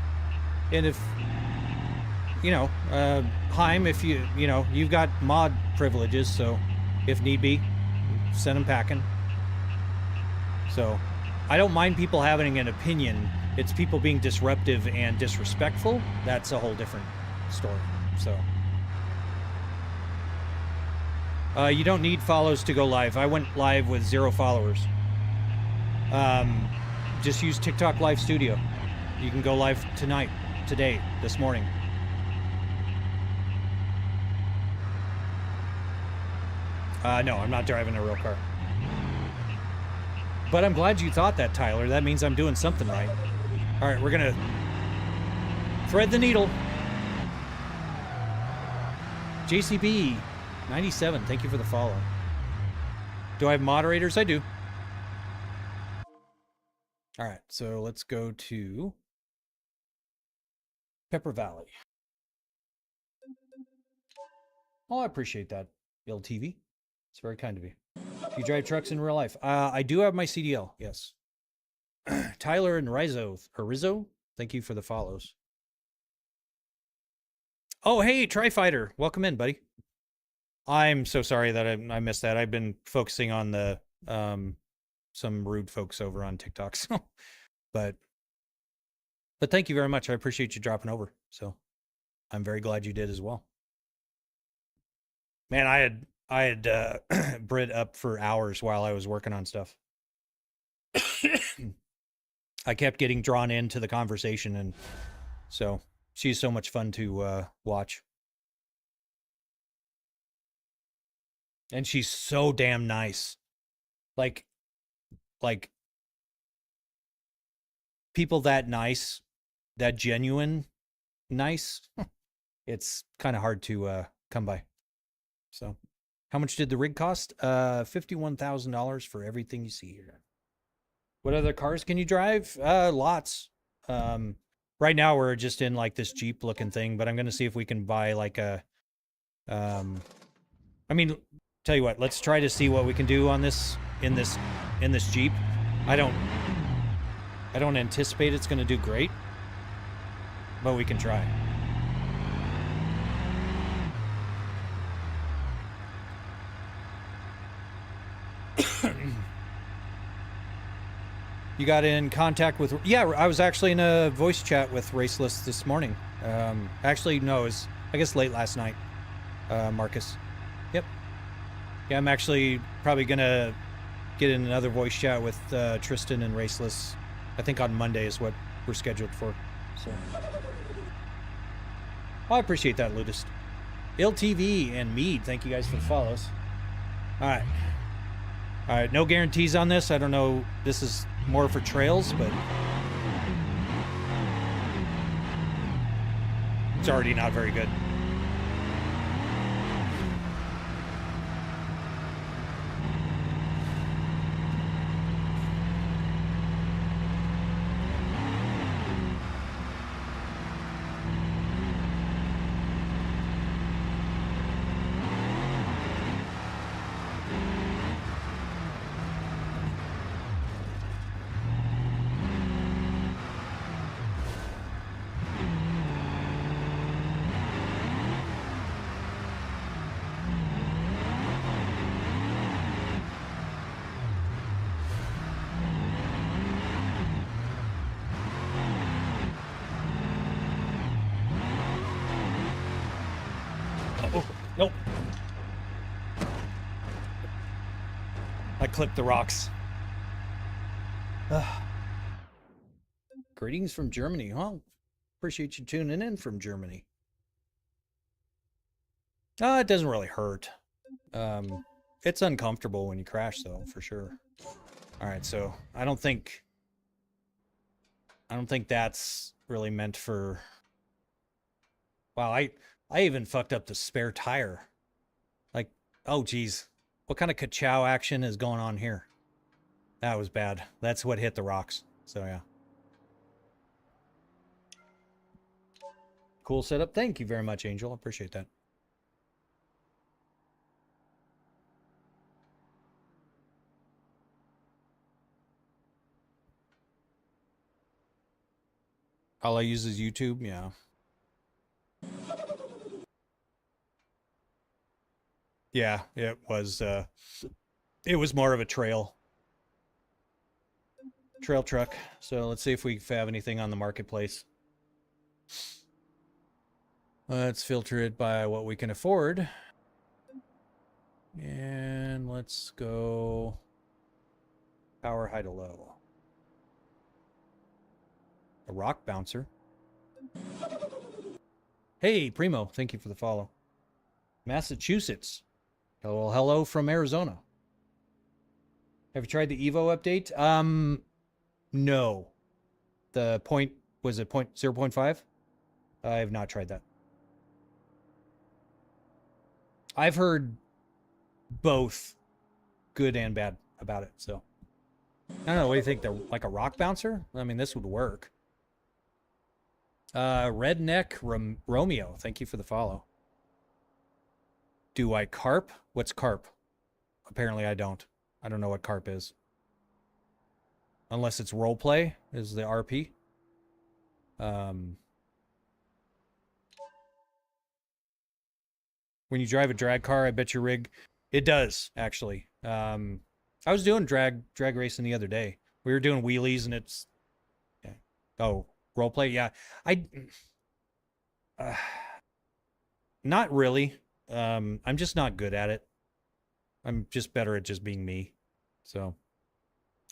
And if, you know, Heim, if you know, you've got mod privileges, so if need be, send them packing. So, I don't mind people having an opinion. It's people being disruptive and disrespectful. That's a whole different story. So, you don't need follows to go live. I went live with 0 followers. Just use TikTok Live Studio. You can go live tonight, today, this morning. No, I'm not driving a real car. But I'm glad you thought that, Tyler. That means I'm doing something right. All right, we're gonna thread the needle. JCB 97, thank you for the follow. Do I have moderators? I do. All right, so let's go to Pepper Valley. Oh, I appreciate that, LTV. It's very kind of you. Do you drive trucks in real life? I do have my CDL, yes. Tyler and Rizzo, thank you for the follows. Oh, hey, Tri-Fighter. Welcome in, buddy. I'm so sorry that I missed that. I've been focusing on the some rude folks over on TikTok. So, but thank you very much. I appreciate you dropping over. So I'm very glad you did as well. Man, I had Britt up for hours while I was working on stuff. I kept getting drawn into the conversation, and so she's so much fun to watch. And she's so damn nice. Like people that nice, that genuine nice, it's kind of hard to come by. So, how much did the rig cost? $51,000 for everything you see here. What other cars can you drive? Lots. Right now we're just in like this Jeep looking thing, but I'm going to see if we can buy like a, I mean, tell you what, let's try to see what we can do on this, in this Jeep. I don't anticipate it's going to do great, but we can try. You got in contact with... Yeah, I was actually in a voice chat with Raceless this morning. Actually, no, it was, I guess, late last night, Marcus. Yep. Yeah, I'm actually probably going to get in another voice chat with Tristan and Raceless. I think on Monday is what we're scheduled for. So, oh, I appreciate that, Ludist. LTV and Mead, thank you guys for the follows. All right. All right, no guarantees on this. I don't know. This is more for trails, but it's already not very good. Nope. I clipped the rocks. Greetings from Germany. Well, appreciate you tuning in from Germany. It doesn't really hurt. It's uncomfortable when you crash, though, for sure. All right, so I don't think that's really meant for. Wow, I even fucked up the spare tire. Like, oh geez, what kind of ka-chow action is going on here? That was bad. That's what hit the rocks. So yeah. Cool setup. Thank you very much, Angel. I appreciate that. All I use is YouTube. Yeah. Yeah, it was more of a trail truck. So let's see if we have anything on the marketplace. Let's filter it by what we can afford. And let's go power high to low. A rock bouncer. Hey, Primo, thank you for the follow. Massachusetts. Hello, hello from Arizona. Have you tried the Evo update? No. The point, was it 0.5? I have not tried that. I've heard both good and bad about it, so. I don't know, what do you think? Like a rock bouncer? I mean, this would work. Redneck Romeo, thank you for the follow. Do I carp? What's carp? Apparently I don't. I don't know what carp is. Unless it's roleplay, is the RP. When you drive a drag car, I bet your rig... It does, actually. I was doing drag racing the other day. We were doing wheelies and it's... Yeah. Oh, roleplay? Yeah. Not really. I'm just not good at it. I'm just better at just being me. So,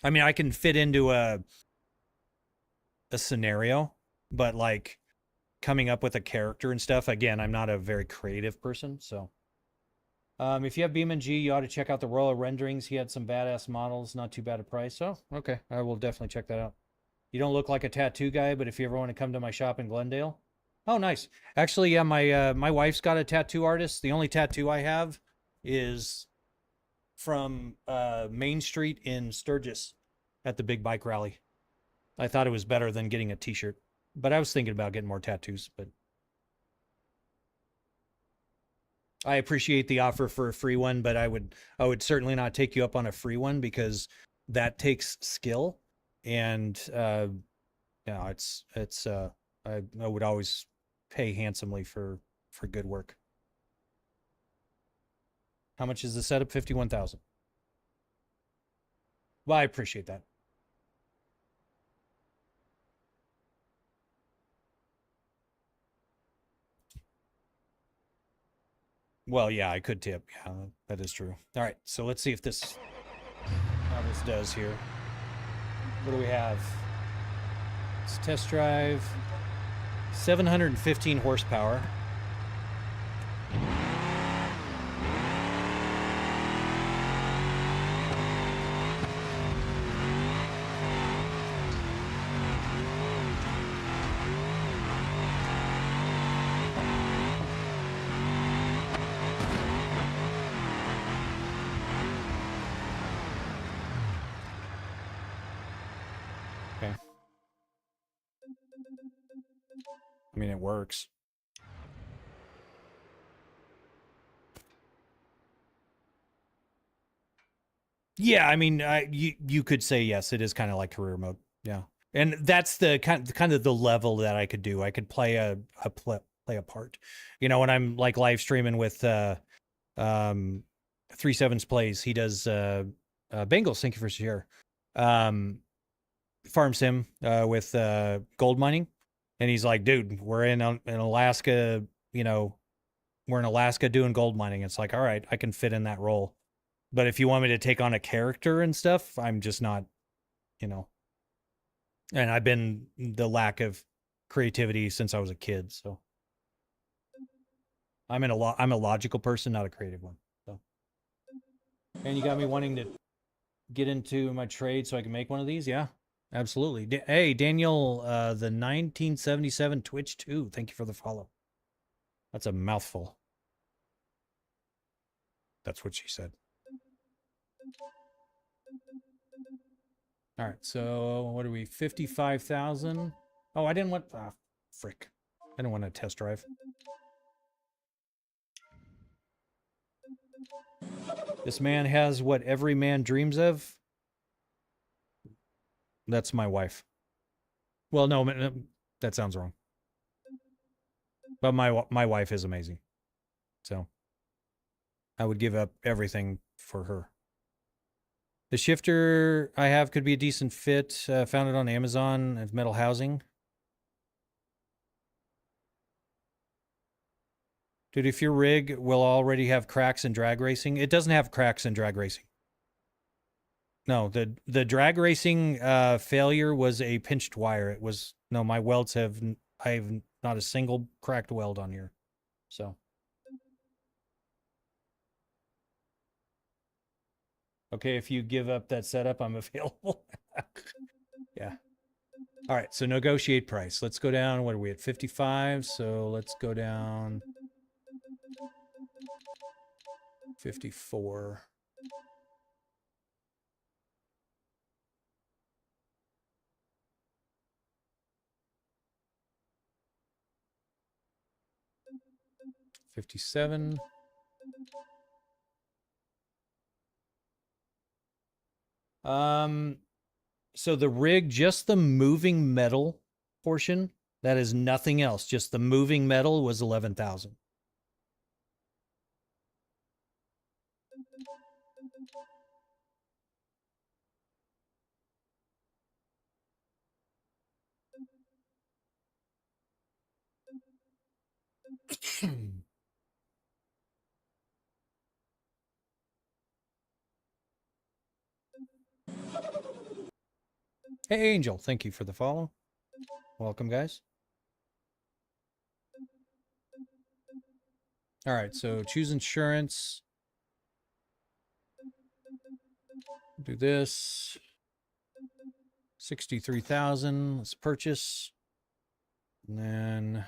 I mean, I can fit into a scenario, but like coming up with a character and stuff, again, I'm not a very creative person. So, if you have BeamNG, you ought to check out the roller renderings. He had some badass models, not too bad a price. Oh, okay. I will definitely check that out. You don't look like a tattoo guy, but if you ever want to come to my shop in Glendale. Oh, nice. Actually, yeah, my wife's got a tattoo artist. The only tattoo I have is from Main Street in Sturgis at the big bike rally. I thought it was better than getting a t-shirt, but I was thinking about getting more tattoos, but I appreciate the offer for a free one, but I would certainly not take you up on a free one because that takes skill, and I would always pay handsomely for good work. How much is the setup? 51,000. Well, I appreciate that. Well, yeah, I could tip. Yeah, that is true. All right, so let's see if how this does here. What do we have? Let's test drive. 715 horsepower. Okay. I mean, it works. Yeah, I mean, you could say yes. It is kind of like career mode. Yeah, and that's the kind of the level that I could do. I could play play a part. You know, when I'm like live streaming with 3/7 plays, he does Bengals. Thank you for share. Farm sim with gold mining, and he's like, dude, we're in Alaska. You know, we're in Alaska doing gold mining. It's like, all right, I can fit in that role. But if you want me to take on a character and stuff, I'm just not, you know. And I've been the lack of creativity since I was a kid, so I'm a logical person, not a creative one. So And you got me wanting to get into my trade so I can make one of these? Yeah, absolutely. Hey, Daniel, the 1977 Twitch 2. Thank you for the follow. That's a mouthful. That's what she said. All right, so what are we? 55,000. Oh, I didn't want. Ah, frick. I didn't want to test drive. This man has what every man dreams of. That's my wife. Well, no, that sounds wrong. But my wife is amazing. So I would give up everything for her. The shifter I have could be a decent fit. Found it on Amazon of metal housing. Dude, if your rig will already have cracks in drag racing, it doesn't have cracks in drag racing. No, the drag racing failure was a pinched wire. It was no, my welds have I have not a single cracked weld on here. So okay, if you give up that setup, I'm available. Yeah. All right, so negotiate price. Let's go down. What are we at? 55. So let's go down 54. $57. So the rig, just the moving metal portion, that is nothing else. Just the moving metal was 11,000. Hey, Angel, thank you for the follow. Welcome, guys. All right, so choose insurance. Do this. 63,000. Let's purchase. And then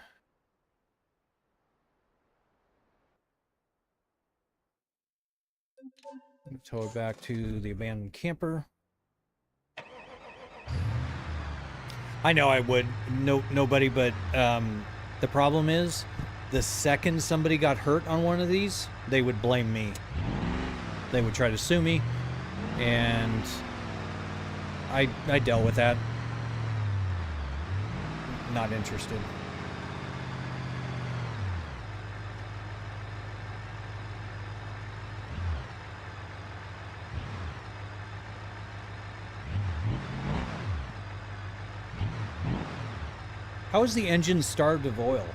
tow it back to the abandoned camper. I know I would. Nobody, but the problem is, the second somebody got hurt on one of these, they would blame me. They would try to sue me, and I dealt with that. Not interested. How is the engine starved of oil?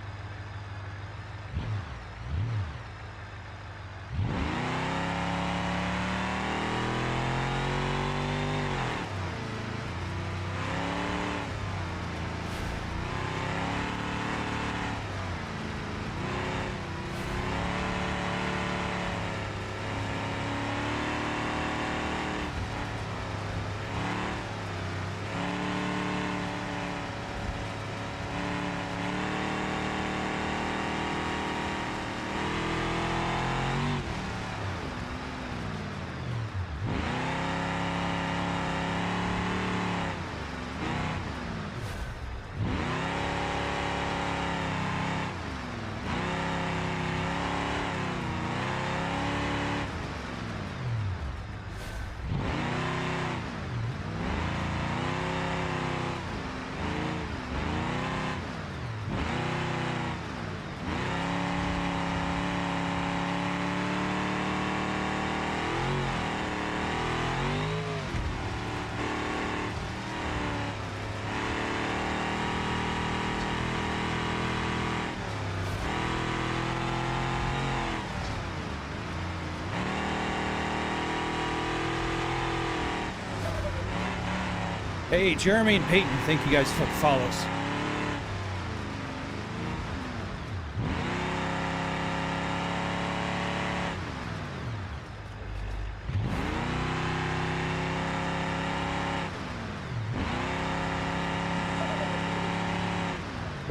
Hey, Jeremy and Peyton, thank you guys for the follows.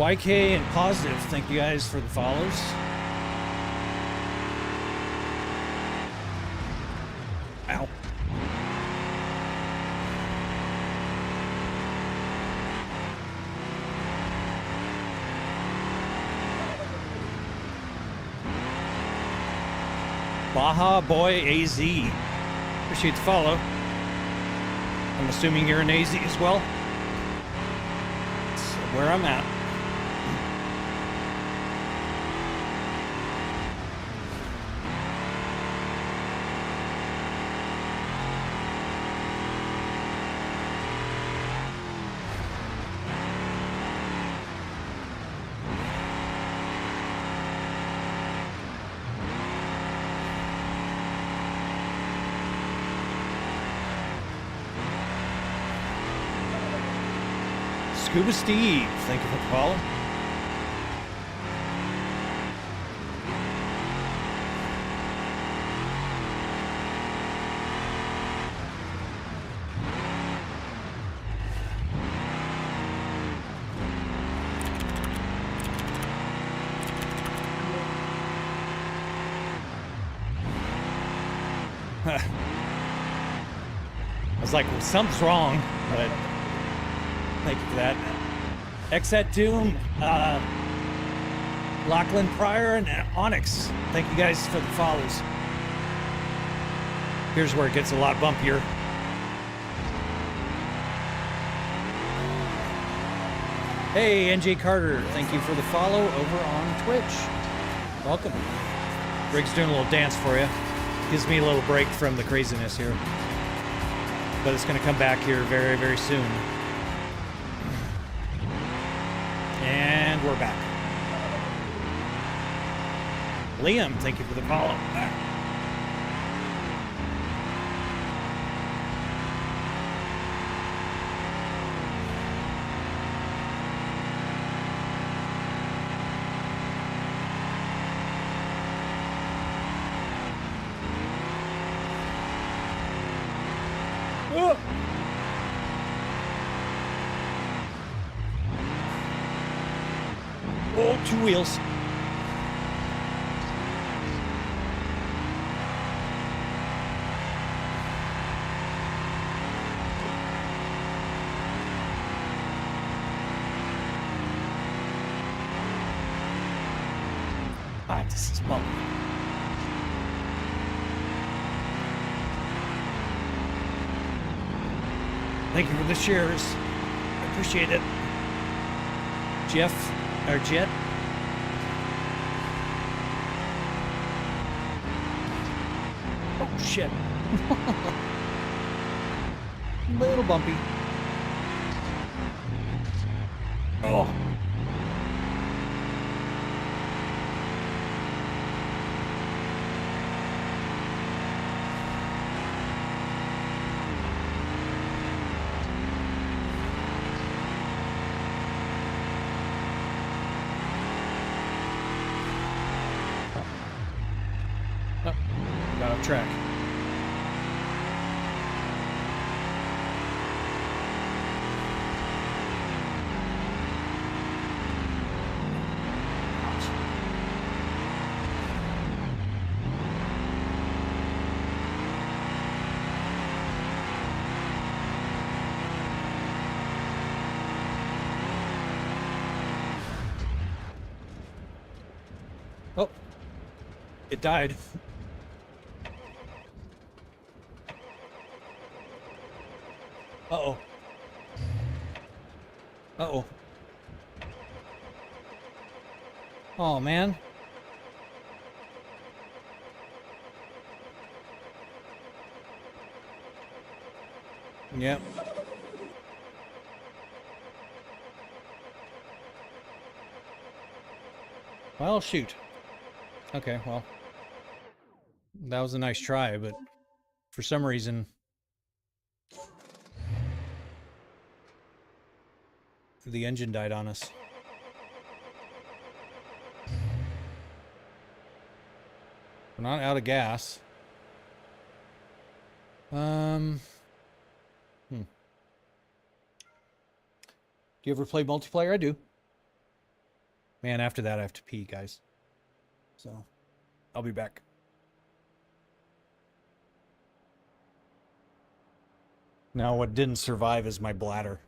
YK and Positive, thank you guys for the follows. Ow. Baja Boy AZ. Appreciate the follow. I'm assuming you're an AZ as well. That's where I'm at. Scuba Steve, thank you for the follow. I was like, well, something's wrong, but thank you for that. Exet Doom, Lachlan Pryor, and Onyx. Thank you guys for the follows. Here's where it gets a lot bumpier. Hey, NJ Carter, thank you for the follow over on Twitch. Welcome. Rig's doing a little dance for you. Gives me a little break from the craziness here. But it's going to come back here very, very soon. And we're back. Liam, thank you for the follow. Oh. Oh, 2 wheels. Ah, this is bumpy. Thank you for the shares. I appreciate it. Jeff, or Jet. Oh, shit. Little bumpy. Oh. Oh, got off track. Oh, it died. Uh-oh. Uh-oh. Oh, man. Yep. Well, shoot. Okay, well. That was a nice try, but for some reason the engine died on us. We're not out of gas. Do you ever play multiplayer? I do. Man, after that I have to pee, guys. So, I'll be back. Now, what didn't survive is my bladder.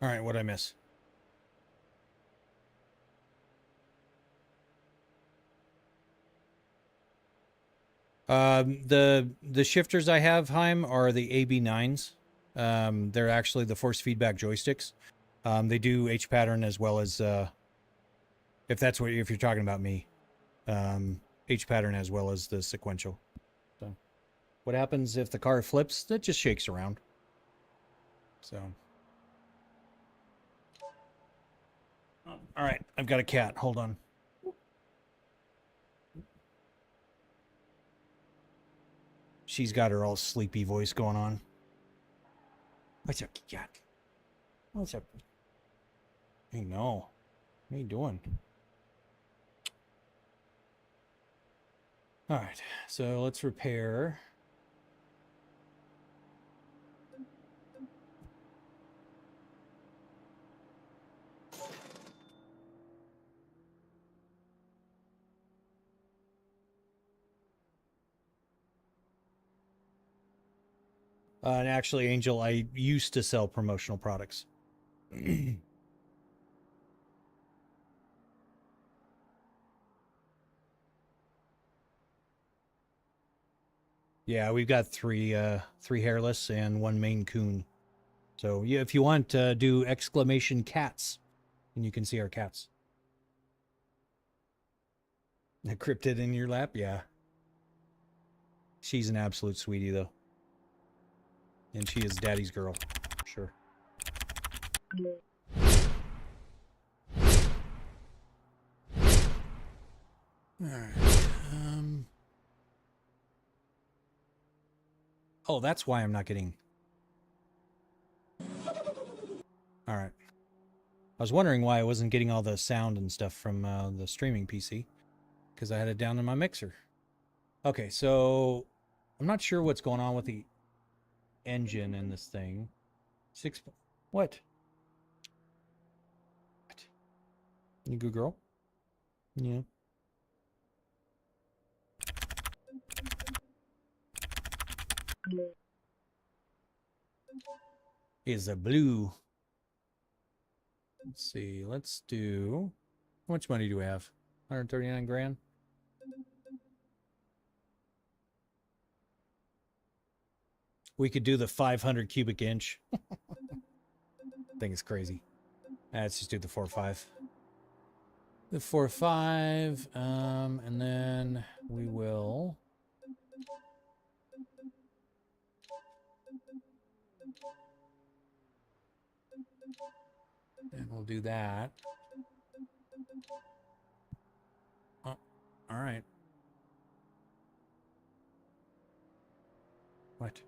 All right, what'd I miss? The shifters I have, Heim, are the AB9s. They're actually the force feedback joysticks. They do H pattern as well as if you're talking about me, H pattern as well as the sequential. So, what happens if the car flips? It just shakes around. So, all right, I've got a cat. Hold on. She's got her all sleepy voice going on. What's up, cat? What's up? Hey, no. What are you doing? All right, so let's repair. And actually, Angel, I used to sell promotional products. Yeah, we've got three hairless and one Maine Coon. So yeah, if you want, do exclamation cats, and you can see our cats. A cryptid in your lap, yeah. She's an absolute sweetie, though, and she is Daddy's girl, sure. All right. Oh, that's why I'm not getting. All right. I was wondering why I wasn't getting all the sound and stuff from the streaming PC, because I had it down in my mixer. Okay, so I'm not sure what's going on with the engine in this thing. What? You good girl? Yeah. Is a blue. Let's see. Let's do. How much money do we have? 139 grand. We could do the 500 cubic inch. Thing is crazy. Let's just do the 4.5. The 4.5, and then we will. And we'll do that. Oh, all right. What?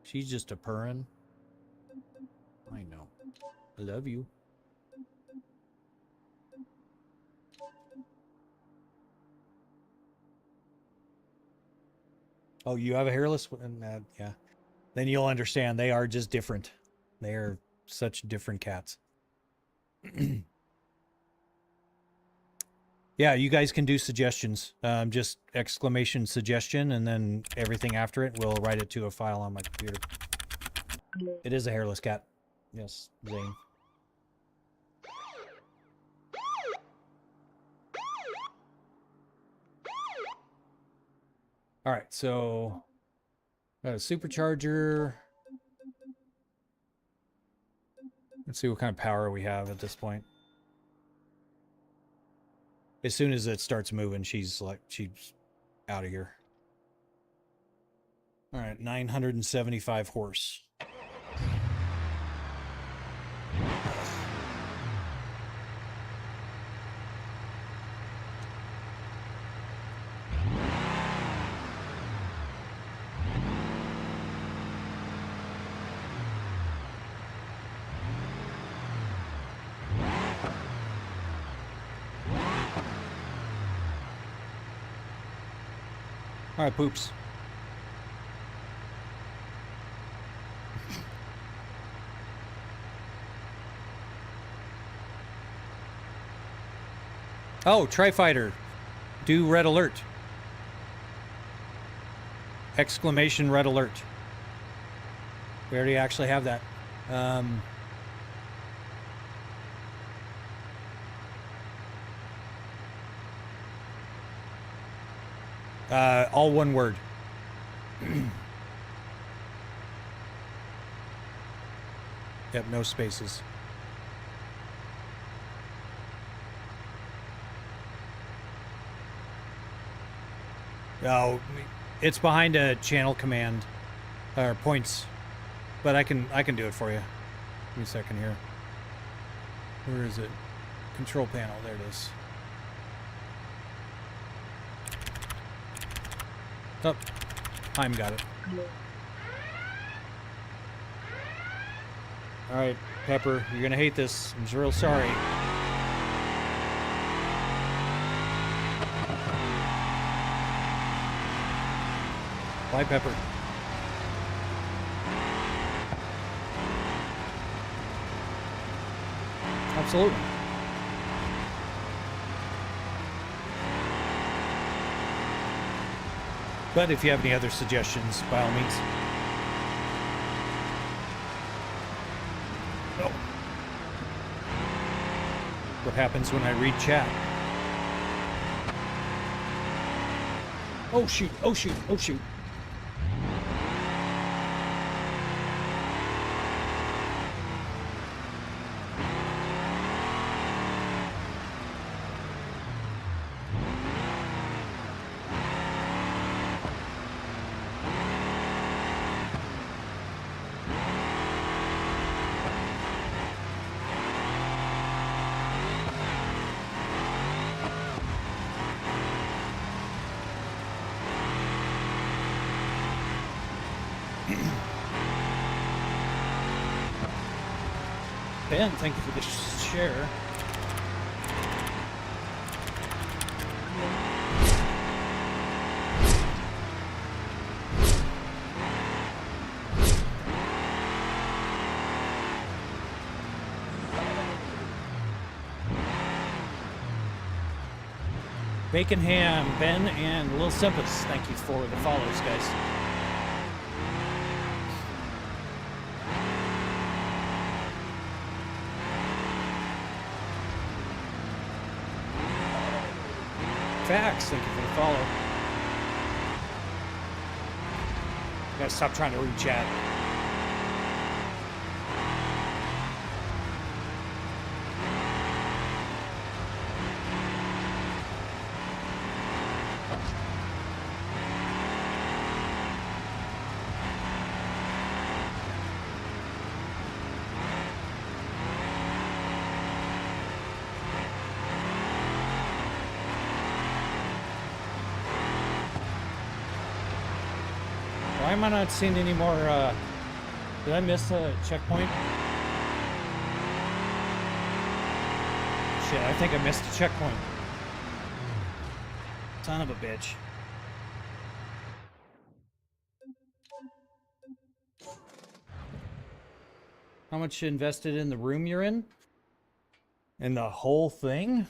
She's just a purring. I know. I love you. Oh, you have a hairless one? Yeah. Then you'll understand. They are just different. They are such different cats. Yeah, you guys can do suggestions. Just exclamation suggestion, and then everything after it, we'll write it to a file on my computer. It is a hairless cat. Yes, Zane. All right, so got a supercharger. Let's see what kind of power we have at this point. As soon as it starts moving, she's out of here. All right, 975 horse. All right, poops. Oh, Tri-Fighter. Do red alert. Exclamation red alert. We already actually have that. All one word. Yep, no spaces. Oh, it's behind a channel command or points, but I can do it for you. Give me a second here. Where is it? Control panel. There it is. Oh, Heim got it. All right, Pepper, you're gonna hate this. I'm real sorry. Bye, Pepper. Absolutely. But if you have any other suggestions, by all means. Oh. What happens when I read chat? Oh shoot, oh shoot, oh shoot. Ben, thank you for the share. Bacon Ham, Ben, and Lil Simpus, thank you for the follows, guys. Facts, thank you for the follow. I gotta stop trying to read chat. Why am I not seeing any more, did I miss a checkpoint? Shit, I think I missed a checkpoint. Son of a bitch. How much you invested in the room you're in? In the whole thing?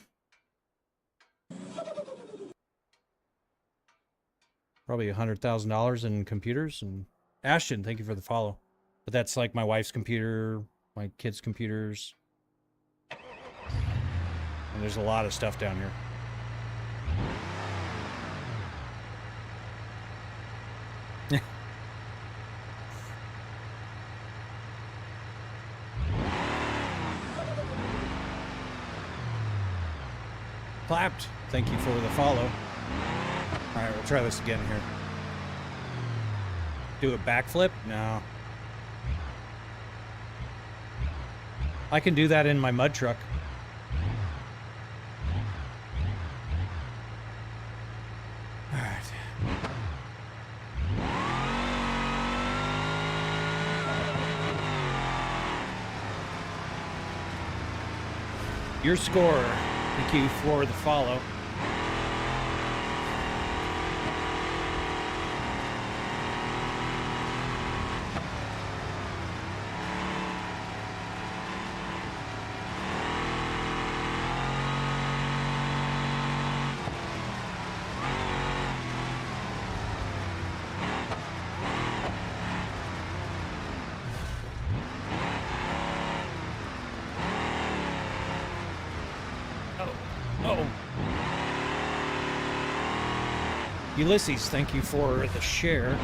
Probably $100,000 in computers. And Ashton, thank you for the follow. But that's like my wife's computer, my kids' computers. And there's a lot of stuff down here. Clapped. Thank you for the follow. All right, we'll try this again here. Do a backflip? No. I can do that in my mud truck. All right. Your score. Thank you for the follow. Ulysses, thank you for the share.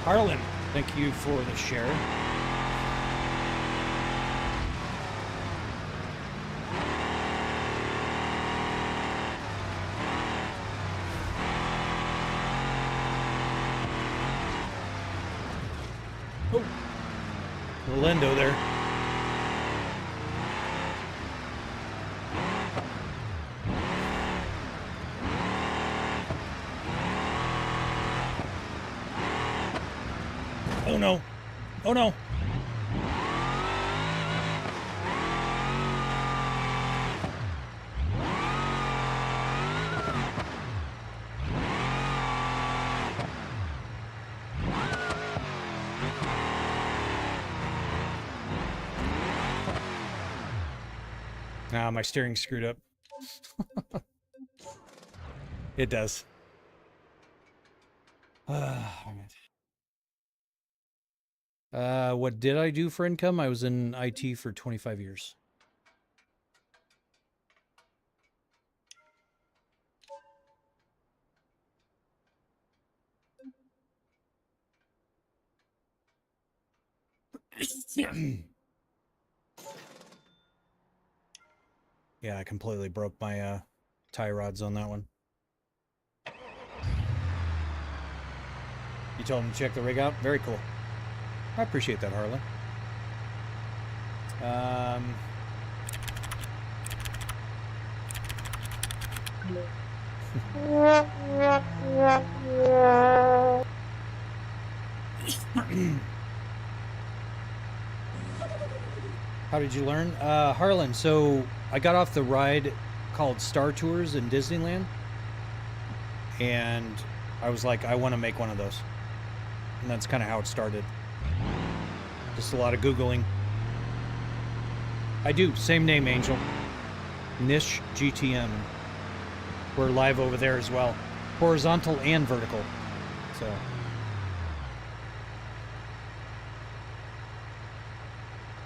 Harlan, thank you for the share. Lindo there. Oh no. Oh no. Ah, my steering's screwed up. It does. What did I do for income? I was in IT for 25 years. Yeah, I completely broke my tie rods on that one. You told him to check the rig out? Very cool. I appreciate that, Harlan. How did you learn? Harlan, so I got off the ride called Star Tours in Disneyland. And I was like, I want to make one of those. And that's kind of how it started. Just a lot of Googling. I do. Same name, Angel. Niche GTM. We're live over there as well. Horizontal and vertical. So.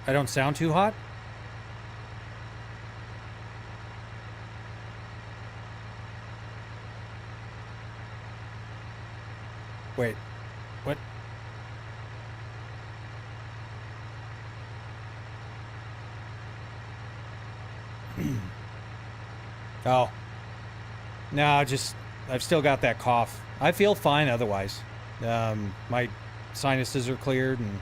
I don't sound too hot? Wait. What? Oh. No, just I've still got that cough. I feel fine otherwise. My sinuses are cleared, and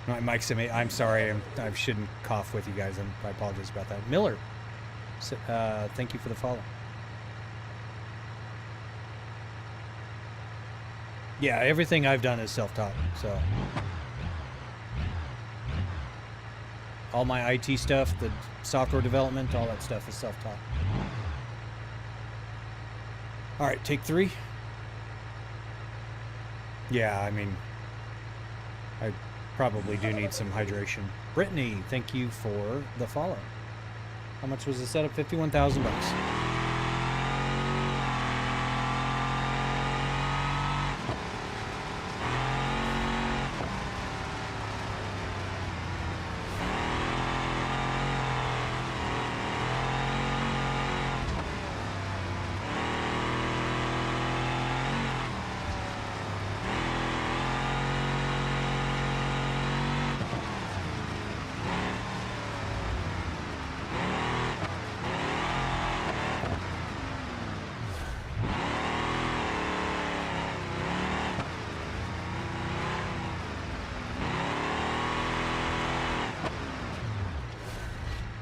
my mic's. I'm sorry. I shouldn't cough with you guys. I apologize about that. Miller, thank you for the follow. Yeah, everything I've done is self-taught. So all my IT stuff, the software development, all that stuff is self-taught. All right, take 3. Yeah, I mean, I probably do need some hydration. Brittany, thank you for the follow. How much was the setup? 51,000 bucks.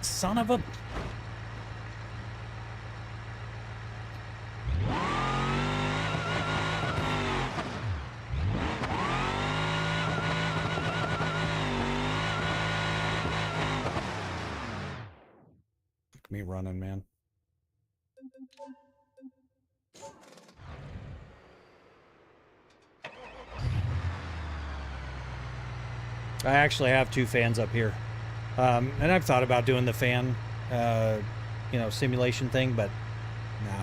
Son of a... Look at me running, man. I actually have 2 fans up here. And I've thought about doing the fan, simulation thing, but nah.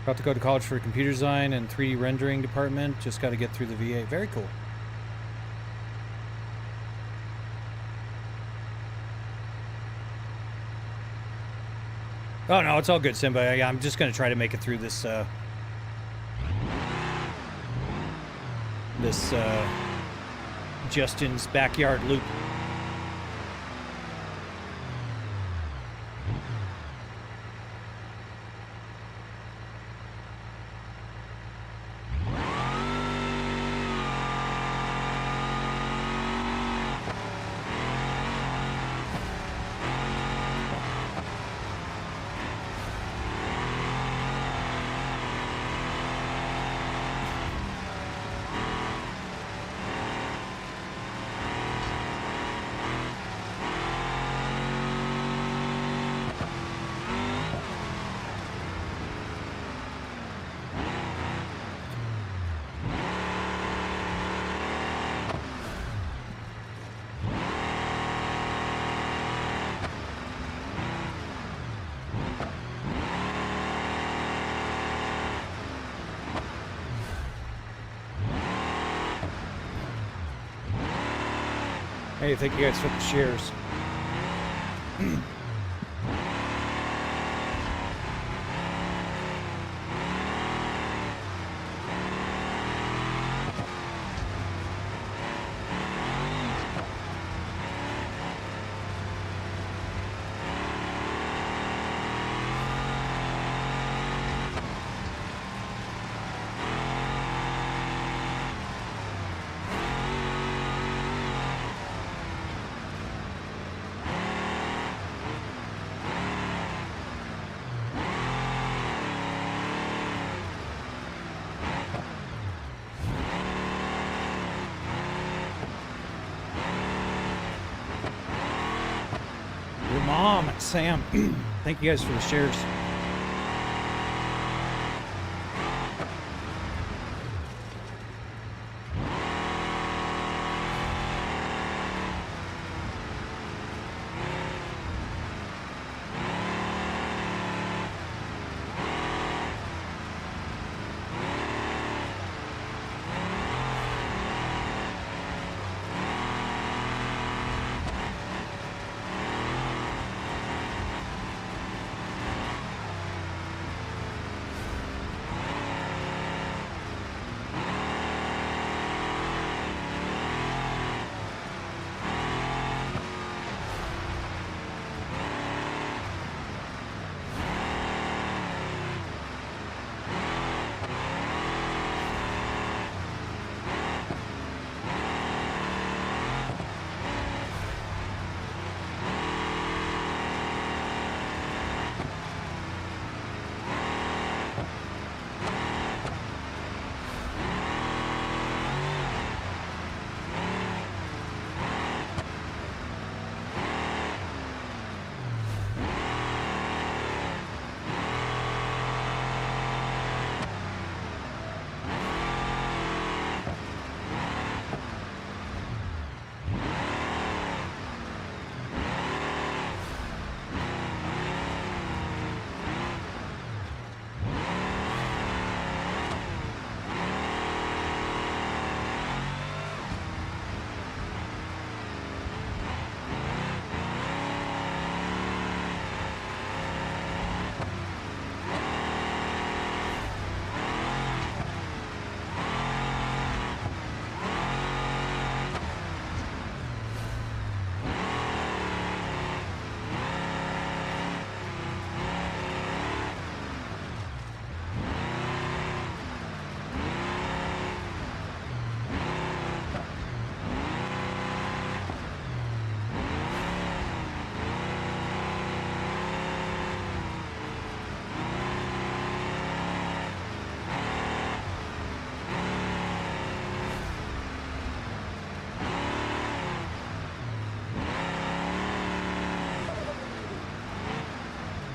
About to go to college for computer design and 3D rendering department. Just got to get through the VA. Very cool. Oh, no, it's all good, Simba. I'm just going to try to make it through this, Justin's backyard loop. Hey, thank you guys for the shares. Mom and Sam, thank you guys for the shares.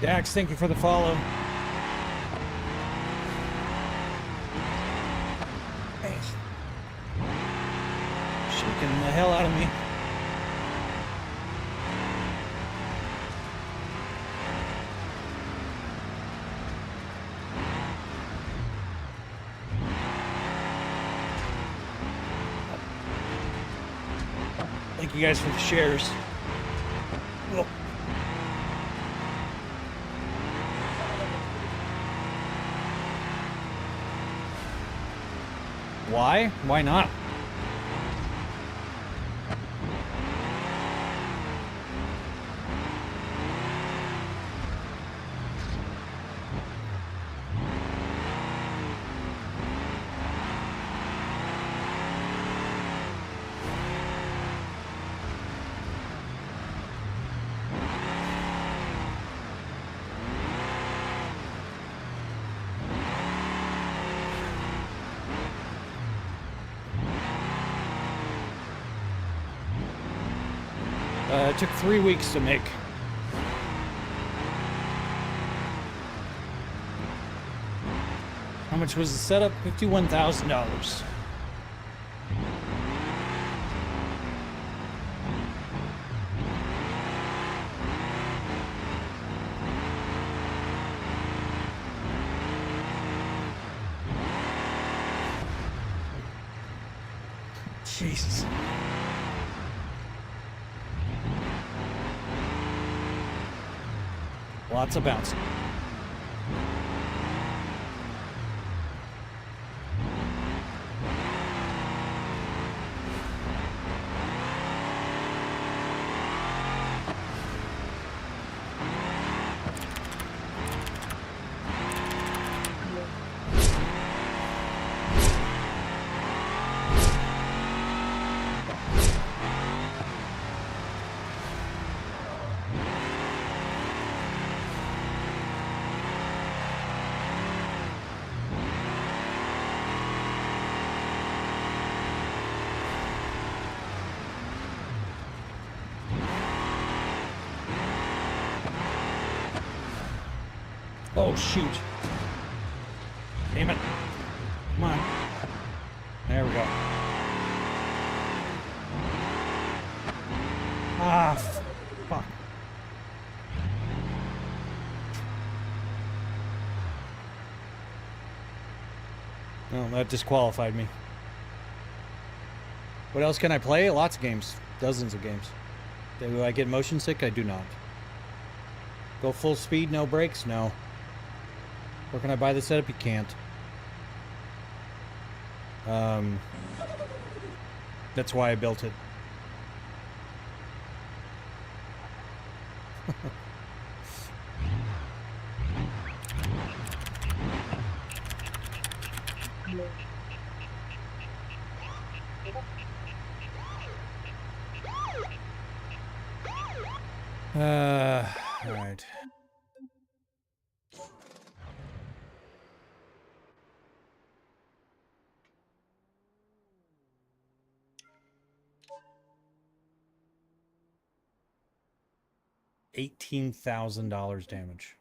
Dax, thank you for the follow. Hey. Shaking the hell out of me. Thank you guys for the shares. Whoa. Why? Why not? It took 3 weeks to make. How much was the setup? $51,000. Jesus. Lots of bouncing. Oh, shoot. Damn it. Come on. There we go. Ah, fuck. Oh, that disqualified me. What else can I play? Lots of games. Dozens of games. Do I get motion sick? I do not. Go full speed, no brakes? No. Where can I buy the setup? You can't. That's why I built it. All right. $18,000 damage.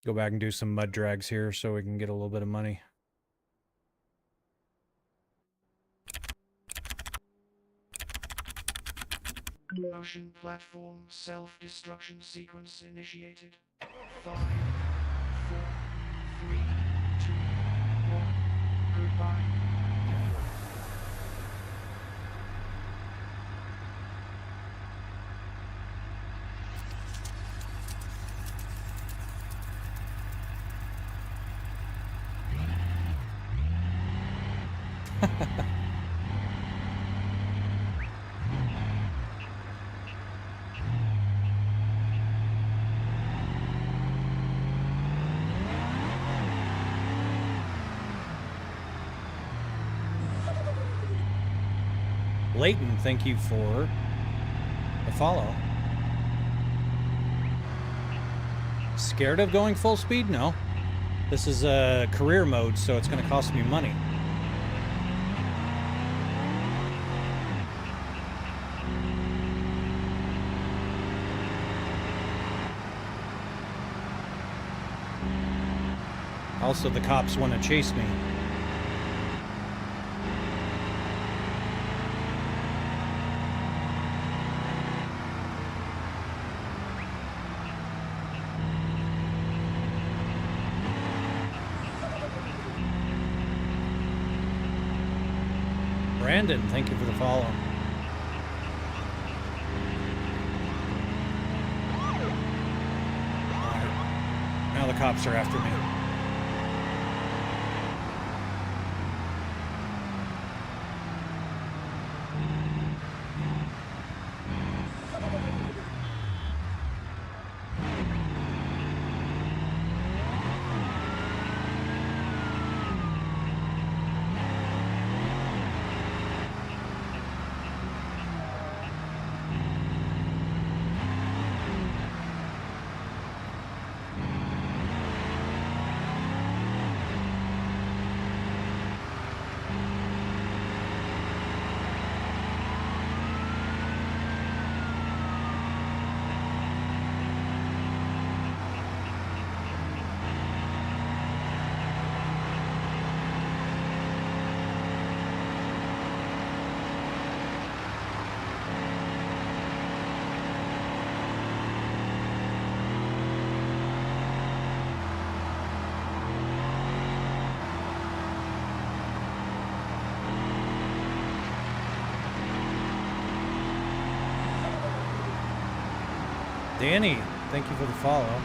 Go back and do some mud drags here so we can get a little bit of money. Motion platform self-destruction sequence initiated. 5, 4, 3, 2, 1. Goodbye. Leighton, thank you for the follow. Scared of going full speed? No. This is a career mode, so it's going to cost me money. Also, the cops want to chase me. Brandon, thank you for the follow. Alright. Now the cops are after me. Danny, thank you for the follow.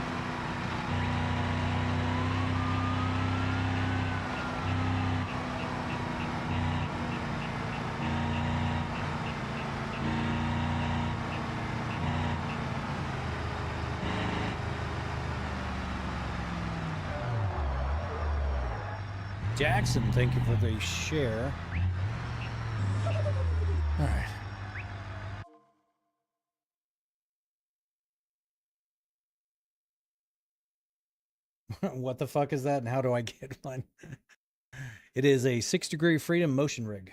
Jackson, thank you for the share. All right. What the fuck is that, and how do I get one? It is a 6-degree freedom motion rig.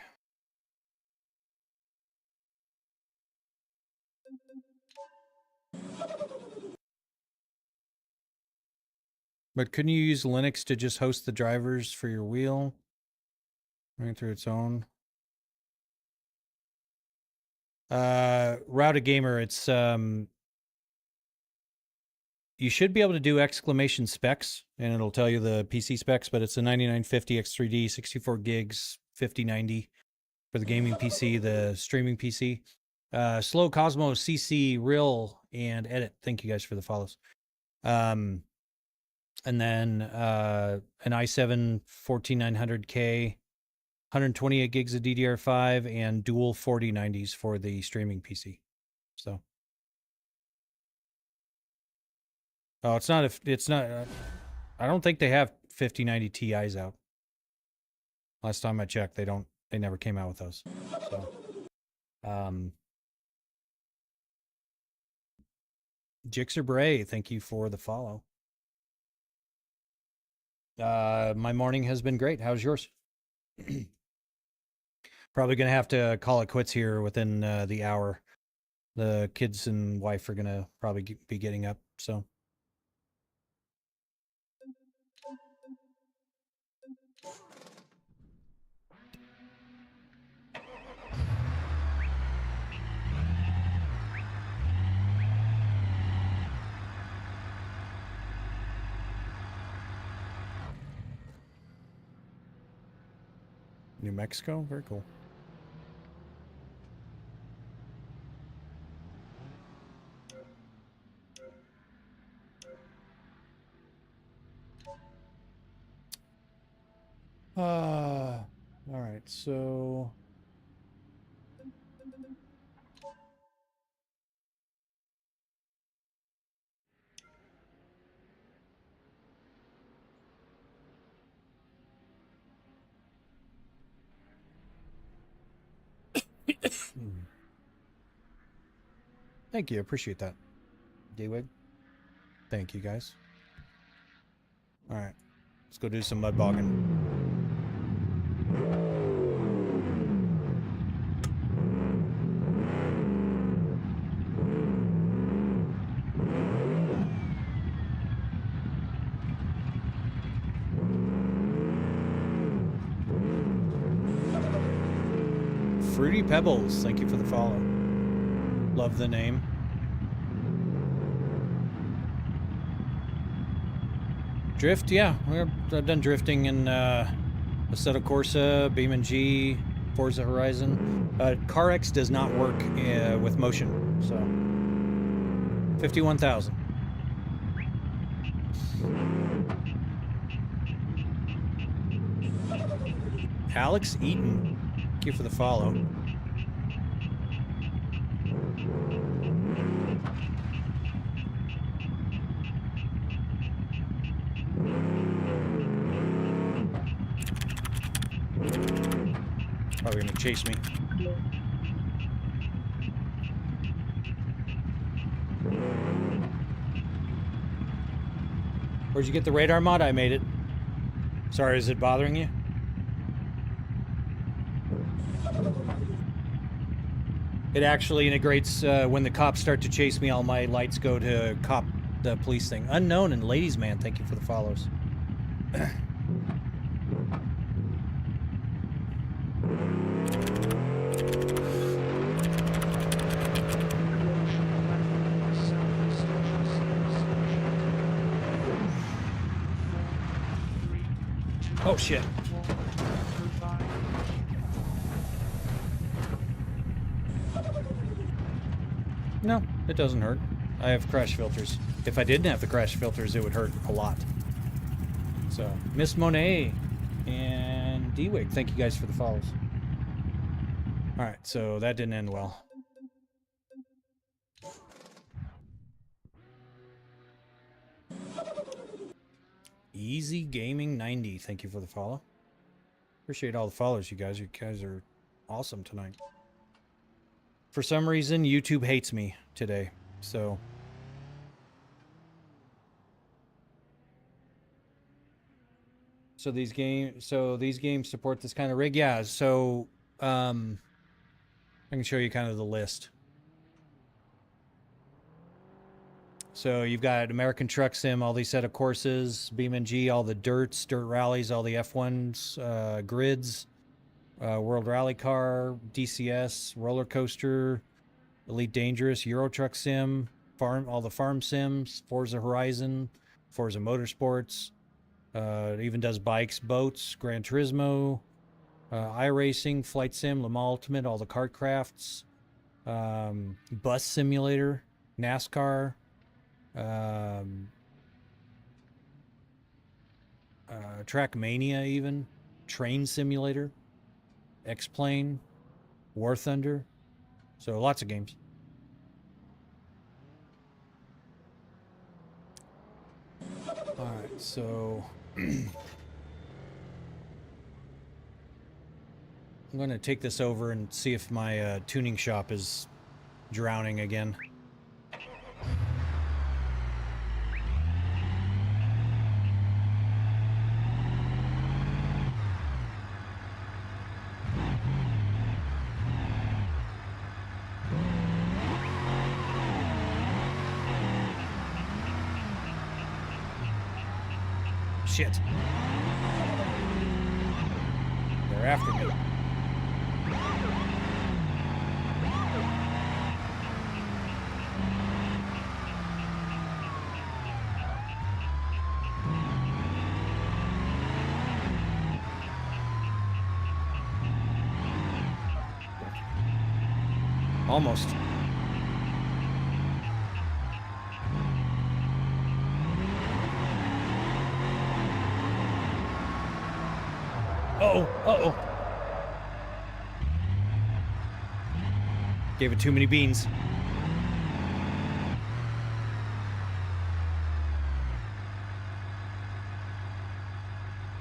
But couldn't you use Linux to just host the drivers for your wheel? Running through its own. Routed Gamer, it's you should be able to do exclamation specs, and it'll tell you the PC specs, but it's a 9950 X3D, 64 gigs, 5090 for the gaming PC, the streaming PC. Slow Cosmo, CC, Real, and Edit. Thank you guys for the follows. And then an i7 14900K, 128 gigs of DDR5, and dual 4090s for the streaming PC. So. Oh, it's not. It's not. I don't think they have 5090 Ti's out. Last time I checked, they don't. They never came out with those. So, Jixer Bray, thank you for the follow. My morning has been great. How's yours? Probably gonna have to call it quits here within the hour. The kids and wife are gonna probably be getting up. So. New Mexico? Very cool. All right, so... Thank you. Appreciate that. D-Wig. Thank you, guys. All right. Let's go do some mud bogging. Fruity Pebbles, thank you for the follow. Love the name. Drift, yeah. I've done drifting in Assetto Corsa, BeamNG, Forza Horizon. CarX does not work with motion, so 51,000. Alex Eaton, thank you for the follow. Probably gonna chase me. Where'd you get the radar mod? I made it. Sorry, is it bothering you? It actually integrates when the cops start to chase me, all my lights go to cop the police thing. Unknown and Ladies Man, thank you for the follows. Oh shit. No, it doesn't hurt. I have crash filters. If I didn't have the crash filters, it would hurt a lot. So, Miss Monet and D-Wig, thank you guys for the follows. Alright, so that didn't end well. Easy Gaming 90, thank you for the follow. Appreciate all the follows, you guys. You guys are awesome tonight. For some reason, YouTube hates me today, so... So these games support this kind of rig? Yeah, so... I can show you kind of the list. So you've got American Truck Sim, all these set of courses, BeamNG, all the dirt rallies, all the F1s, grids, World Rally Car, DCS, Roller Coaster, Elite Dangerous, Euro Truck Sim, all the farm sims, Forza Horizon, Forza Motorsports. It even does bikes, boats, Gran Turismo, iRacing, Flight Sim, Le Mans Ultimate, all the kart crafts, Bus Simulator, NASCAR, Trackmania even, Train Simulator, X-Plane, War Thunder. So lots of games. Alright, so... I'm going to take this over and see if my tuning shop is drowning again. Shit. They're after me. Almost. Uh-oh, uh-oh. Gave it too many beans.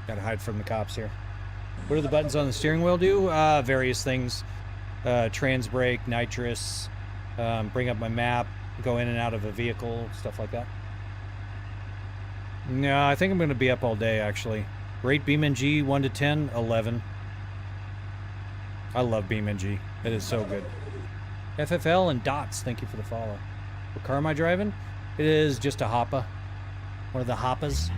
Gotta hide from the cops here. What do the buttons on the steering wheel do? Various things. Trans brake, nitrous, bring up my map, go in and out of a vehicle, stuff like that. No, I think I'm going to be up all day, actually. Rate BeamNG 1 to 10, 11. I love BeamNG. It is so good. FFL and Dots, thank you for the follow. What car am I driving? It is just a Hoppa. One of the Hoppas.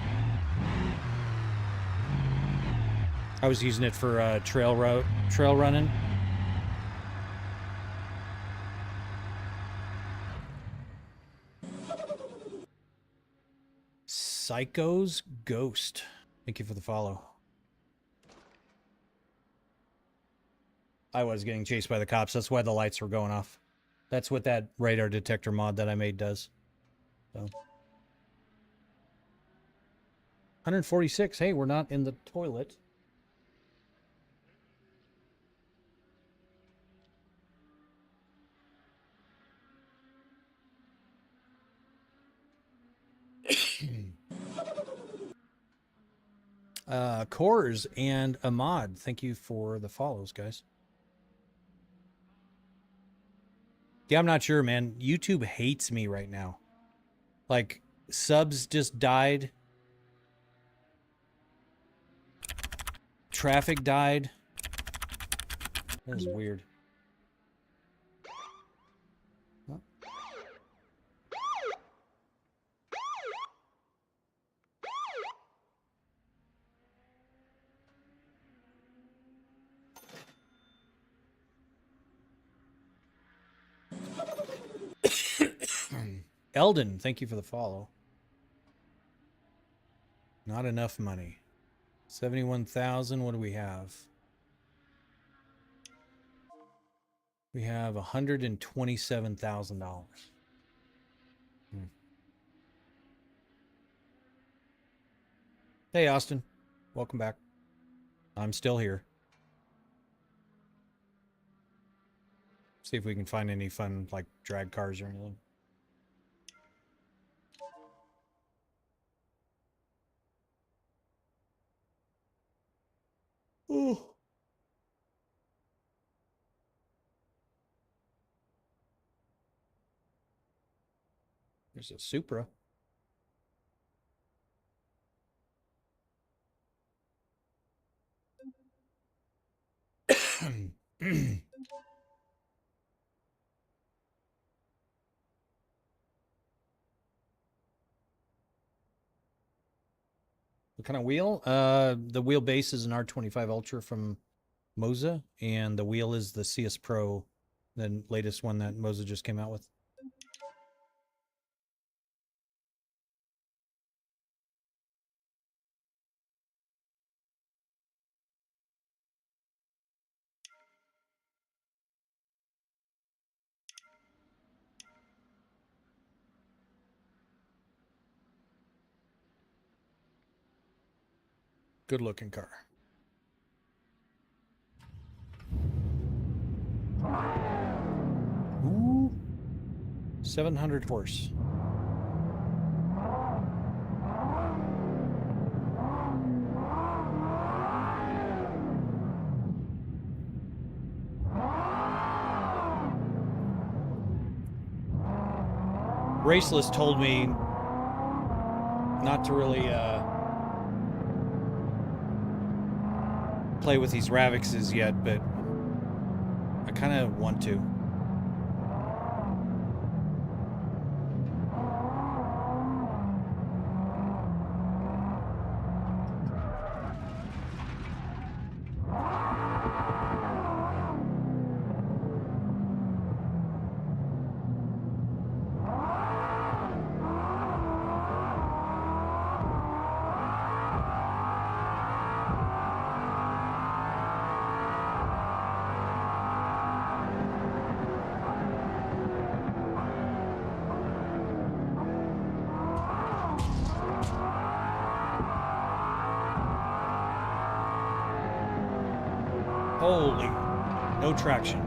I was using it for trail running. Psycho's Ghost. Thank you for the follow. I was getting chased by the cops. That's why the lights were going off. That's what that radar detector mod that I made does. So 146. Hey, we're not in the toilet. Cores and Ahmad, thank you for the follows, guys. Yeah, I'm not sure, man. YouTube hates me right now. Like, subs just died. Traffic died. That is weird. Eldon, thank you for the follow. Not enough money. 71,000. What do we have? We have $127,000. Hey, Austin. Welcome back. I'm still here. See if we can find any fun, like, drag cars or anything. Ooh. There's a Supra. What kind of wheel? The wheelbase is an R25 Ultra from Moza, and the wheel is the CS Pro, the latest one that Moza just came out with. Good looking car. Ooh. 700 horse. Raceless told me not to really play with these Ravixes yet, but I kind of want to. Holy, no traction.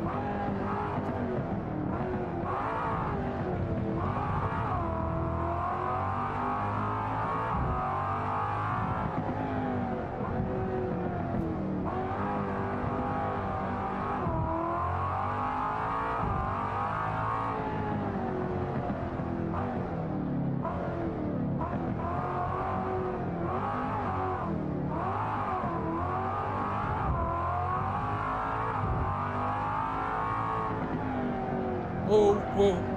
Whoa, whoa.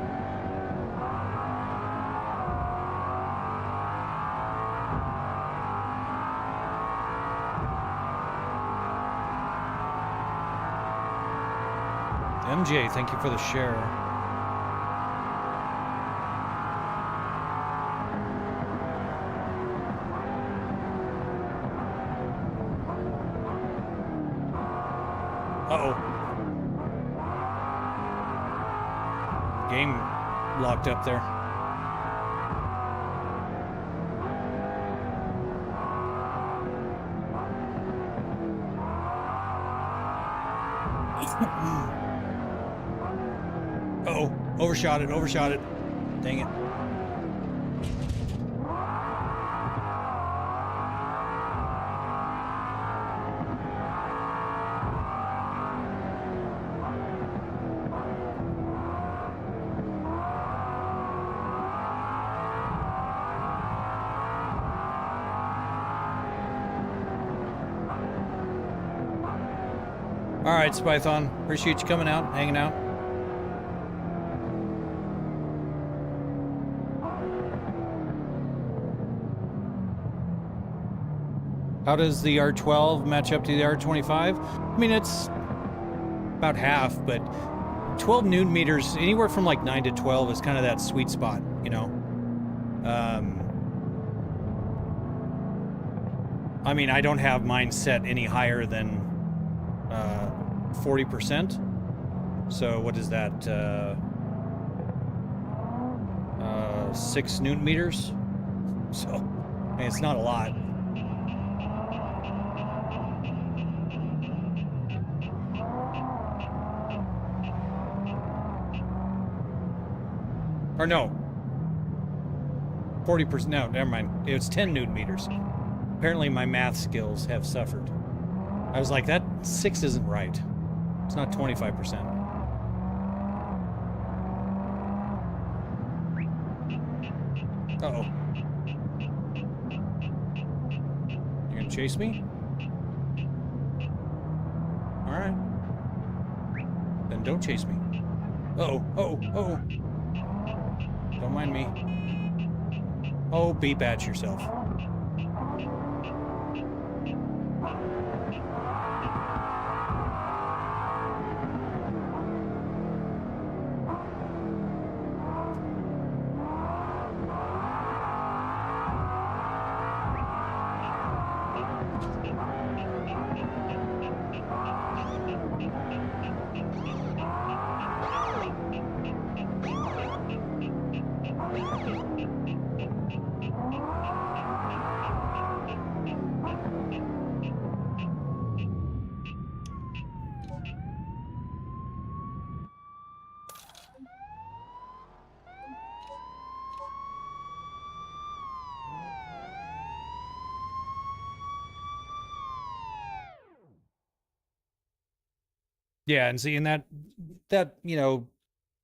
MJ, thank you for the share. Uh-oh. Game locked up there. Uh-oh. Overshot it, overshot it. Dang it. All right, Spython. Appreciate you coming out, hanging out. How does the R12 match up to the R25? I mean, it's about half, but 12 newton meters, anywhere from like 9 to 12 is kind of that sweet spot, you know? I mean, I don't have mine set any higher than 40%. So what is that? 6 newton meters. So, I mean, it's not a lot. Or no. 40%. No, never mind. It was 10 newton meters. Apparently my math skills have suffered. I was like, that 6 isn't right. It's not 25%. Uh-oh. You're gonna chase me? Alright. Then don't chase me. Uh-oh, uh-oh, uh-oh. Don't mind me. Oh, beep at yourself. Yeah, and seeing that, you know,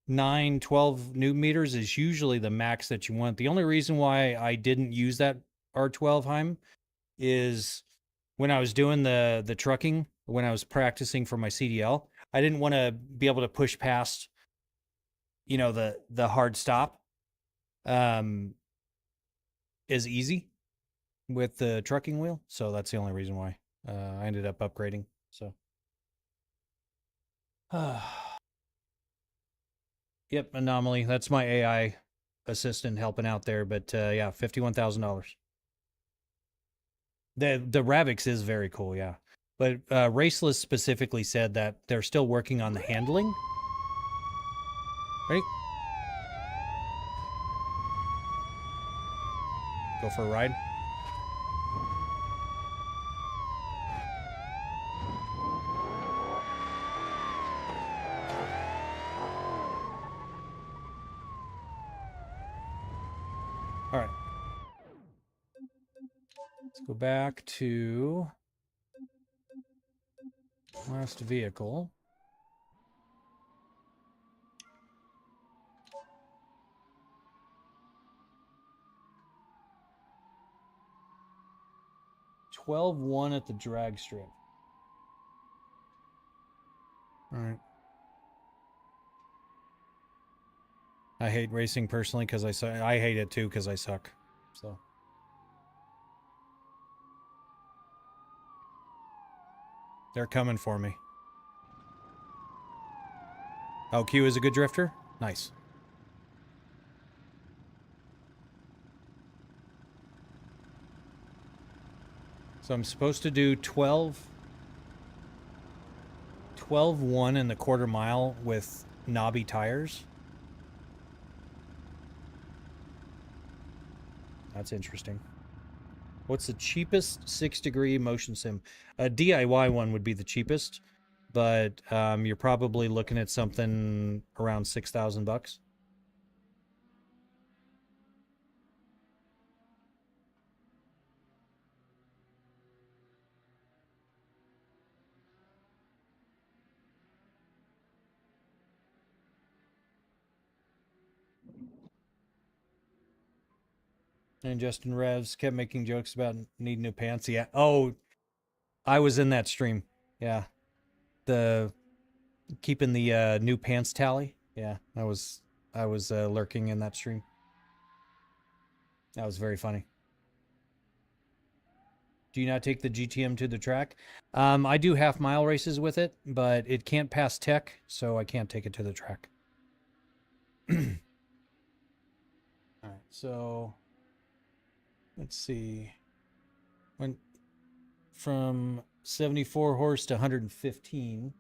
9, 12 newton meters is usually the max that you want. The only reason why I didn't use that R12 Heim is when I was doing the trucking, when I was practicing for my CDL, I didn't want to be able to push past, you know, the hard stop is easy with the trucking wheel. So that's the only reason why I ended up upgrading. So yep, Anomaly. That's my AI assistant helping out there. But yeah, $51,000. The Ravix is very cool, yeah. But Raceless specifically said that they're still working on the handling. Ready? Go for a ride. All right. Let's go back to last vehicle. $12,100 at the drag strip. All right. I hate racing personally because I hate it too because I suck. So. They're coming for me. Oh, Q is a good drifter? Nice. So I'm supposed to do 12.1 in the quarter mile with knobby tires. That's interesting. What's the cheapest 6-degree motion sim? A DIY one would be the cheapest, but you're probably looking at something around $6,000. And Justin Revs kept making jokes about needing new pants. Yeah. Oh, I was in that stream. Yeah. The keeping the new pants tally. Yeah, I was lurking in that stream. That was very funny. Do you not take the GTM to the track? I do half-mile races with it, but it can't pass tech, so I can't take it to the track. All right, so let's see. Went from 74 horse to 115.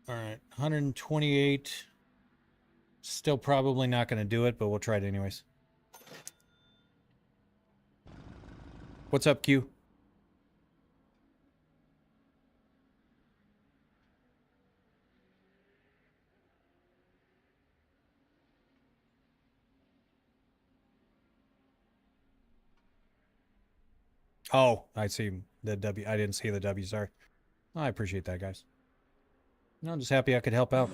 All right, 128. Still probably not going to do it, but we'll try it anyways. What's up, Q? Oh, I see the W. I didn't see the W, sorry. I appreciate that, guys. No, I'm just happy I could help out.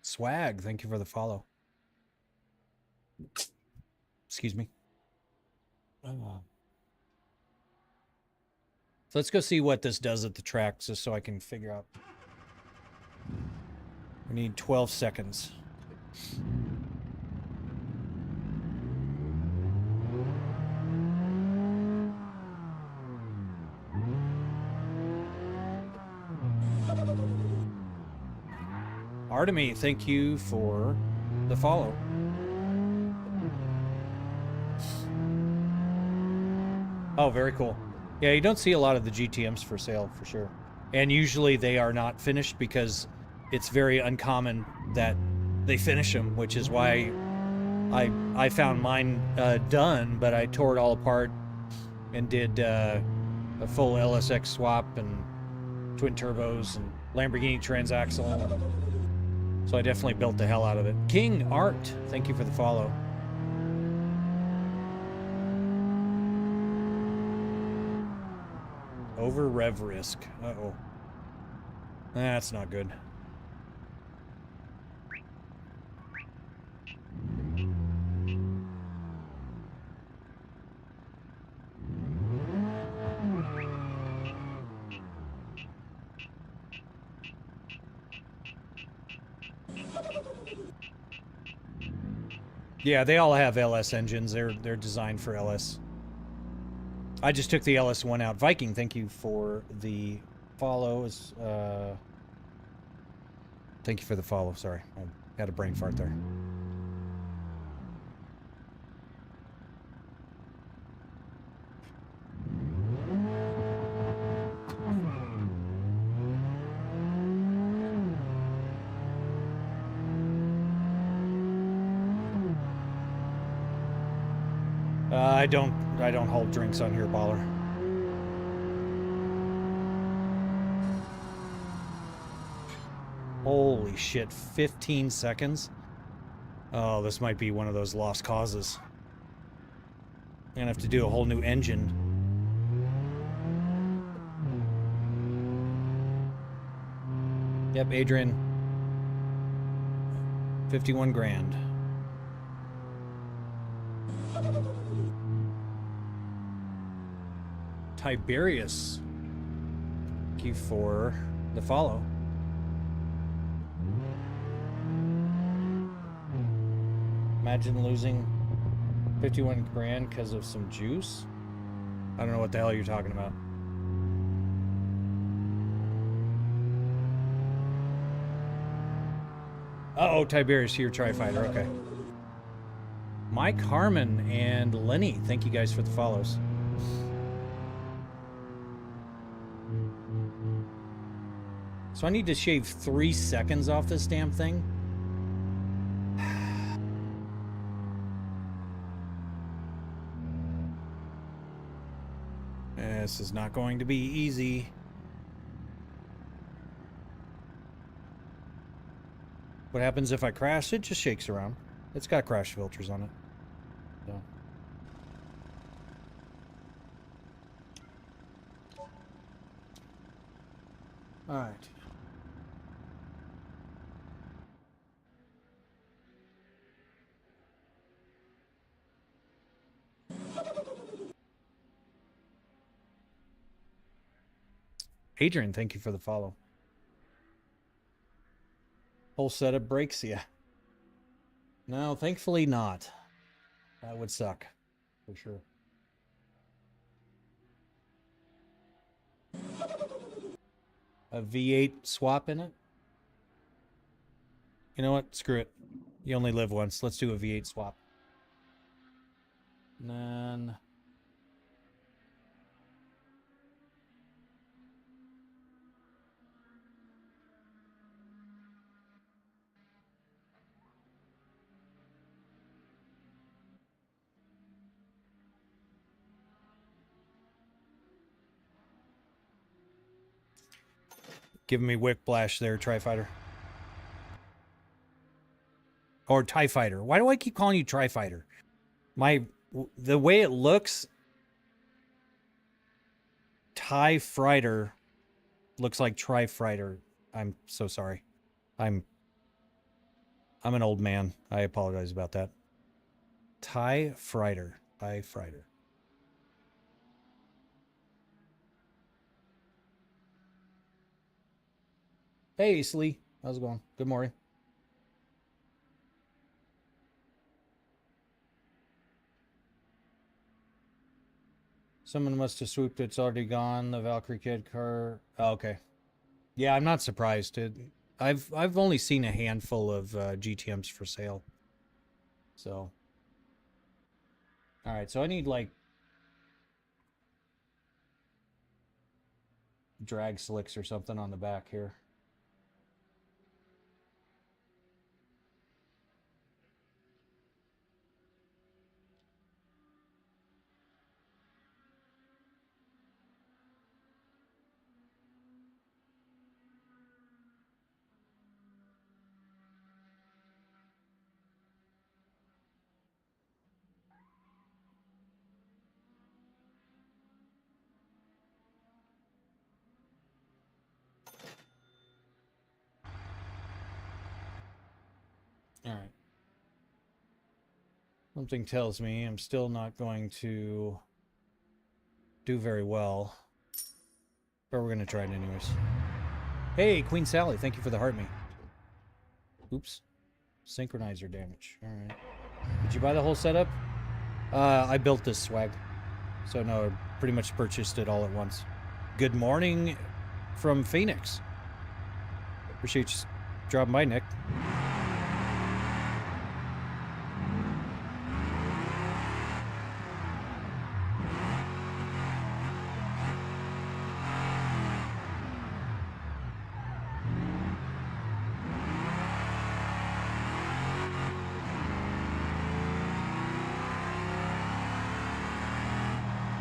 Swag, thank you for the follow. Excuse me. So let's go see what this does at the track, just so I can figure out. We need 12 seconds. Artemy, thank you for the follow. Oh, very cool. Yeah, you don't see a lot of the GTMs for sale, for sure. And usually they are not finished because it's very uncommon that they finish them, which is why I found mine done, but I tore it all apart and did a full LSX swap and twin turbos and Lamborghini transaxle. So I definitely built the hell out of it. King Art, thank you for the follow. Over rev risk. Uh-oh. That's not good. Yeah, they all have LS engines. They're designed for LS. I just took the LS one out. Viking, thank you for the follow. Thank you for the follow. Sorry, I had a brain fart there. I don't hold drinks on here, baller. Holy shit, 15 seconds? Oh, this might be one of those lost causes. I'm gonna have to do a whole new engine. Yep, Adrian. 51 grand. Tiberius. Thank you for the follow. Imagine losing 51 grand because of some juice. I don't know what the hell you're talking about. Uh-oh, Tiberius, you're Tri-Fighter, okay. Mike Harmon and Lenny, thank you guys for the follows. So I need to shave 3 seconds off this damn thing? This is not going to be easy. What happens if I crash? It just shakes around. It's got crash filters on it. So. All right. Adrian, thank you for the follow. Whole setup breaks, yeah. No, thankfully not. That would suck, for sure. A V8 swap in it? You know what? Screw it. You only live once. Let's do a V8 swap. And then... Giving me whiplash there, Tri-Fighter. Or TIE Fighter. Why do I keep calling you Tri-Fighter? The way it looks, TIE Fighter looks like Tri-Fighter. I'm so sorry. I'm an old man. I apologize about that. TIE Fighter. TIE Fighter. Hey, Slee. How's it going? Good morning. Someone must have swooped. It's already gone. The Valkyrie Kid car. Oh, okay. Yeah, I'm not surprised. I've only seen a handful of GTMs for sale. So. All right, so I need like drag slicks or something on the back here. All right. Something tells me I'm still not going to do very well. But we're going to try it anyways. Hey, Queen Sally, thank you for the heart me. Oops. Synchronizer damage. All right. Did you buy the whole setup? I built this swag. So no, I pretty much purchased it all at once. Good morning from Phoenix. Appreciate you dropping by, Nick.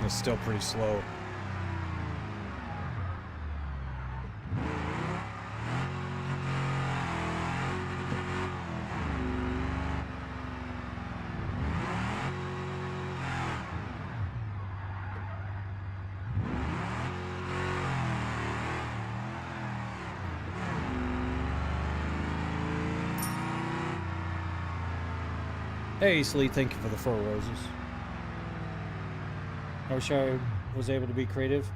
It's still pretty slow. Hey, Sleet, thank you for the 4 roses. I wish I was able to be creative.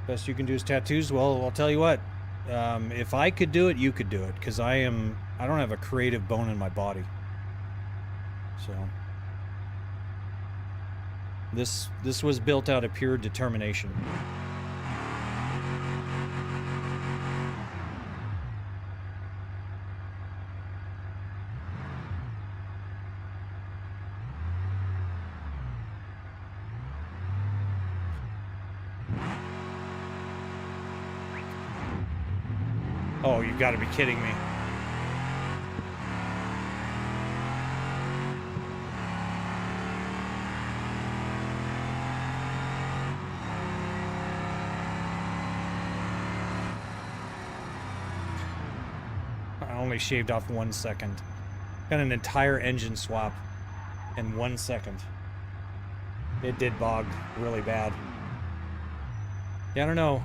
Best you can do is tattoos. Well, I'll tell you what. If I could do it, you could do it, because I don't have a creative bone in my body. So this was built out of pure determination. Oh, you've got to be kidding me. I only shaved off 1 second. Got an entire engine swap in 1 second. It did bog really bad. Yeah, I don't know.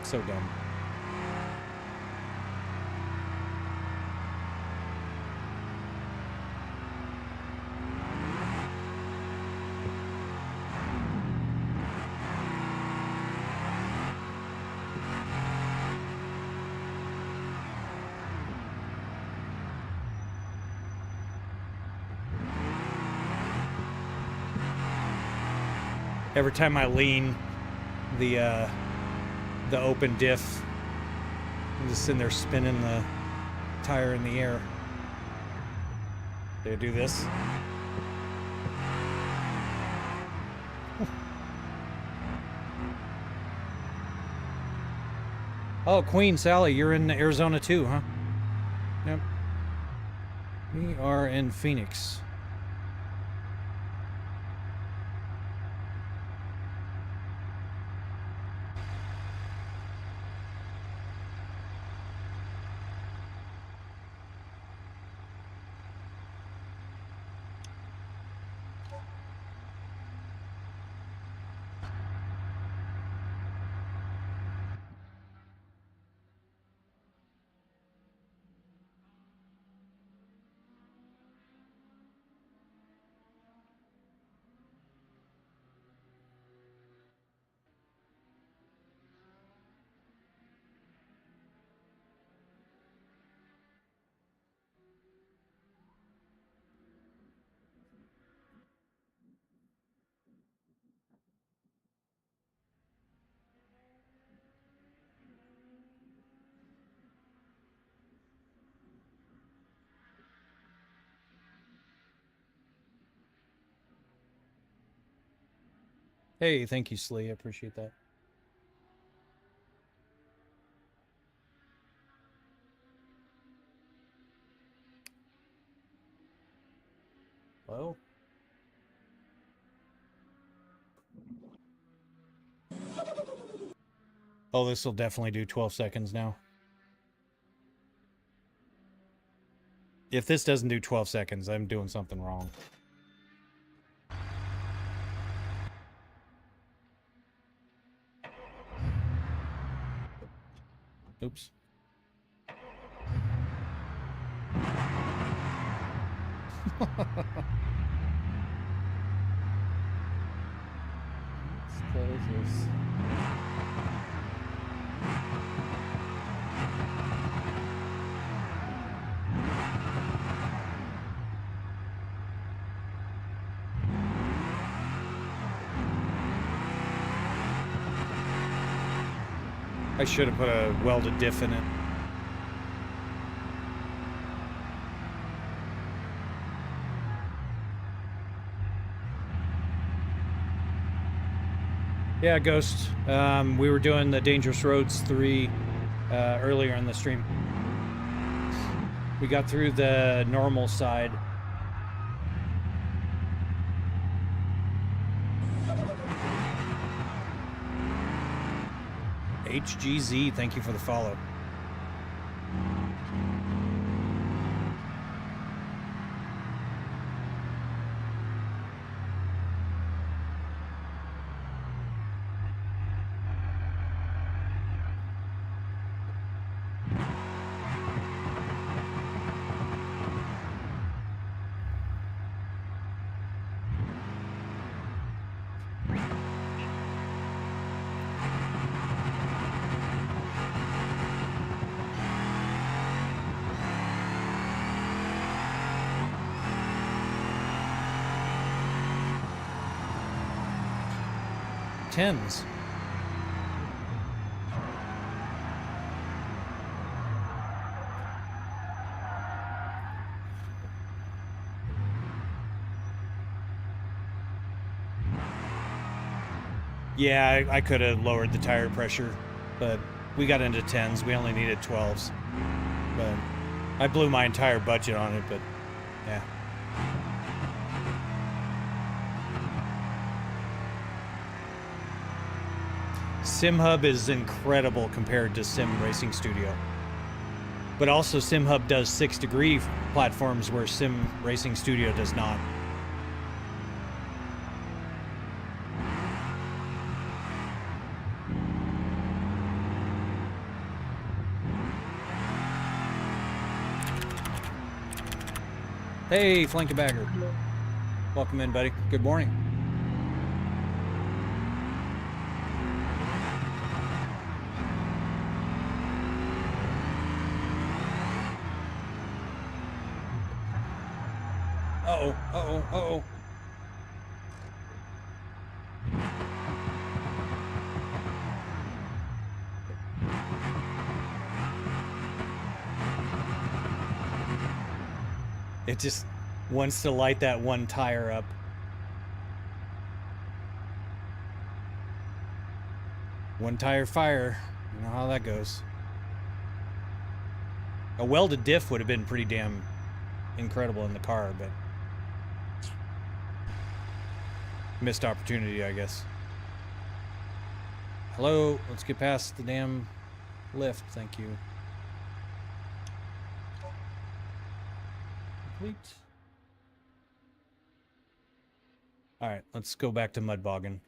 So dumb. Every time I lean, the open diff, I'm just sitting there spinning the tire in the air. Did I do this? Oh, Queen Sally, you're in Arizona too, huh? Yep. We are in Phoenix. Hey, thank you, Slee. I appreciate that. Hello? Oh, this will definitely do 12 seconds now. If this doesn't do 12 seconds, I'm doing something wrong. Oops. Let's close this. I should have put a welded diff in it. Yeah, Ghost. We were doing the Dangerous Roads 3 earlier in the stream. We got through the normal side. HGZ, thank you for the follow. 10s. Yeah, I could have lowered the tire pressure, but we got into 10s. We only needed 12s. But I blew my entire budget on it, but yeah. SimHub is incredible compared to Sim Racing Studio. But also SimHub does 6-degree platforms where Sim Racing Studio does not. Hey, Flankenbagger. Welcome in, buddy. Good morning. Uh-oh, uh-oh, uh-oh. It just wants to light that one tire up. One tire fire. You know how that goes. A welded diff would have been pretty damn incredible in the car, but missed opportunity, I guess. Hello, let's get past the damn lift, thank you. Complete. Alright, let's go back to Mudboggin.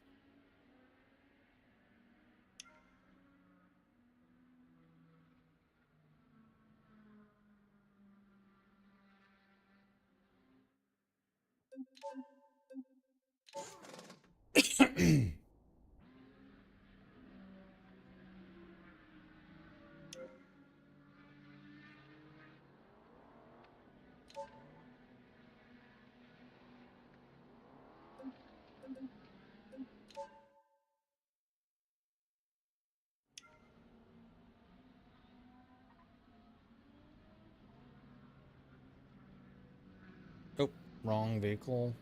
Oh, wrong vehicle.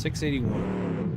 $681.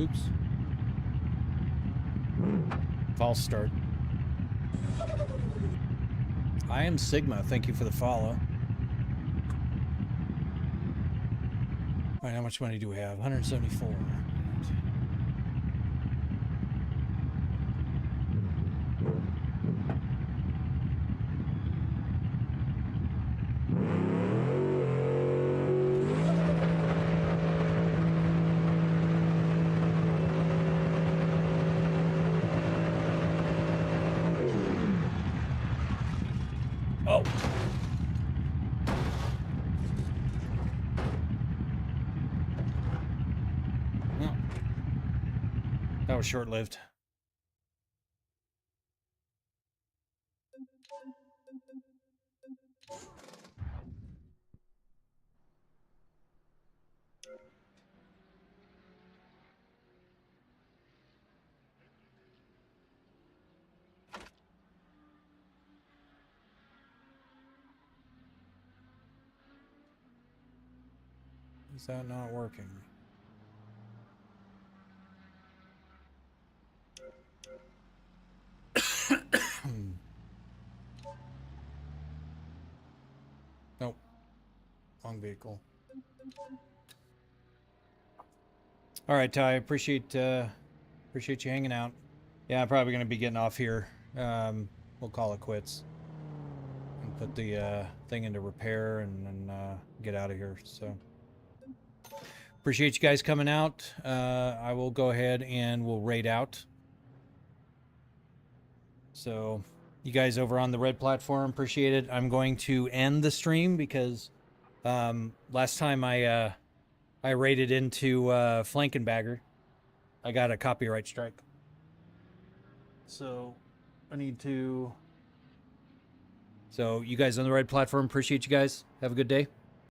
Oops. False start. I am Sigma. Thank you for the follow. All right, how much money do we have? 174. Oh. No. That was short-lived. Is that not working? Nope. Wrong vehicle. All right, Ty. Appreciate you hanging out. Yeah, I'm probably gonna be getting off here. We'll call it quits and put the thing into repair and then get out of here. So appreciate you guys coming out. I will go ahead and we'll raid out. So you guys over on the red platform, appreciate it. I'm going to end the stream because last time I raided into Flankenbagger, I got a copyright strike. So I need to. So you guys on the red platform, appreciate you guys. Have a good day.